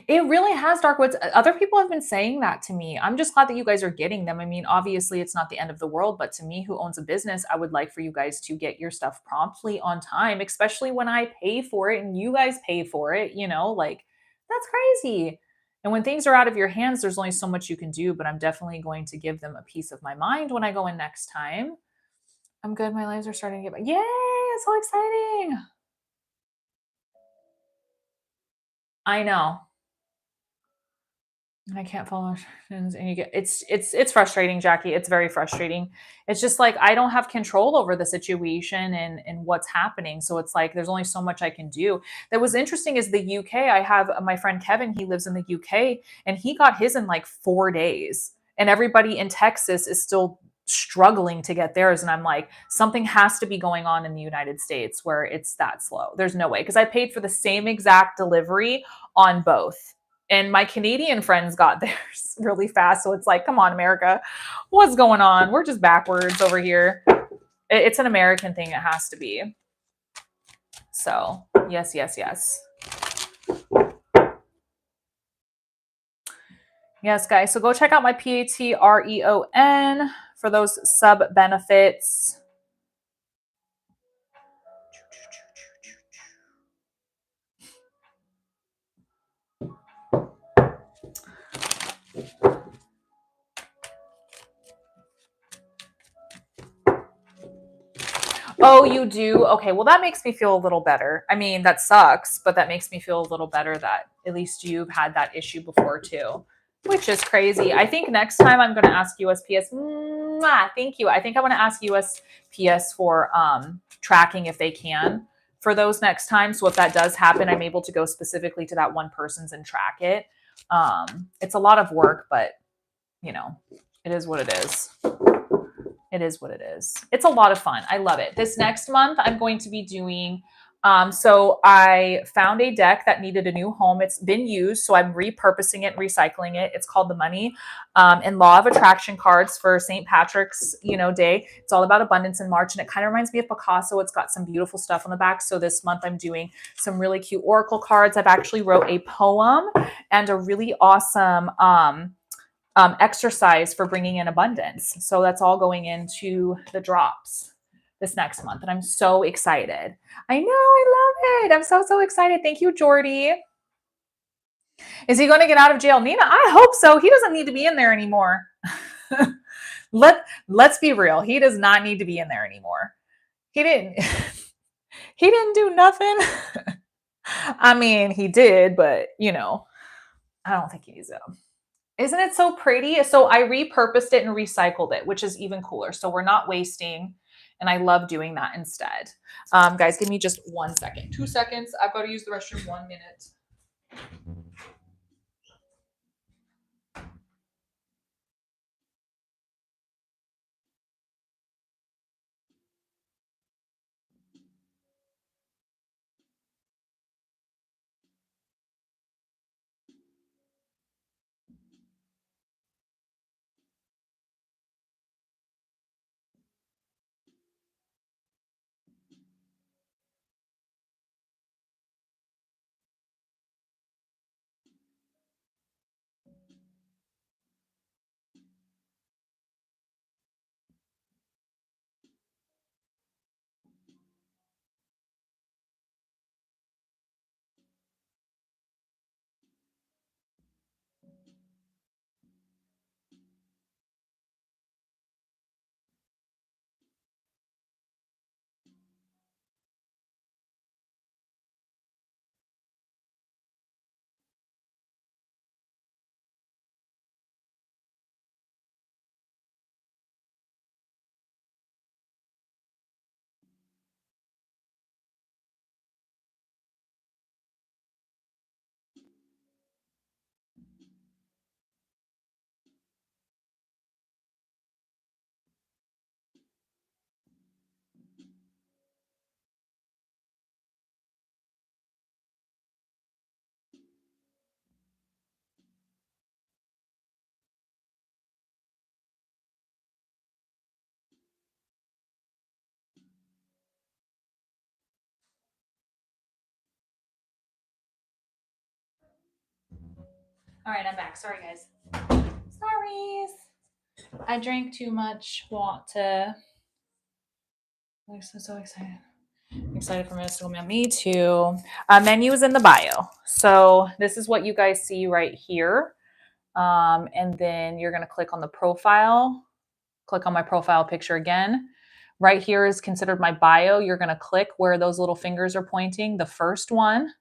It really has, Darkwoods. Other people have been saying that to me. I'm just glad that you guys are getting them. I mean, obviously it's not the end of the world, but to me who owns a business, I would like for you guys to get your stuff promptly on time, especially when I pay for it and you guys pay for it, you know, like that's crazy. And when things are out of your hands, there's only so much you can do, but I'm definitely going to give them a piece of my mind when I go in next time. I'm good. My lives are starting to get back. Yay! It's so exciting. I know. I can't follow instructions, and you get it's frustrating, Jackie. It's very frustrating. It's just like I don't have control over the situation and what's happening. So it's like there's only so much I can do. That was interesting is the UK. I have my friend Kevin, he lives in the UK, and he got his in like 4 days. And everybody in Texas is still struggling to get theirs. And I'm like, something has to be going on in the United States where it's that slow. There's no way. Because I paid for the same exact delivery on both. And my Canadian friends got theirs really fast. So it's like, come on, America, what's going on? We're just backwards over here. It's an American thing. It has to be. So yes. Yes, guys. So go check out my Patreon for those sub benefits. Oh, you do? Okay, well, that makes me feel a little better. I mean, that sucks, but that makes me feel a little better that at least you've had that issue before too, which is crazy. I think next time I'm going to ask USPS. Thank you. I think I want to ask USPS for tracking if they can for those next time. So if that does happen, I'm able to go specifically to that one person's and track it. It's a lot of work, but you know, it is what it is. It is what it is. It's a lot of fun. I love it. This next month, I'm going to be doing, so I found a deck that needed a new home. It's been used, so I'm repurposing it, recycling it. It's called the Money and Law of Attraction cards for St. Patrick's, Day. It's all about abundance in March, and it kind of reminds me of Picasso. It's got some beautiful stuff on the back. So this month, I'm doing some really cute oracle cards. I've actually wrote a poem and a really awesome exercise for bringing in abundance. So that's all going into the drops this next month. And I'm so excited. I know, I love it. I'm so excited. Thank you, Jordy. Is he going to get out of jail? Nina, I hope so. He doesn't need to be in there anymore. Let's be real. He does not need to be in there anymore. He didn't do nothing. I mean, he did, but I don't think he needs to. Isn't it so pretty? So I repurposed it and recycled it, which is even cooler. So we're not wasting. And I love doing that instead. Guys, give me just 1 second. 2 seconds. I've got to use the restroom 1 minute. All right, I'm back. Sorry, guys. Sorry. I drank too much water. I'm so excited. I'm excited for Medicinal Meal. Me too. Menu is in the bio. So this is what you guys see right here. And then you're going to click on the profile. Click on my profile picture again. Right here is considered my bio. You're going to click where those little fingers are pointing, the first one.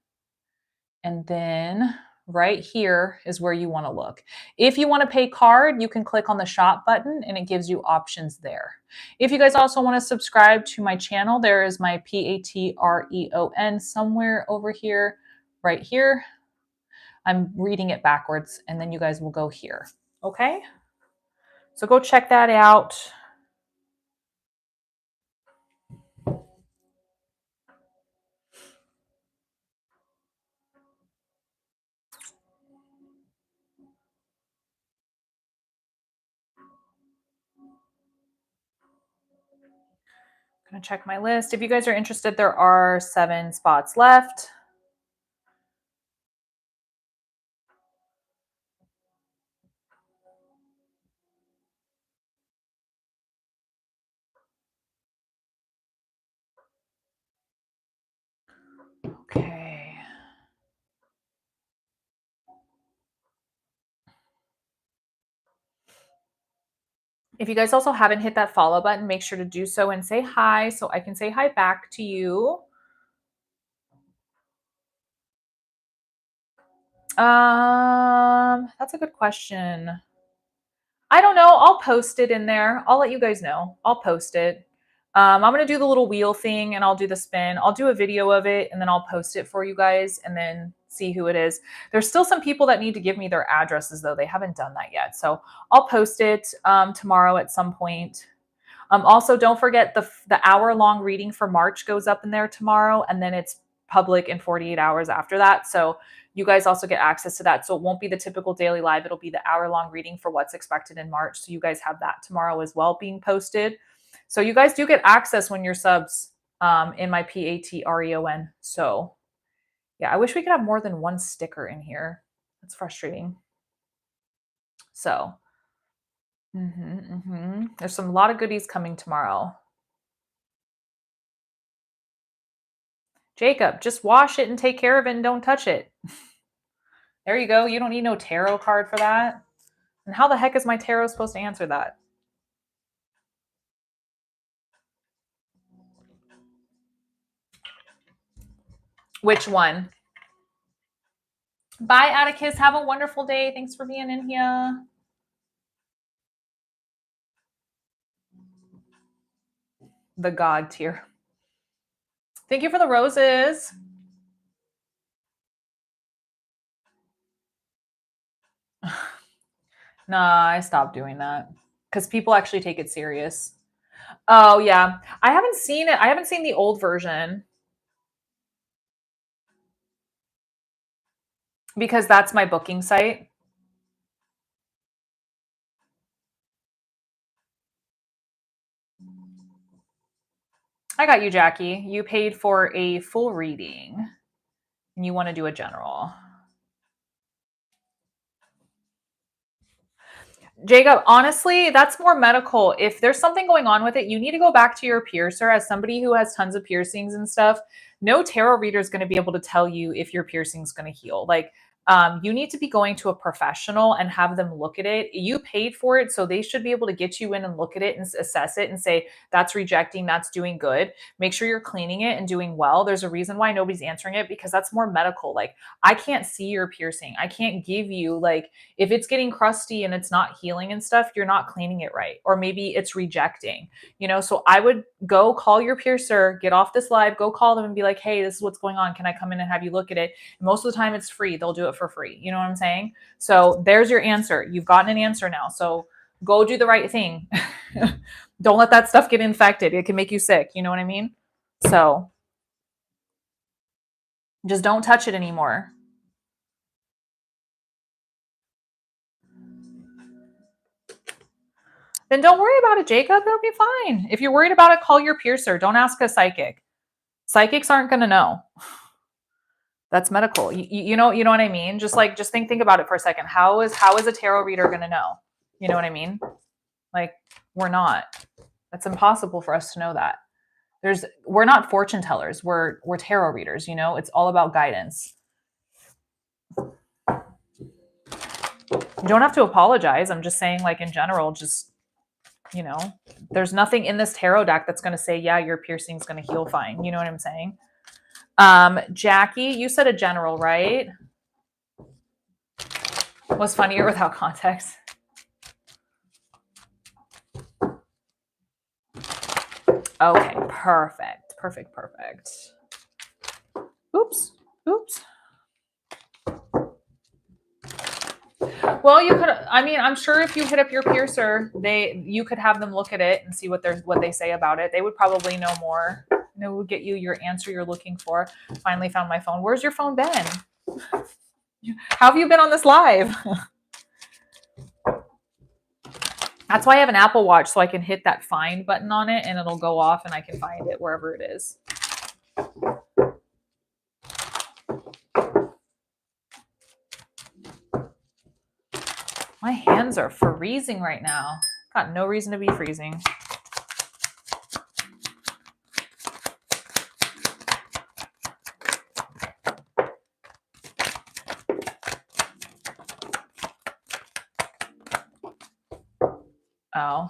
And then right here is where you want to look. If you want to pay card, you can click on the shop button and it gives you options there. If you guys also want to subscribe to my channel, there is my Patreon somewhere over here, right here. I'm reading it backwards and then you guys will go here. Okay? So go check that out. I'm gonna check my list. If you guys are interested, there are 7 spots left. Okay. If you guys also haven't hit that follow button, make sure to do so and say hi so I can say hi back to you. That's a good question. I don't know. I'll post it in there. I'll let you guys know. I'll post it. I'm going to do the little wheel thing and I'll do the spin. I'll do a video of it and then I'll post it for you guys and then see who it is. There's still some people that need to give me their addresses though. They haven't done that yet. So I'll post it tomorrow at some point. Also, don't forget the hour-long reading for March goes up in there tomorrow, and then it's public in 48 hours after that. So you guys also get access to that. So it won't be the typical daily live. It'll be the hour-long reading for what's expected in March. So you guys have that tomorrow as well being posted. So you guys do get access when you're subs in my Patreon. So yeah, I wish we could have more than one sticker in here. That's frustrating. So there's a lot of goodies coming tomorrow. Jacob, just wash it and take care of it and don't touch it. There you go. You don't need no tarot card for that. And how the heck is my tarot supposed to answer that? Which one? Bye, Atticus. Have a wonderful day. Thanks for being in here. The God tier. Thank you for the roses. Nah, I stopped doing that because people actually take it serious. Oh, yeah. I haven't seen it. I haven't seen the old version because that's my booking site. I got you, Jackie. You paid for a full reading and you want to do a general. Jacob, honestly, that's more medical. If there's something going on with it, you need to go back to your piercer. As somebody who has tons of piercings and stuff, no tarot reader is going to be able to tell you if your piercing is going to heal. Like, you need to be going to a professional and have them look at it. You paid for it, so they should be able to get you in and look at it and assess it and say, that's rejecting, that's doing good. Make sure you're cleaning it and doing well. There's a reason why nobody's answering it because that's more medical. Like, I can't see your piercing. I can't give you, like, if it's getting crusty and it's not healing and stuff, you're not cleaning it right. Or maybe it's rejecting, so I would go call your piercer, get off this live, go call them and be like, hey, this is what's going on. Can I come in and have you look at it? And most of the time it's free. They'll do it for free. You know what I'm saying? So there's your answer. You've gotten an answer now. So go do the right thing. Don't let that stuff get infected. It can make you sick. You know what I mean? So just don't touch it anymore. Then don't worry about it, Jacob. It'll be fine. If you're worried about it, call your piercer. Don't ask a psychic. Psychics aren't going to know. That's medical. You know what I mean? Just think about it for a second. How is a tarot reader going to know? You know what I mean? Like, we're not. That's impossible for us to know that. We're not fortune tellers. We're tarot readers, you know? It's all about guidance. You don't have to apologize. I'm just saying, like, in general, just, you know, there's nothing in this tarot deck that's going to say, yeah, your piercing's going to heal fine. You know what I'm saying? Jackie, you said a general, right? Was funnier without context. Okay, perfect. Oops. Well, you could, I mean, I'm sure if you hit up your piercer, you could have them look at it and see what they say about it. They would probably know more. And it would get you your answer you're looking for. Finally found my phone. Where's your phone been? How have you been on this live? That's why I have an Apple Watch, so I can hit that find button on it and it'll go off and I can find it wherever it is. My hands are freezing right now. Got no reason to be freezing. Oh.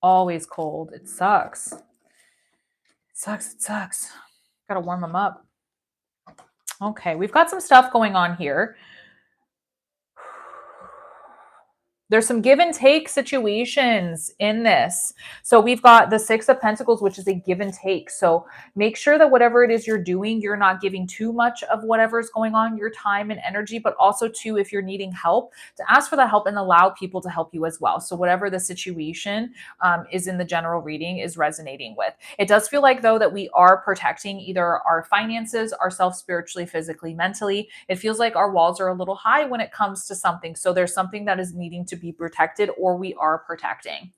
Always cold. It sucks. It sucks. Gotta warm them up. Okay, we've got some stuff going on here. There's some give and take situations in this. So we've got the Six of Pentacles, which is a give and take. So make sure that whatever it is you're doing, you're not giving too much of whatever's going on, your time and energy, but also too, if you're needing help, to ask for that help and allow people to help you as well. So whatever the situation is in the general reading is resonating with. It does feel like, though, that we are protecting either our finances, ourselves spiritually, physically, mentally. It feels like our walls are a little high when it comes to something. So there's something that is needing to be protected, or we are protecting.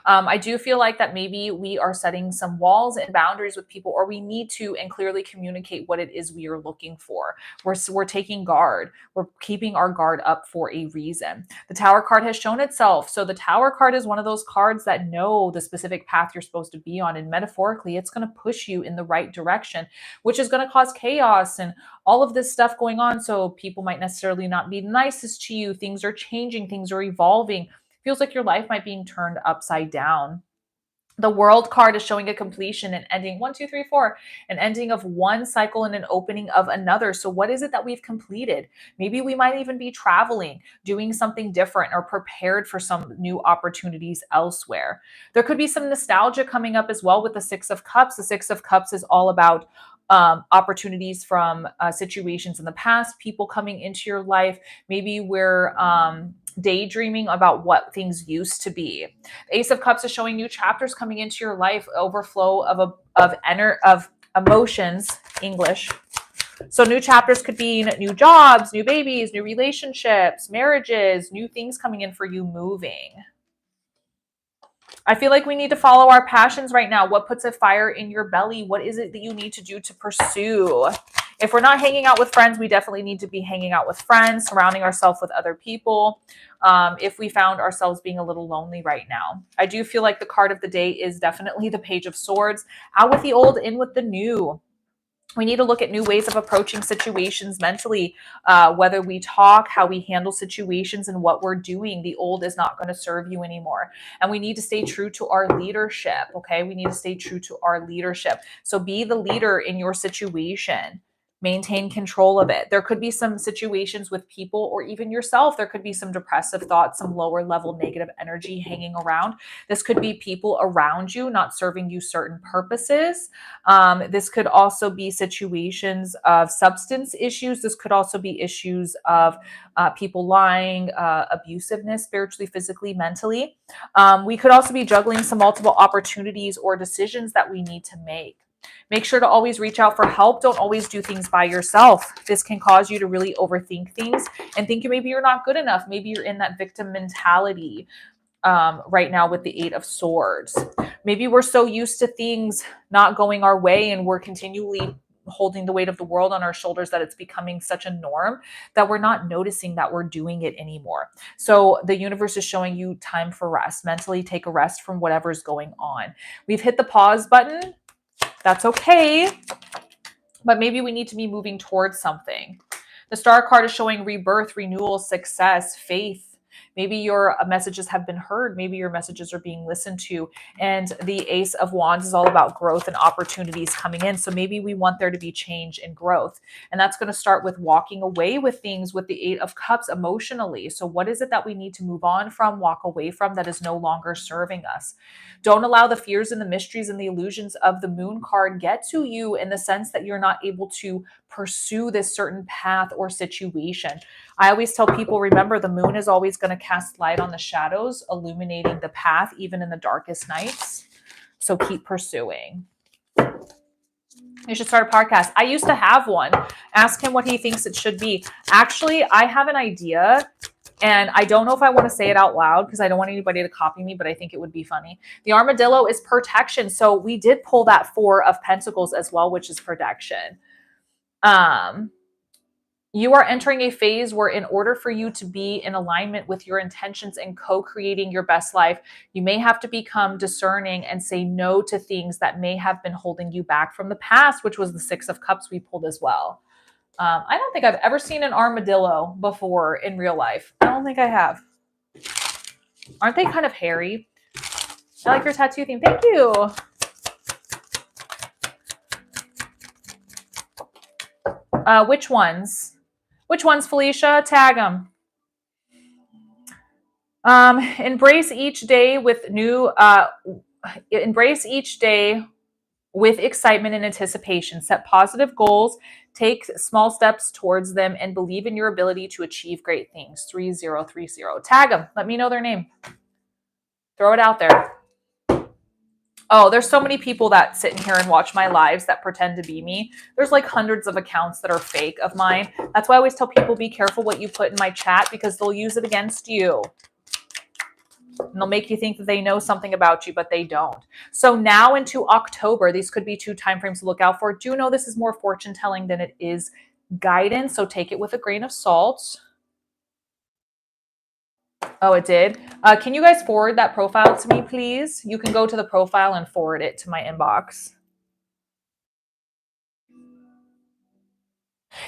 I do feel like that maybe we are setting some walls and boundaries with people, or we need to and clearly communicate what it is we are looking for. We're taking guard. We're keeping our guard up for a reason. The Tower card has shown itself. So the Tower card is one of those cards that know the specific path you're supposed to be on. And metaphorically, it's going to push you in the right direction, which is going to cause chaos and all of this stuff going on. So people might necessarily not be nicest to you. Things are changing. Things are evolving. Feels like your life might be turned upside down. The World card is showing a completion and ending, 1, 2, 3, 4, an ending of one cycle and an opening of another. So what is it that we've completed? Maybe we might even be traveling, doing something different, or prepared for some new opportunities elsewhere. There could be some nostalgia coming up as well with the Six of Cups. The Six of Cups is all about opportunities from situations in the past, people coming into your life. Maybe we're daydreaming about what things used to be. The Ace of Cups is showing new chapters coming into your life, overflow of emotions, English. So new chapters could be new jobs, new babies, new relationships, marriages, new things coming in for you, moving. I feel like we need to follow our passions right now. What puts a fire in your belly? What is it that you need to do to pursue? If we're not hanging out with friends, we definitely need to be hanging out with friends, surrounding ourselves with other people. If we found ourselves being a little lonely right now, I do feel like the card of the day is definitely the Page of Swords. Out with the old, in with the new. We need to look at new ways of approaching situations mentally, whether we talk, how we handle situations, and what we're doing. The old is not going to serve you anymore. And we need to stay true to our leadership, okay? We need to stay true to our leadership. So be the leader in your situation. Maintain control of it. There could be some situations with people or even yourself. There could be some depressive thoughts, some lower level negative energy hanging around. This could be people around you not serving you certain purposes. This could also be situations of substance issues. This could also be issues of people lying, abusiveness, spiritually, physically, mentally. We could also be juggling some multiple opportunities or decisions that we need to make. Make sure to always reach out for help. Don't always do things by yourself. This can cause you to really overthink things and think maybe you're not good enough. Maybe you're in that victim mentality right now with the Eight of Swords. Maybe we're so used to things not going our way and we're continually holding the weight of the world on our shoulders, that it's becoming such a norm that we're not noticing that we're doing it anymore. So the universe is showing you time for rest. Mentally take a rest from whatever's going on. We've hit the pause button. That's okay. But maybe we need to be moving towards something. The star card is showing rebirth, renewal, success, faith. Maybe your messages have been heard. Maybe your messages are being listened to. And the Ace of Wands is all about growth and opportunities coming in. So maybe we want there to be change and growth. And that's going to start with walking away with things with the Eight of Cups emotionally. So what is it that we need to move on from, walk away from, that is no longer serving us? Don't allow the fears and the mysteries and the illusions of the Moon card get to you, in the sense that you're not able to pursue this certain path or situation. I always tell people, remember, the moon is always going to cast light on the shadows, illuminating the path even in the darkest nights. So keep pursuing. You should start a podcast. I used to have one. Ask him what he thinks it should be. Actually, I have an idea, and I don't know if I want to say it out loud because I don't want anybody to copy me, but I think it would be funny. The armadillo is protection. So we did pull that Four of Pentacles as well, which is protection. You are entering a phase where, in order for you to be in alignment with your intentions and co-creating your best life, you may have to become discerning and say no to things that may have been holding you back from the past, which was the Six of Cups we pulled as well. I don't think I've ever seen an armadillo before in real life. I don't think I have. Aren't they kind of hairy? I like your tattoo theme. Thank you. Which ones? Which ones, Felicia? Tag them. Embrace each day with excitement and anticipation. Set positive goals, take small steps towards them, and believe in your ability to achieve great things. 3030. Tag them. Let me know their name. Throw it out there. Oh, there's so many people that sit in here and watch my lives that pretend to be me. There's like hundreds of accounts that are fake of mine. That's why I always tell people, be careful what you put in my chat, because they'll use it against you. And they'll make you think that they know something about you, but they don't. So now into October, these could be 2 time frames to look out for. Do know this is more fortune telling than it is guidance, so take it with a grain of salt. Oh, it did. Can you guys forward that profile to me, please? You can go to the profile and forward it to my inbox.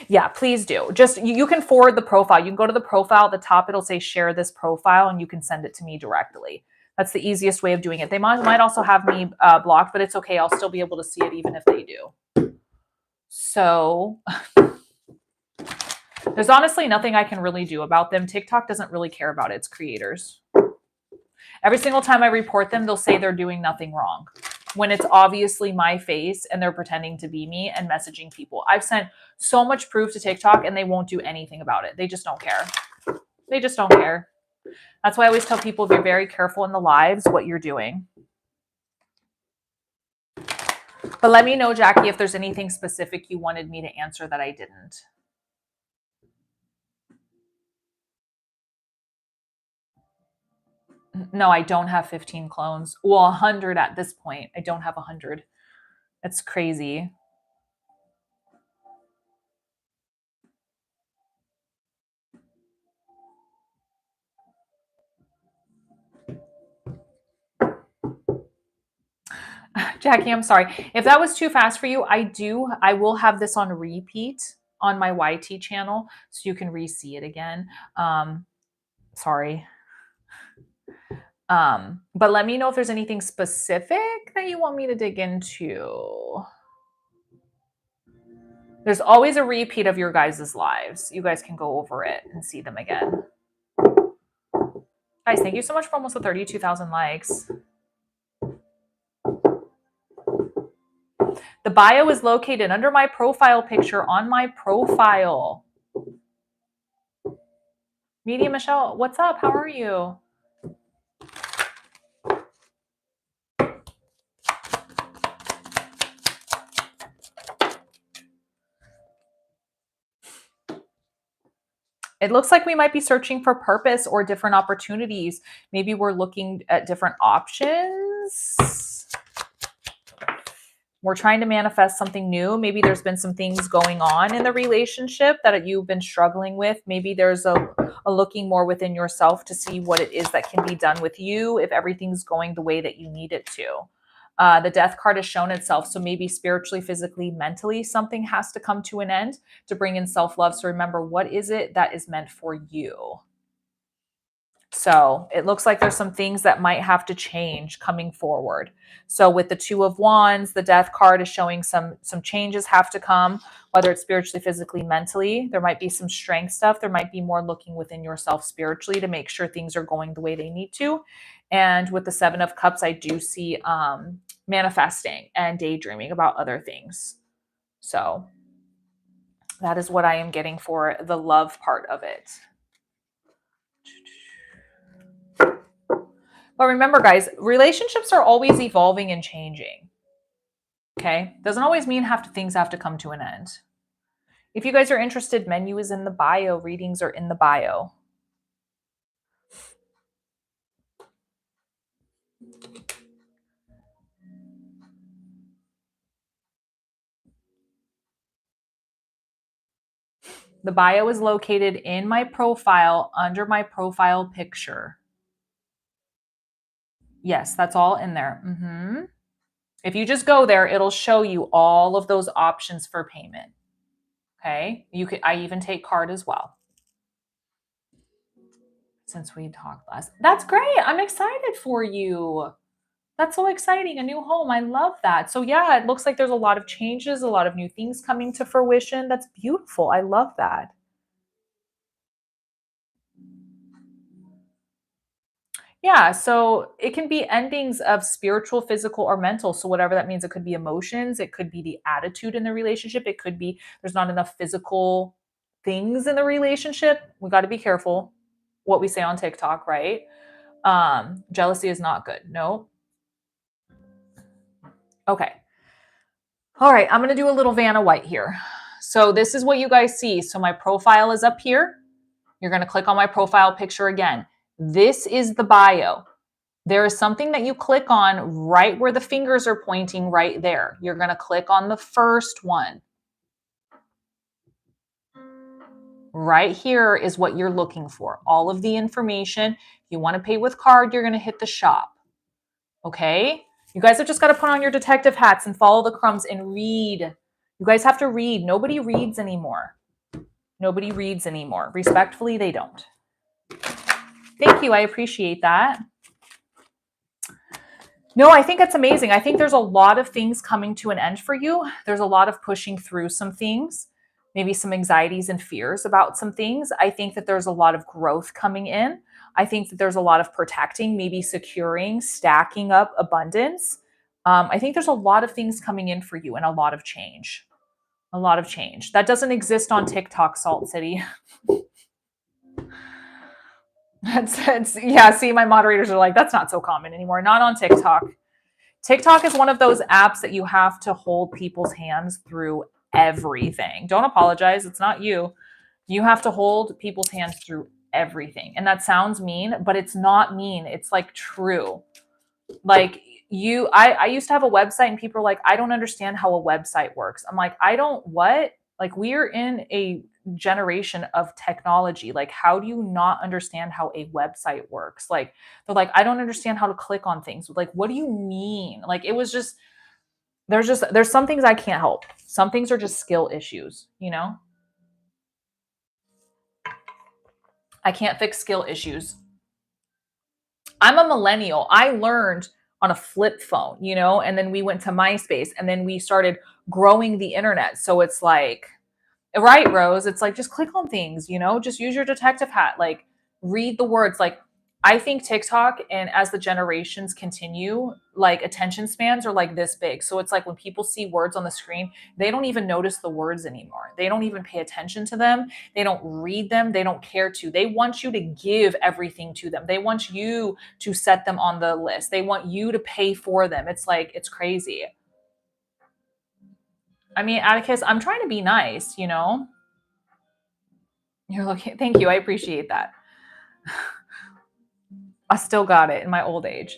Yeah, please do. Just, you can forward the profile. You can go to the profile at the top. It'll say share this profile, and you can send it to me directly. That's the easiest way of doing it. They might also have me blocked, but it's okay. I'll still be able to see it even if they do. So there's honestly nothing I can really do about them. TikTok doesn't really care about its creators. Every single time I report them, they'll say they're doing nothing wrong, when it's obviously my face and they're pretending to be me and messaging people. I've sent so much proof to TikTok and they won't do anything about it. They just don't care. They just don't care. That's why I always tell people, be very careful in the lives what you're doing. But let me know, Jackie, if there's anything specific you wanted me to answer that I didn't. No, I don't have 15 clones. Well, 100 at this point. I don't have 100. That's crazy. Jackie, I'm sorry. If that was too fast for you, I will have this on repeat on my YT channel, so you can re-see it again. Sorry. But let me know if there's anything specific that you want me to dig into. There's always a repeat of your guys' lives. You guys can go over it and see them again. Guys, thank you so much for almost 32,000 likes. The bio is located under my profile picture on my profile. Media Michelle, what's up? How are you? It looks like we might be searching for purpose or different opportunities. Maybe we're looking at different options. We're trying to manifest something new. Maybe there's been some things going on in the relationship that you've been struggling with. Maybe there's a looking more within yourself to see what it is that can be done with you if everything's going the way that you need it to. The death card has shown itself. So maybe spiritually, physically, mentally, something has to come to an end to bring in self-love. So remember, what is it that is meant for you? So it looks like there's some things that might have to change coming forward. So with the Two of Wands, the death card is showing some changes have to come, whether it's spiritually, physically, mentally. There might be some strength stuff. There might be more looking within yourself spiritually to make sure things are going the way they need to. And with the Seven of Cups, I do see manifesting and daydreaming about other things. So that is what I am getting for the love part of it. But remember, guys, relationships are always evolving and changing. Okay? Doesn't always mean things have to come to an end. If you guys are interested, menu is in the bio. Readings are in the bio. The bio is located in my profile under my profile picture. Yes, that's all in there. If you just go there, it'll show you all of those options for payment. Okay? I even take card as well. Since we talked last. That's great. I'm excited for you. That's so exciting. A new home. I love that. So yeah, it looks like there's a lot of changes, a lot of new things coming to fruition. That's beautiful. I love that. Yeah, so it can be endings of spiritual, physical, or mental. So whatever that means, it could be emotions, it could be the attitude in the relationship, it could be there's not enough physical things in the relationship. We got to be careful what we say on TikTok, right? Jealousy is not good. No. Okay. All right, I'm going to do a little Vanna White here. So this is what you guys see. So my profile is up here. You're going to click on my profile picture again. This is the bio. There is something that you click on right where the fingers are pointing right there. You're going to click on the first one. Right here is what you're looking for. All of the information. If you want to pay with card, you're going to hit the shop. Okay? You guys have just got to put on your detective hats and follow the crumbs and read. You guys have to read. Nobody reads anymore. Nobody reads anymore. Respectfully, they don't. Thank you. I appreciate that. No, I think it's amazing. I think there's a lot of things coming to an end for you. There's a lot of pushing through some things, maybe some anxieties and fears about some things. I think that there's a lot of growth coming in. I think that there's a lot of protecting, maybe securing, stacking up abundance. I think there's a lot of things coming in for you and a lot of change. A lot of change. That doesn't exist on TikTok, Salt City. Yeah, see, my moderators are like, that's not so common anymore. Not on TikTok. TikTok is one of those apps that you have to hold people's hands through everything. Don't apologize. It's not you. You have to hold people's hands through everything. And that sounds mean, but it's not mean. It's like true. Like I used to have a website and people are like, I don't understand how a website works. I'm like, I don't what? Like we're in a generation of technology. Like, how do you not understand how a website works? Like, they're like, I don't understand how to click on things. Like, what do you mean? Like, it was just, there's some things I can't help. Some things are just skill issues, you know? I can't fix skill issues. I'm a millennial. I learned on a flip phone, you know, and then we went to MySpace and then we started growing the internet. So it's like, right, Rose, it's like, just click on things, you know, just use your detective hat, like read the words. Like, I think TikTok and as the generations continue, like attention spans are like this big. So it's like when people see words on the screen, they don't even notice the words anymore. They don't even pay attention to them. They don't read them. They don't care to. They want you to give everything to them. They want you to set them on the list. They want you to pay for them. It's like, it's crazy. I mean, Atticus, I'm trying to be nice, you know? You're looking, thank you. I appreciate that. I still got it in my old age.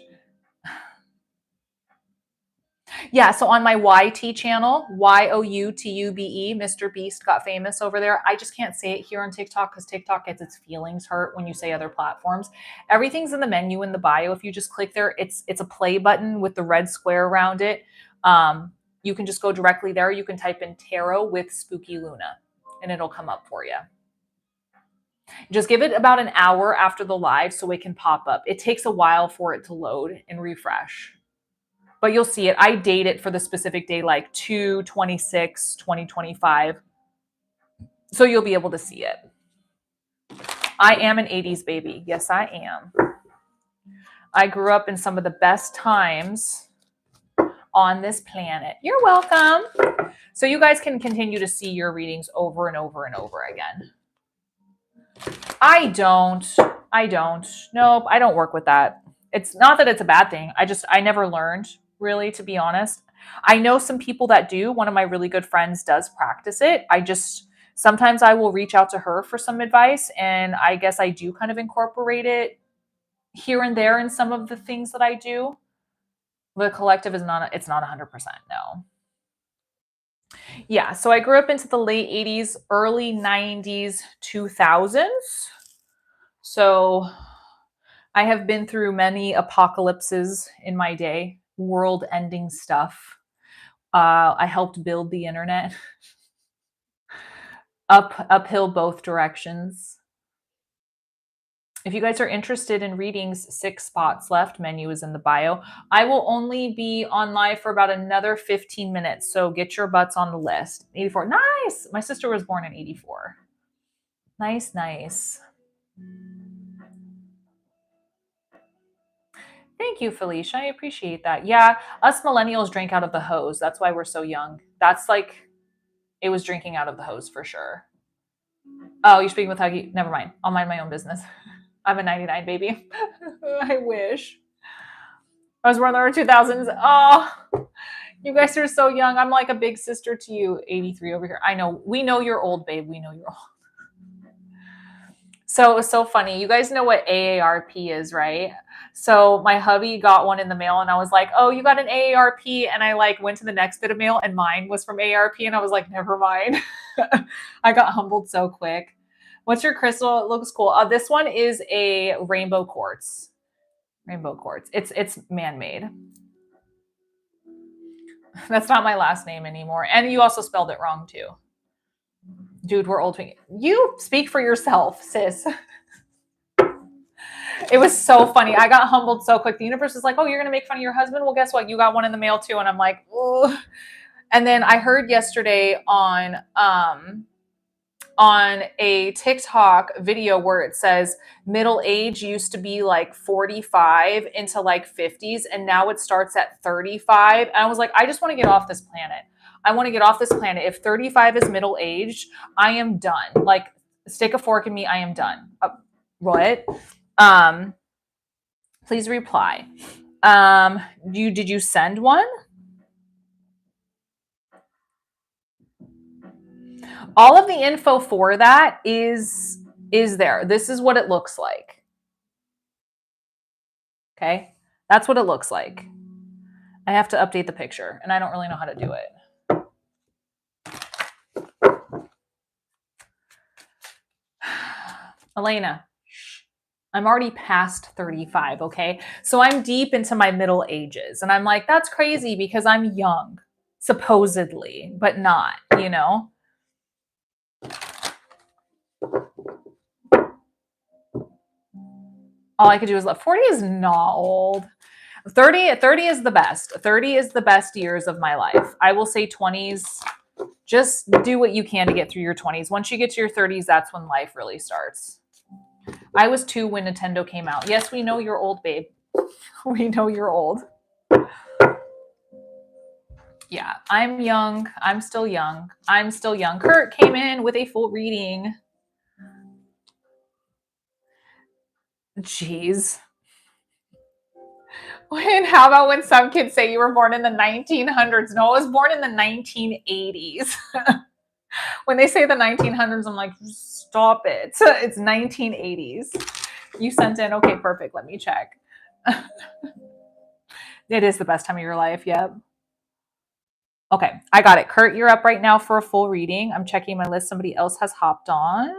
Yeah, so on my YT channel, YOUTUBE, Mr. Beast got famous over there. I just can't say it here on TikTok because TikTok gets its feelings hurt when you say other platforms. Everything's in the menu in the bio. If you just click there, it's a play button with the red square around it. You can just go directly there. You can type in tarot with Spooky Luna and it'll come up for you. Just give it about an hour after the live so it can pop up. It takes a while for it to load and refresh. But you'll see it. I date it for the specific day, like 2/26/2025. So you'll be able to see it. I am an 80s baby. Yes, I am. I grew up in some of the best times on this planet. You're welcome. So you guys can continue to see your readings over and over and over again. I don't. Nope, I don't work with that. It's not that it's a bad thing. I never learned, really, to be honest. I know some people that do. One of my really good friends does practice it. Sometimes I will reach out to her for some advice, and I guess I do kind of incorporate it here and there in some of the things that I do. The collective it's not 100%, no. Yeah, so I grew up into the late 80s, early 90s, 2000s. So I have been through many apocalypses in my day, world-ending stuff. I helped build the internet. Uphill both directions. If you guys are interested in readings, 6 spots left. Menu is in the bio. I will only be on live for about another 15 minutes, so get your butts on the list. 84. Nice! My sister was born in 84. Nice, nice. Thank you, Felicia. I appreciate that. Yeah, us millennials drink out of the hose. That's why we're so young. That's like, it was drinking out of the hose for sure. Oh, you're speaking with Huggy? Never mind. I'll mind my own business. I'm a 99 baby. I wish. I was born in the early 2000s. Oh, you guys are so young. I'm like a big sister to you. 83 over here. I know. We know you're old, babe. We know you're old. So it was so funny. You guys know what AARP is, right? So my hubby got one in the mail and I was like, oh, you got an AARP. And I like went to the next bit of mail and mine was from AARP. And I was like, never mind. I got humbled so quick. What's your crystal? It looks cool. This one is a rainbow quartz. Rainbow quartz. It's man-made. That's not my last name anymore. And you also spelled it wrong too. Dude, we're old. You speak for yourself, sis. It was so funny. I got humbled so quick. The universe is like, oh, you're going to make fun of your husband? Well, guess what? You got one in the mail too. And I'm like, oh. And then I heard yesterday on a TikTok video where it says middle age used to be like 45 into like 50s. And now it starts at 35. And I was like, I just want to get off this planet. I want to get off this planet. If 35 is middle aged, I am done. Like, stick a fork in me. I am done. What? Please reply. Did you send one? All of the info for that is there. This is what it looks like. Okay? That's what it looks like. I have to update the picture, and I don't really know how to do it. Elena, I'm already past 35, okay? So I'm deep into my middle ages, and I'm like, that's crazy because I'm young, supposedly, but not, you know? All I could do was love. 40 is not old. 30 is the best. 30 is the best years of my life. I will say 20s, just do what you can to get through your 20s. Once you get to your 30s, that's when life really starts. I was 2 when Nintendo came out. Yes, we know you're old, babe. We know you're old. Yeah, I'm young. I'm still young. I'm still young. Kurt came in with a full reading. Jeez. How about when some kids say you were born in the 1900s? No, I was born in the 1980s. When they say the 1900s, I'm like, stop it. It's 1980s. You sent in. Okay, perfect. Let me check. It is the best time of your life. Yep. Okay, I got it. Kurt, you're up right now for a full reading. I'm checking my list. Somebody else has hopped on.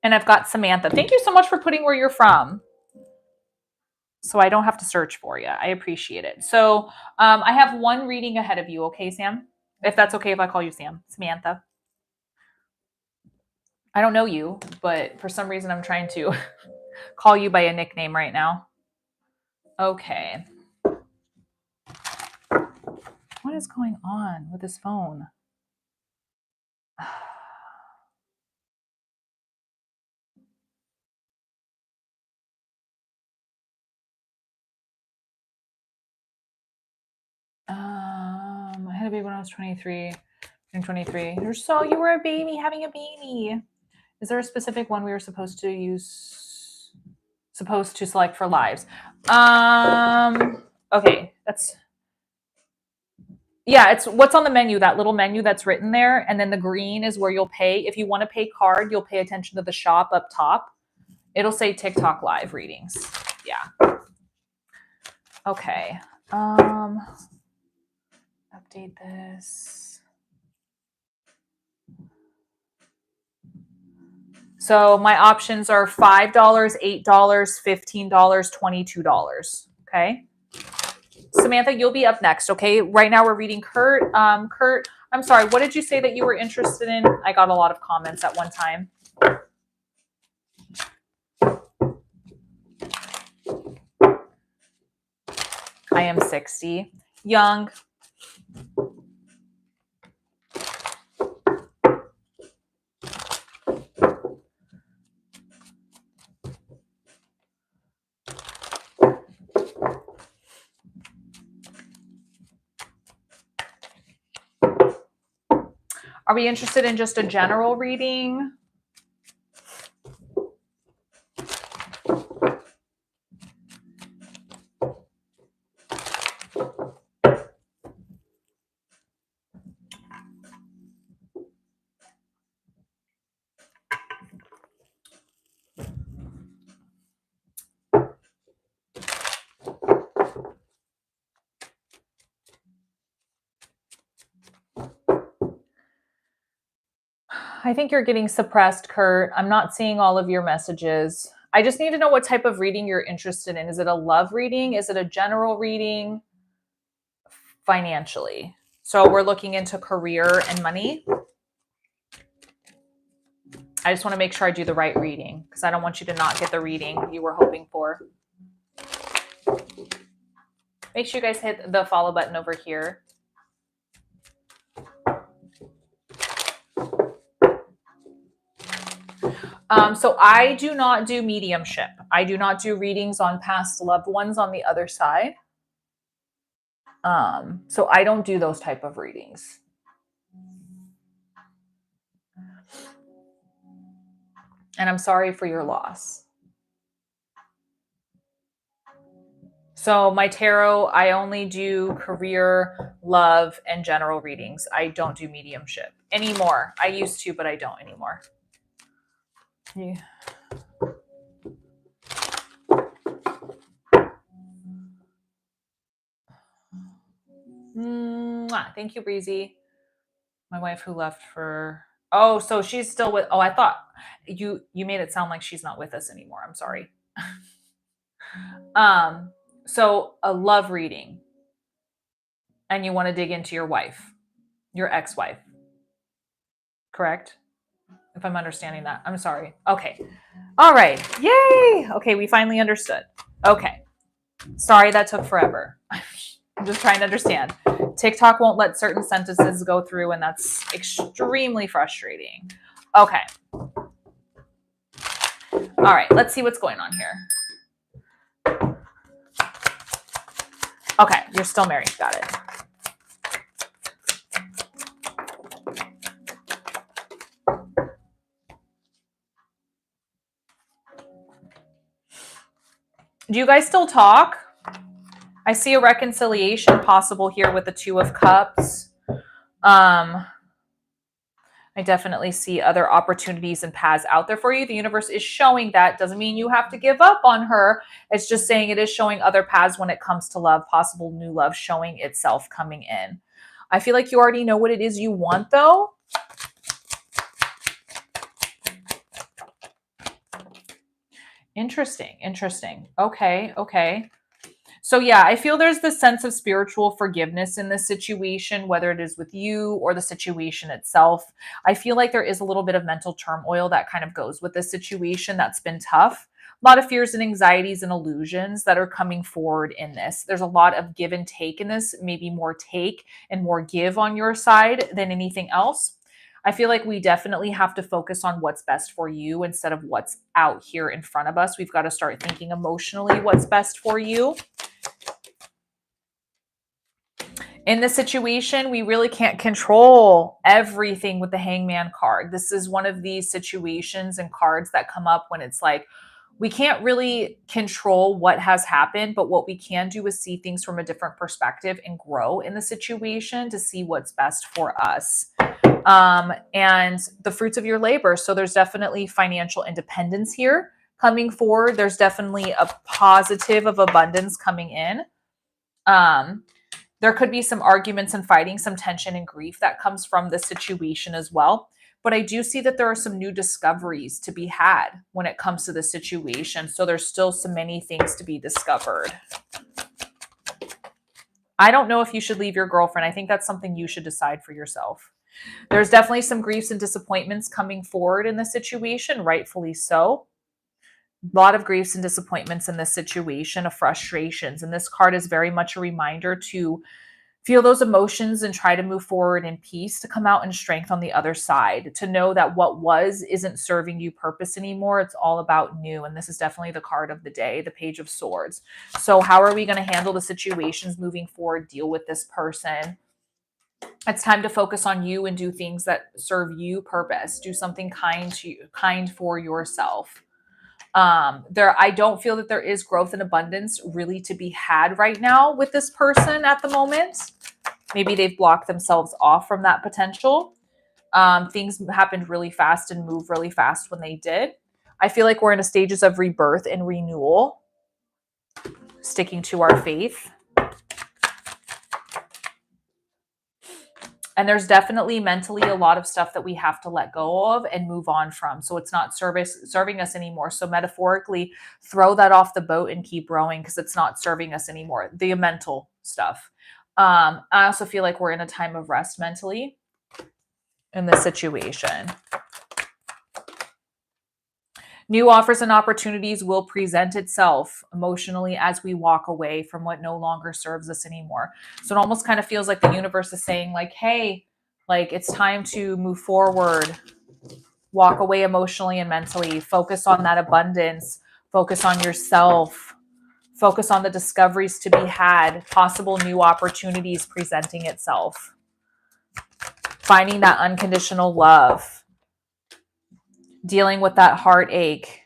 And I've got Samantha. Thank you so much for putting where you're from, so I don't have to search for you. I appreciate it. So I have one reading ahead of you, okay, Sam? If that's okay if I call you Sam. Samantha. I don't know you, but for some reason I'm trying to call you by a nickname right now. Okay. What is going on with this phone? I had a baby when I was 23. I'm 23. You were a baby having a baby. Is there a specific one we were supposed to select for lives? Okay, it's what's on the menu, that little menu that's written there, and then the green is where you'll pay. If you want to pay card, you'll pay attention to the shop up top. It'll say TikTok live readings. Yeah. Okay. Update this. So my options are $5, $8, $15, $22. Okay. Samantha, you'll be up next. Okay. Right now we're reading Kurt. Kurt, I'm sorry. What did you say that you were interested in? I got a lot of comments at one time. I am 60. Young. Are we interested in just a general reading? I think you're getting suppressed, Kurt. I'm not seeing all of your messages. I just need to know what type of reading you're interested in. Is it a love reading? Is it a general reading? Financially. So we're looking into career and money. I just want to make sure I do the right reading because I don't want you to not get the reading you were hoping for. Make sure you guys hit the follow button over here. So I do not do mediumship. I do not do readings on past loved ones on the other side. So I don't do those type of readings. And I'm sorry for your loss. So my tarot, I only do career, love, and general readings. I don't do mediumship anymore. I used to, but I don't anymore. Yeah. Thank you, Breezy. My wife who left for... Oh, so she's still with... Oh, I thought you made it sound like she's not with us anymore. I'm sorry. So a love reading. And you want to dig into your wife, your ex-wife. Correct? If I'm understanding that. I'm sorry. Okay. All right. Yay. Okay, we finally understood. Okay. Sorry that took forever. I'm just trying to understand. TikTok won't let certain sentences go through, and that's extremely frustrating. Okay. All right, let's see what's going on here. Okay, you're still married. Got it. Do you guys still talk? I see a reconciliation possible here with the Two of Cups. I definitely see other opportunities and paths out there for you. The universe is showing that. Doesn't mean you have to give up on her. It's just saying it is showing other paths when it comes to love, possible new love showing itself coming in. I feel like you already know what it is you want, though. Interesting. Okay. So yeah, I feel there's this sense of spiritual forgiveness in this situation, whether it is with you or the situation itself. I feel like there is a little bit of mental turmoil that kind of goes with this situation that's been tough. A lot of fears and anxieties and illusions that are coming forward in this. There's a lot of give and take in this, maybe more take and more give on your side than anything else. I feel like we definitely have to focus on what's best for you instead of what's out here in front of us. We've got to start thinking emotionally what's best for you. In this situation, we really can't control everything with the Hangman card. This is one of these situations and cards that come up when it's like, we can't really control what has happened, but what we can do is see things from a different perspective and grow in the situation to see what's best for us. And the fruits of your labor. So there's definitely financial independence here coming forward. There's definitely a positive of abundance coming in. There could be some arguments and fighting, some tension and grief that comes from this situation as well. But I do see that there are some new discoveries to be had when it comes to the situation. So there's still so many things to be discovered. I don't know if you should leave your girlfriend. I think that's something you should decide for yourself. There's definitely some griefs and disappointments coming forward in this situation, rightfully so. A lot of griefs and disappointments in this situation, of frustrations. And this card is very much a reminder to feel those emotions and try to move forward in peace, to come out in strength on the other side, to know that what was isn't serving you purpose anymore. It's all about new. And this is definitely the card of the day, the Page of Swords. So how are we going to handle the situations moving forward, deal with this person? It's time to focus on you and do things that serve you purpose. Do something kind to you, kind for yourself. I don't feel that there is growth and abundance really to be had right now with this person at the moment. Maybe they've blocked themselves off from that potential. Things happened really fast and moved really fast when they did. I feel like we're in a stages of rebirth and renewal, sticking to our faith. And there's definitely mentally a lot of stuff that we have to let go of and move on from. So it's not serving us anymore. So metaphorically, throw that off the boat and keep rowing because it's not serving us anymore. The mental stuff. I also feel like we're in a time of rest mentally in this situation. New offers and opportunities will present itself emotionally as we walk away from what no longer serves us anymore. So it almost kind of feels like the universe is saying like, hey, like it's time to move forward, walk away emotionally and mentally, focus on that abundance, focus on yourself, focus on the discoveries to be had, possible new opportunities presenting itself, finding that unconditional love, dealing with that heartache,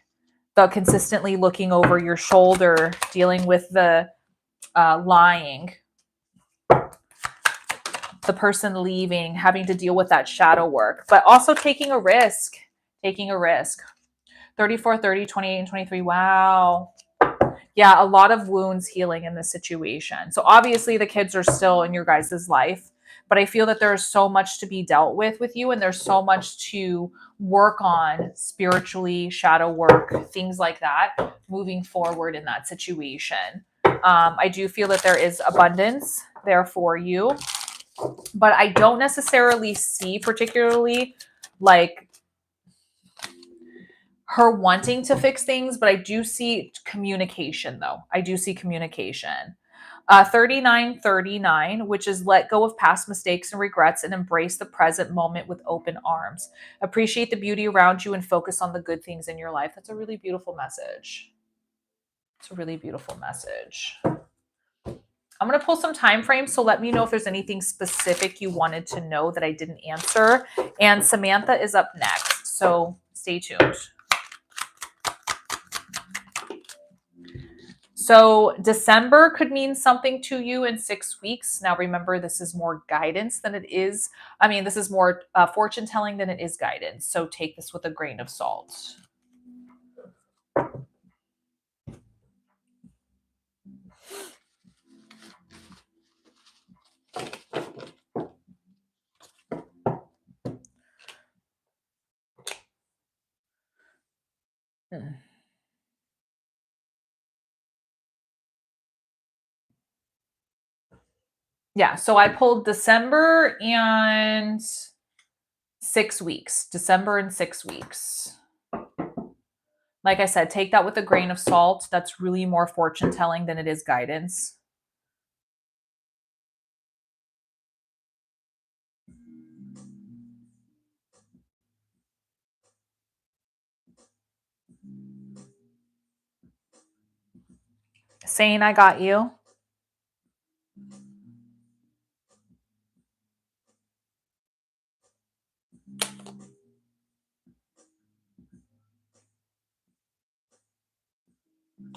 the consistently looking over your shoulder, dealing with the lying, the person leaving, having to deal with that shadow work, but also taking a risk. 34, 30, 28, and 23. Wow. Yeah, a lot of wounds healing in this situation. So obviously the kids are still in your guys' life, but I feel that there's so much to be dealt with you, and there's so much to work on spiritually, shadow work, things like that, moving forward in that situation. I do feel that there is abundance there for you, but I don't necessarily see particularly like her wanting to fix things, but I do see communication though. I do see communication. 3939, which is let go of past mistakes and regrets and embrace the present moment with open arms. Appreciate the beauty around you and focus on the good things in your life. That's a really beautiful message. It's a really beautiful message. I'm going to pull some time frames, so let me know if there's anything specific you wanted to know that I didn't answer. And Samantha is up next, so stay tuned. So December could mean something to you in 6 weeks. Now, remember, this is more guidance than it is. I mean, this is more fortune telling than it is guidance. So take this with a grain of salt. Hmm. Yeah, so I pulled December and 6 weeks. December and 6 weeks. Like I said, take that with a grain of salt. That's really more fortune telling than it is guidance. Saying I got you.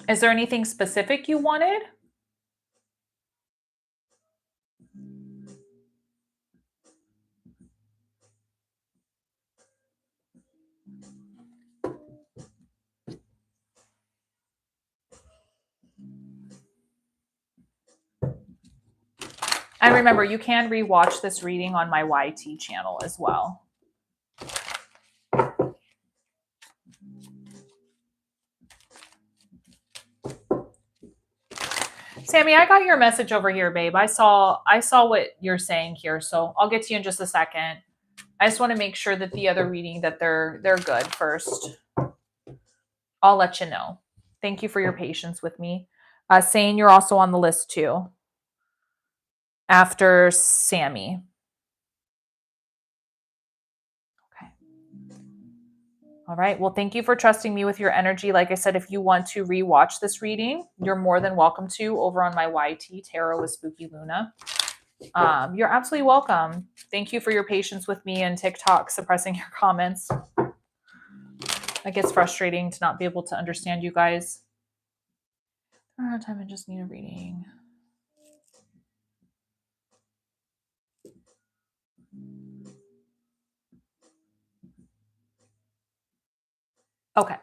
Is there anything specific you wanted? And remember, you can rewatch this reading on my YT channel as well. Sammy, I got your message over here, babe. I saw what you're saying here, so I'll get to you in just a second. I just want to make sure that the other reading that they're good first. I'll let you know. Thank you for your patience with me. Saying you're also on the list too. After Sammy. Okay. All right. Well, thank you for trusting me with your energy. Like I said, if you want to rewatch this reading, you're more than welcome to over on my YT Tarot with Spooky Luna. You're absolutely welcome. Thank you for your patience with me and TikTok suppressing your comments. It gets frustrating to not be able to understand you guys. Time I just need a reading. Okay.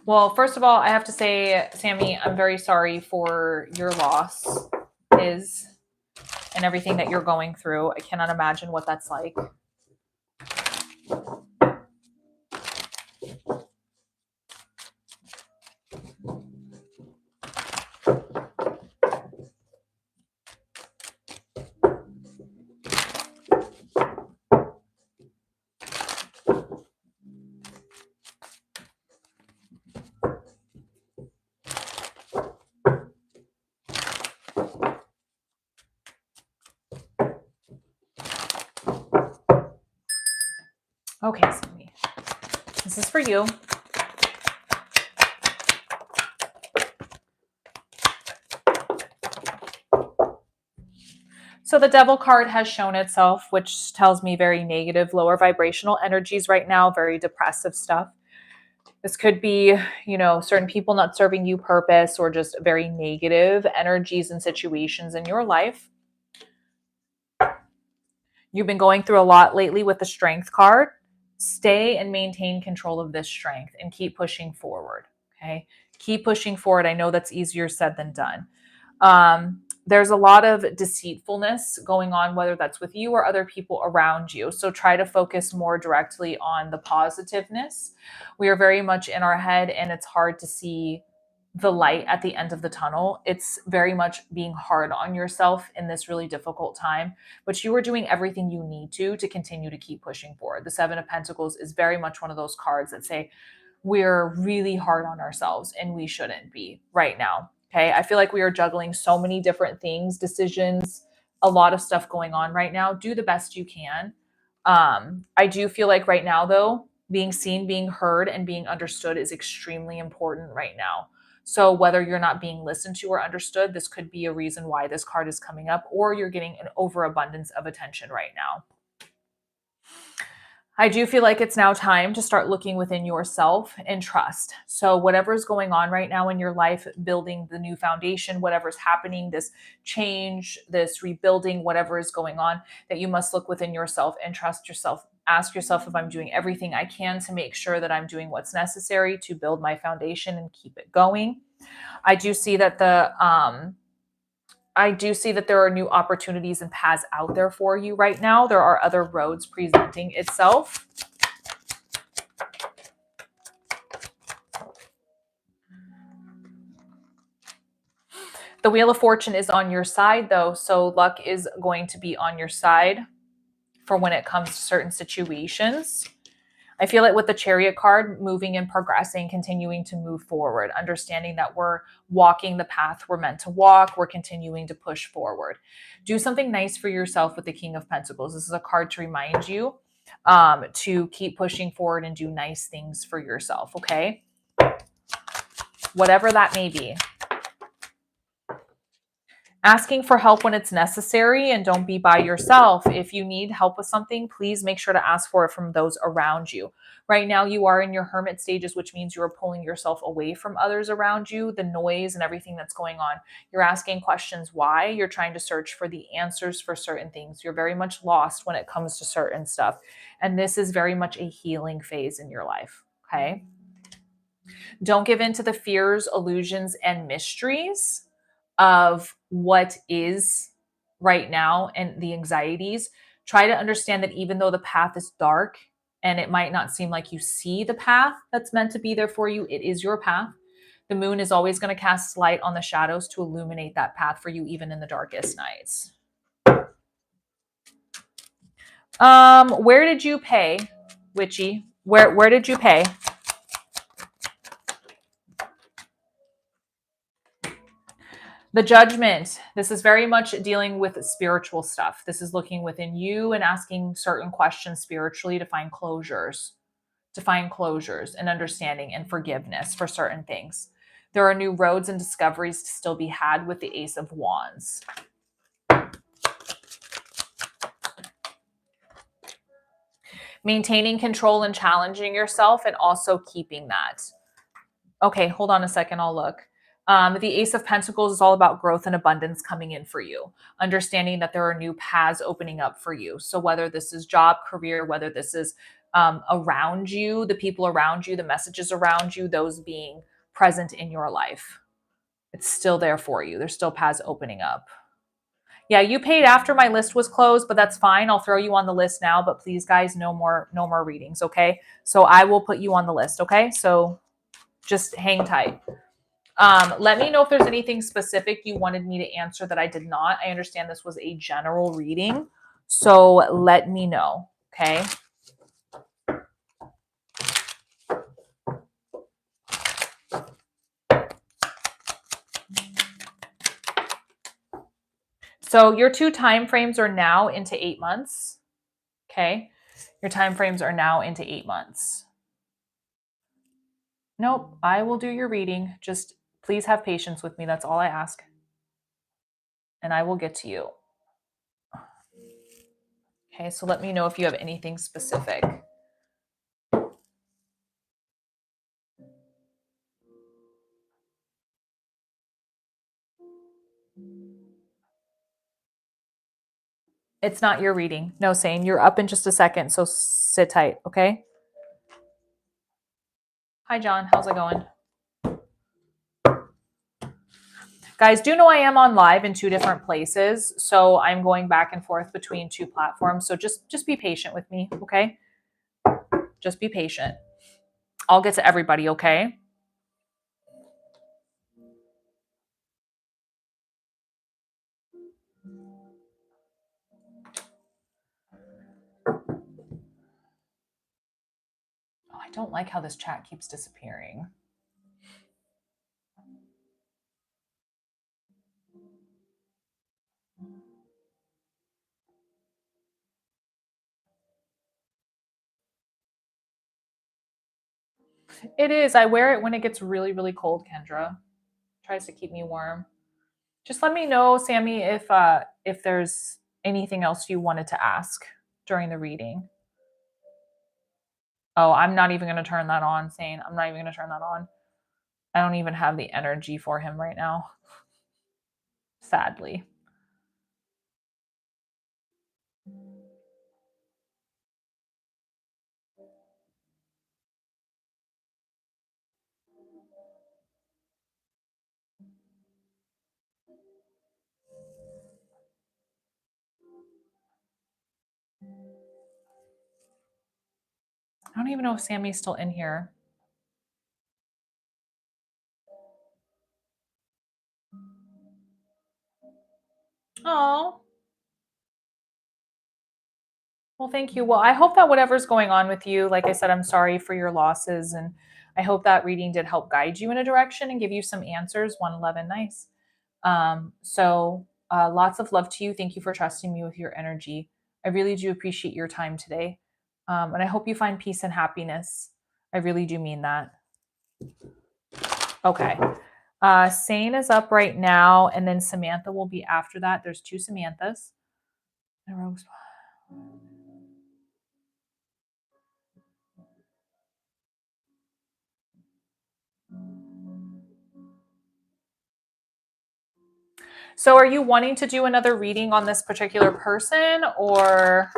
Well, first of all, I have to say, Sammy, I'm very sorry for your loss and everything that you're going through. I cannot imagine what that's like. Okay, Sammy, this is for you. So the Devil card has shown itself, which tells me very negative, lower vibrational energies right now, very depressive stuff. This could be, certain people not serving you purpose or just very negative energies and situations in your life. You've been going through a lot lately with the Strength card. Stay and maintain control of this strength and keep pushing forward. Okay. Keep pushing forward. I know that's easier said than done. There's a lot of deceitfulness going on, whether that's with you or other people around you. So try to focus more directly on the positiveness. We are very much in our head and it's hard to see the light at the end of the tunnel. It's very much being hard on yourself in this really difficult time, but you are doing everything you need to continue to keep pushing forward. The Seven of Pentacles is very much one of those cards that say we're really hard on ourselves and we shouldn't be right now. Okay. I feel like we are juggling so many different things, decisions, a lot of stuff going on right now. Do the best you can. I do feel like right now, though, being seen, being heard, and being understood is extremely important right now. So whether you're not being listened to or understood, this could be a reason why this card is coming up, or you're getting an overabundance of attention right now. I do feel like it's now time to start looking within yourself and trust. So, whatever's going on right now in your life, building the new foundation, whatever's happening, this change, this rebuilding, whatever is going on, that you must look within yourself and trust yourself. Ask yourself if I'm doing everything I can to make sure that I'm doing what's necessary to build my foundation and keep it going. I do see that there are new opportunities and paths out there for you right now. There are other roads presenting itself. The Wheel of Fortune is on your side, though, so luck is going to be on your side for when it comes to certain situations. I feel it with the Chariot card, moving and progressing, continuing to move forward, understanding that we're walking the path we're meant to walk. We're continuing to push forward. Do something nice for yourself with the King of Pentacles. This is a card to remind you to keep pushing forward and do nice things for yourself, okay? Whatever that may be. Asking for help when it's necessary, and don't be by yourself. If you need help with something, please make sure to ask for it from those around you. Right now, you are in your hermit stages, which means you are pulling yourself away from others around you, the noise and everything that's going on. You're asking questions why. You're trying to search for the answers for certain things. You're very much lost when it comes to certain stuff. And this is very much a healing phase in your life, okay? Don't give in to the fears, illusions, and mysteries of what is right now and the anxieties. Try to understand that even though the path is dark and it might not seem like you see the path that's meant to be there for you, it is your path. The moon is always going to cast light on the shadows to illuminate that path for you, even in the darkest nights. Where did you pay, Witchy? Where did you pay? The Judgment. This is very much dealing with spiritual stuff. This is looking within you and asking certain questions spiritually to find closures, and understanding and forgiveness for certain things. There are new roads and discoveries to still be had with the Ace of Wands. Maintaining control and challenging yourself, and also keeping that. Okay, hold on a second. I'll look. The Ace of Pentacles is all about growth and abundance coming in for you, understanding that there are new paths opening up for you. So whether this is job, career, whether this is around you, the people around you, the messages around you, those being present in your life, it's still there for you. There's still paths opening up. Yeah, you paid after my list was closed, but that's fine. I'll throw you on the list now, but please guys, no more readings, okay? So I will put you on the list, okay? So just hang tight. Let me know if there's anything specific you wanted me to answer that I did not. I understand this was a general reading, so let me know, okay? So your two time frames are now into 8 months, okay? Your time frames are now into 8 months. Nope, I will do your reading. Just please have patience with me. That's all I ask. And I will get to you. Okay, so let me know if you have anything specific. It's not your reading. No, Sane, you're up in just a second, so sit tight, okay? Hi, John. How's it going? Guys, do know I am on live in 2 different places, so I'm going back and forth between 2 platforms. So just be patient with me, okay? Just be patient. I'll get to everybody, okay? Oh, I don't like how this chat keeps disappearing. It is. I wear it when it gets really, really cold, Kendra. Tries to keep me warm. Just let me know, Sammy, if there's anything else you wanted to ask during the reading. Oh, I'm not even going to turn that on, Sane. I'm not even going to turn that on. I don't even have the energy for him right now, sadly. I don't even know if Sammy's still in here. Oh, well, thank you. Well, I hope that whatever's going on with you, like I said, I'm sorry for your losses. And I hope that reading did help guide you in a direction and give you some answers. One love and nice. Lots of love to you. Thank you for trusting me with your energy. I really do appreciate your time today. And I hope you find peace and happiness. I really do mean that. Okay. Sane is up right now, and then Samantha will be after that. There's two Samanthas. So are you wanting to do another reading on this particular person, or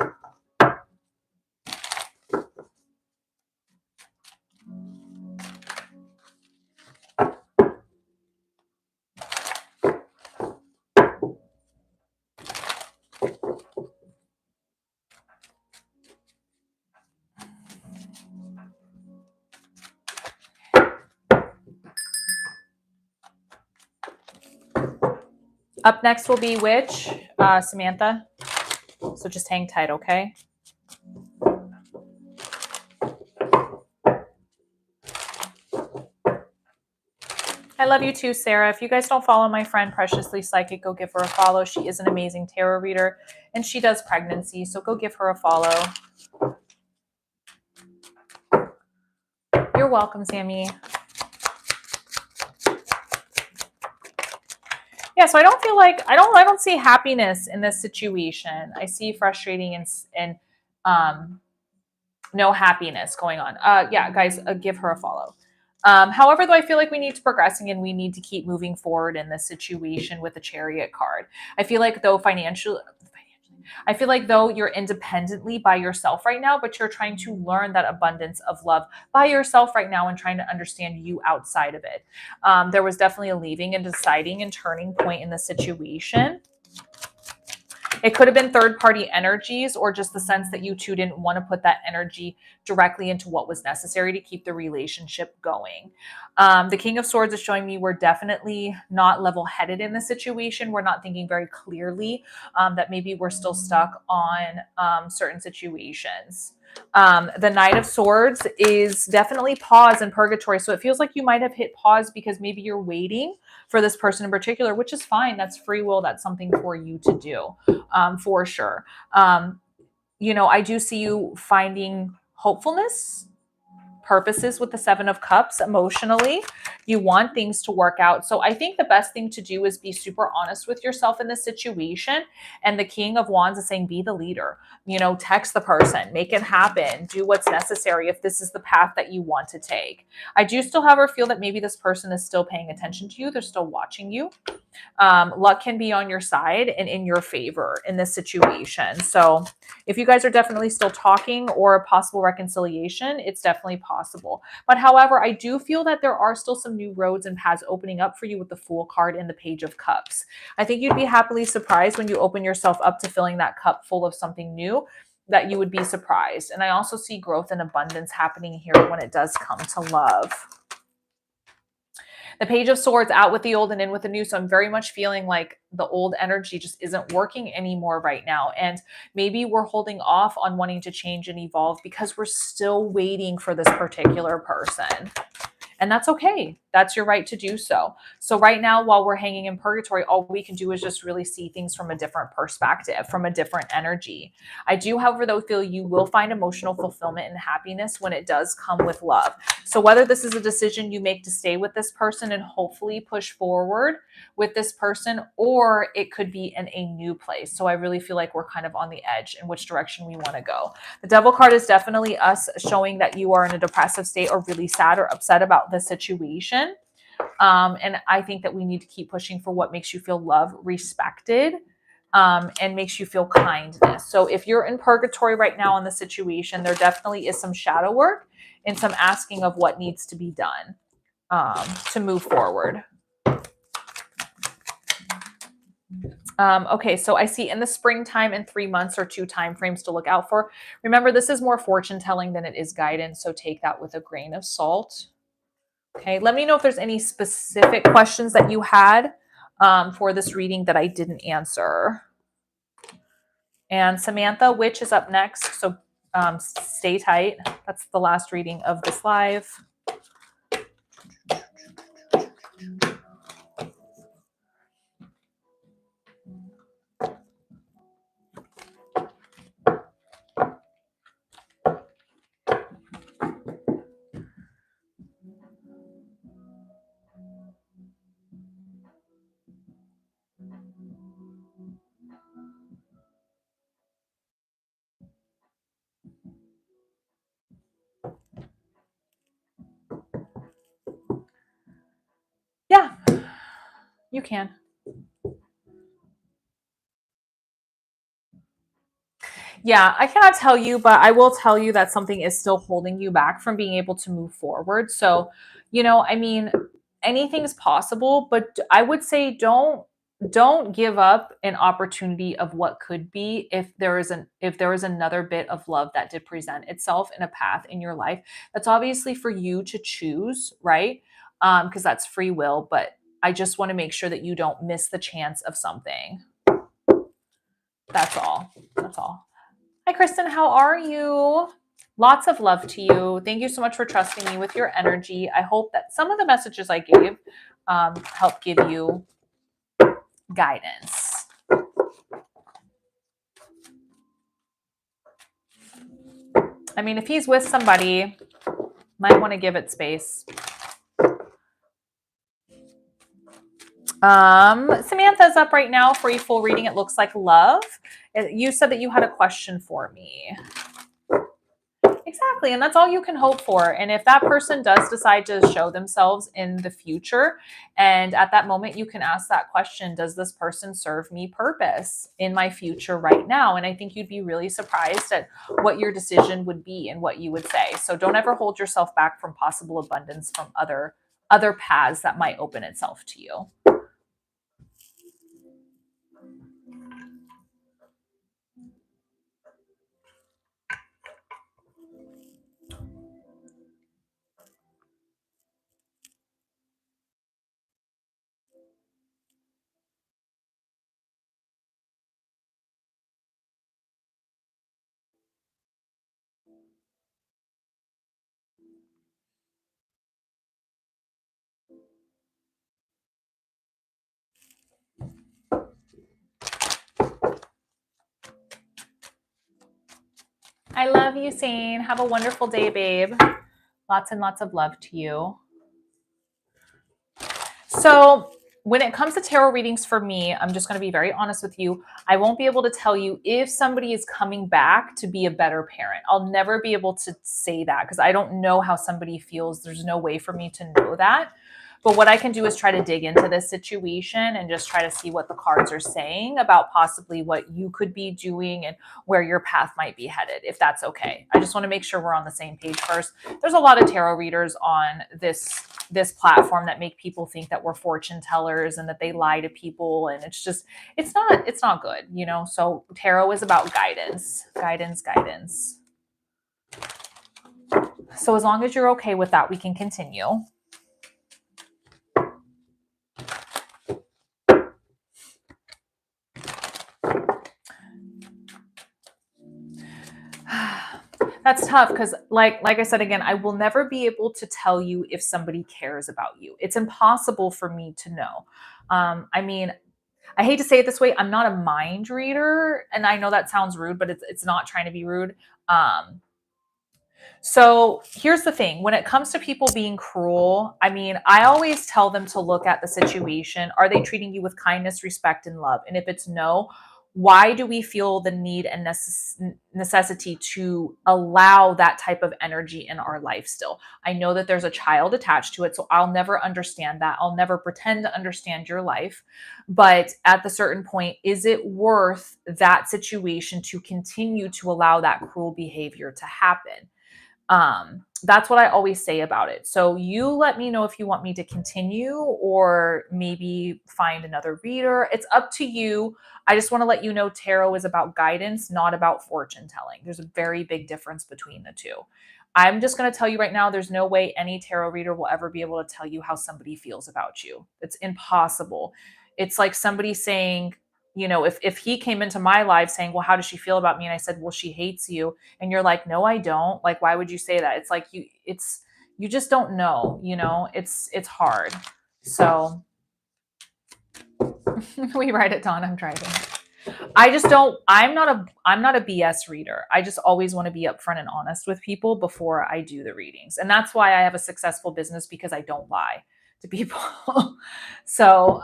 up next will be which? Samantha. So just hang tight, okay? I love you too, Sarah. If you guys don't follow my friend Preciously Psychic, go give her a follow. She is an amazing tarot reader, and she does pregnancy, so go give her a follow. You're welcome, Sammy. Yeah, so I don't feel like I don't see happiness in this situation. I see frustrating and no happiness going on. Yeah, guys, give her a follow. However, though, I feel like we need to progressing and we need to keep moving forward in this situation with the Chariot card. I feel like though I feel like though you're independently by yourself right now, but you're trying to learn that abundance of love by yourself right now and trying to understand you outside of it. There was definitely a leaving and deciding and turning point in the situation. It could have been third party energies or just the sense that you two didn't want to put that energy directly into what was necessary to keep the relationship going. The King of Swords is showing me we're definitely not level headed in the situation. We're not thinking very clearly, that maybe we're still stuck on certain situations. The Knight of Swords is definitely pause and purgatory. So it feels like you might have hit pause because maybe you're waiting for this person in particular, which is fine. That's free will. That's something for you to do, for sure. I do see you finding hopefulness, purposes with the Seven of Cups emotionally. You want things to work out. So I think the best thing to do is be super honest with yourself in this situation. And the King of Wands is saying, be the leader. Text the person, make it happen, do what's necessary if this is the path that you want to take. I do still, however, feel that maybe this person is still paying attention to you. They're still watching you. Luck can be on your side and in your favor in this situation. So if you guys are definitely still talking or a possible reconciliation, it's definitely possible. But however, I do feel that there are still some new roads and paths opening up for you with the Fool card and the Page of Cups. I think you'd be happily surprised when you open yourself up to filling that cup full of something new, that you would be surprised. And I also see growth and abundance happening here when it does come to love. The Page of Swords, out with the old and in with the new. So I'm very much feeling like the old energy just isn't working anymore right now. And maybe we're holding off on wanting to change and evolve because we're still waiting for this particular person. And that's okay. That's your right to do so. So right now, while we're hanging in purgatory, all we can do is just really see things from a different perspective, from a different energy. I do, however, though, feel you will find emotional fulfillment and happiness when it does come with love. So whether this is a decision you make to stay with this person and hopefully push forward with this person, or it could be in a new place. So I really feel like we're kind of on the edge in which direction we want to go. The Devil card is definitely us showing that you are in a depressive state or really sad or upset about the situation. And I think that we need to keep pushing for what makes you feel loved, respected, and makes you feel kindness. So if you're in purgatory right now in the situation, there definitely is some shadow work and some asking of what needs to be done to move forward. Okay, so I see in the springtime and 3 months or 2 time frames to look out for. Remember, this is more fortune telling than it is guidance, so take that with a grain of salt. Okay, let me know if there's any specific questions that you had for this reading that I didn't answer. And Samantha, Witch is up next, so stay tight. That's the last reading of this live. Yeah, you can. Yeah, I cannot tell you, but I will tell you that something is still holding you back from being able to move forward. So, I mean, anything's possible, but I would say don't give up an opportunity of what could be if there is another bit of love that did present itself in a path in your life. That's obviously for you to choose, right? Because that's free will, but I just want to make sure that you don't miss the chance of something. That's all. That's all. Hi, Kristen. How are you? Lots of love to you. Thank you so much for trusting me with your energy. I hope that some of the messages I gave help give you guidance. I mean, if he's with somebody, might want to give it space. Samantha's up right now for a full reading. It looks like love. You said that you had a question for me. Exactly. And that's all you can hope for. And if that person does decide to show themselves in the future, and at that moment, you can ask that question, does this person serve me purpose in my future right now? And I think you'd be really surprised at what your decision would be and what you would say. So don't ever hold yourself back from possible abundance from other paths that might open itself to you. I love you, Sane. Have a wonderful day, babe. Lots and lots of love to you. So when it comes to tarot readings for me, I'm just going to be very honest with you. I won't be able to tell you if somebody is coming back to be a better parent. I'll never be able to say that because I don't know how somebody feels. There's no way for me to know that. But what I can do is try to dig into this situation and just try to see what the cards are saying about possibly what you could be doing and where your path might be headed, if that's okay. I just want to make sure we're on the same page first. There's a lot of tarot readers on this platform that make people think that we're fortune tellers and that they lie to people, and it's not good, So tarot is about guidance. So as long as you're okay with that, we can continue. That's tough because like I said again, I will never be able to tell you if somebody cares about you. It's impossible for me to know. I mean, I hate to say it this way, I'm not a mind reader, and I know that sounds rude, but it's not trying to be rude. Um, so here's the thing, when it comes to people being cruel, I mean, I always tell them to look at the situation. Are they treating you with kindness, respect, and love? And if it's no, why do we feel the need and necessity to allow that type of energy in our life still? I know that there's a child attached to it, so I'll never understand that. I'll never pretend to understand your life. But at the certain point, is it worth that situation to continue to allow that cruel behavior to happen? That's what I always say about it. So you let me know if you want me to continue or maybe find another reader. It's up to you. I just want to let you know tarot is about guidance, not about fortune telling. There's a very big difference between the two. I'm just going to tell you right now, there's no way any tarot reader will ever be able to tell you how somebody feels about you. It's impossible. It's like somebody saying, if he came into my life saying, well, how does she feel about me? And I said, well, she hates you. And you're like, no, I don't. Like, why would you say that? It's like you just don't know, it's hard. So we write it down. I'm driving. I just don't, I'm not a BS reader. I just always want to be upfront and honest with people before I do the readings. And that's why I have a successful business, because I don't lie to people. So,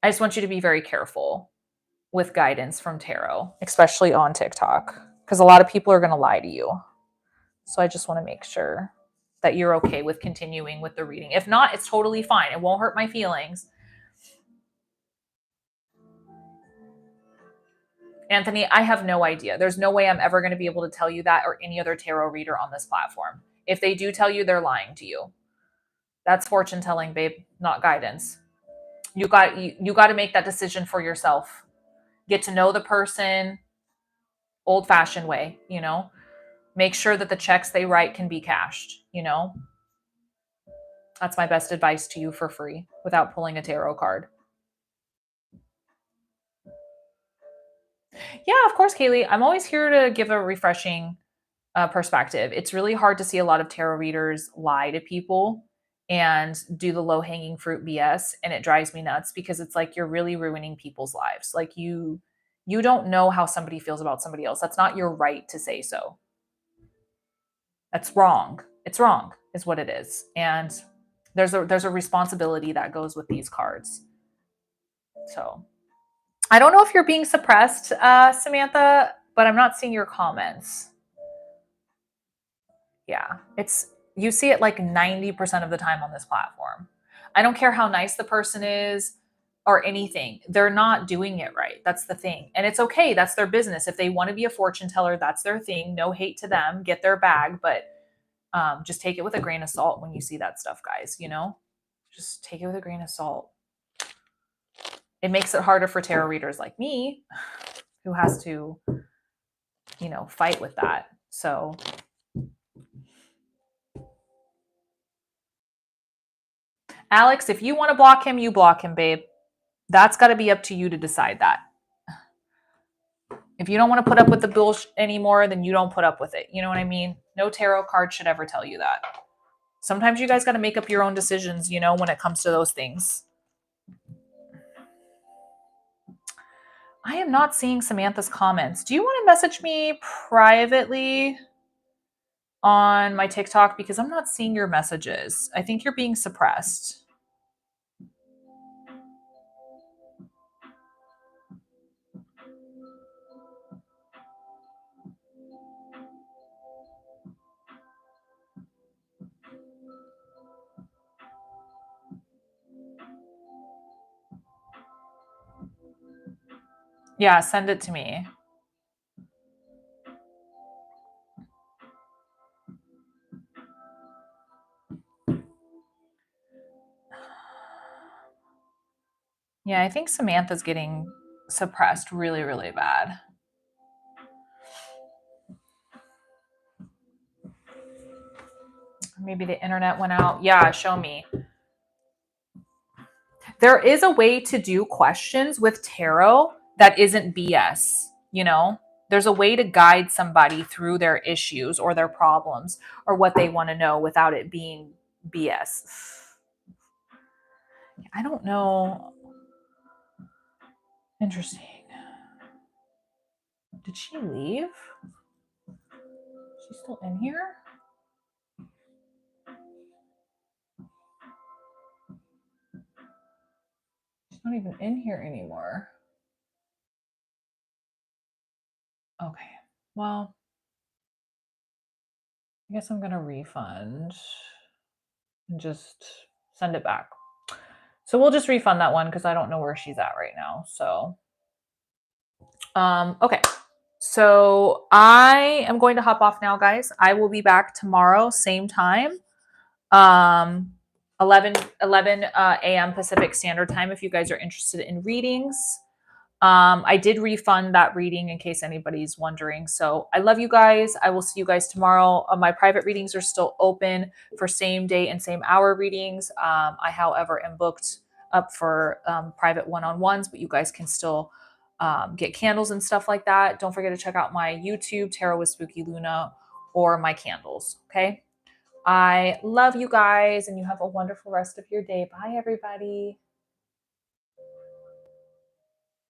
I just want you to be very careful with guidance from tarot, especially on TikTok, because a lot of people are going to lie to you. So I just want to make sure that you're okay with continuing with the reading. If not, it's totally fine. It won't hurt my feelings. Anthony, I have no idea. There's no way I'm ever going to be able to tell you that or any other tarot reader on this platform. If they do tell you, they're lying to you. That's fortune telling, babe, not guidance. You got to make that decision for yourself. Get to know the person, old fashioned way, make sure that the checks they write can be cashed, That's my best advice to you for free without pulling a tarot card. Yeah, of course, Kaylee. I'm always here to give a refreshing perspective. It's really hard to see a lot of tarot readers lie to people and do the low hanging fruit BS. And it drives me nuts because it's like you're really ruining people's lives. Like you don't know how somebody feels about somebody else. That's not your right to say so. That's wrong. It's wrong, is what it is. And there's a responsibility that goes with these cards. So I don't know if you're being suppressed, Samantha, but I'm not seeing your comments. Yeah, you see it like 90% of the time on this platform. I don't care how nice the person is or anything. They're not doing it right. That's the thing. And it's okay. That's their business. If they want to be a fortune teller, that's their thing. No hate to them. Get their bag, but just take it with a grain of salt when you see that stuff, guys, Just take it with a grain of salt. It makes it harder for tarot readers like me who has to, fight with that. So Alex, if you want to block him, you block him, babe. That's got to be up to you to decide that. If you don't want to put up with the bullshit anymore, then you don't put up with it. You know what I mean? No tarot card should ever tell you that. Sometimes you guys got to make up your own decisions, when it comes to those things. I am not seeing Samantha's comments. Do you want to message me privately on my TikTok? Because I'm not seeing your messages. I think you're being suppressed. Yeah, send it to me. Yeah, I think Samantha's getting suppressed really, really bad. Maybe the internet went out. Yeah, show me. There is a way to do questions with tarot that isn't BS, There's a way to guide somebody through their issues or their problems or what they want to know without it being BS. I don't know. Interesting. Did she leave? She's still in here? She's not even in here anymore. Okay. Well, I guess I'm going to refund and just send it back. So we'll just refund that one because I don't know where she's at right now. So, okay. So I am going to hop off now, guys. I will be back tomorrow, same time, 11 a.m. Pacific Standard Time if you guys are interested in readings. I did refund that reading in case anybody's wondering. So I love you guys. I will see you guys tomorrow. My private readings are still open for same day and same hour readings. I, however, am booked up for private one-on-ones, but you guys can still get candles and stuff like that. Don't forget to check out my YouTube, Tarot with Spooky Luna, or my candles. Okay. I love you guys, and you have a wonderful rest of your day. Bye, everybody.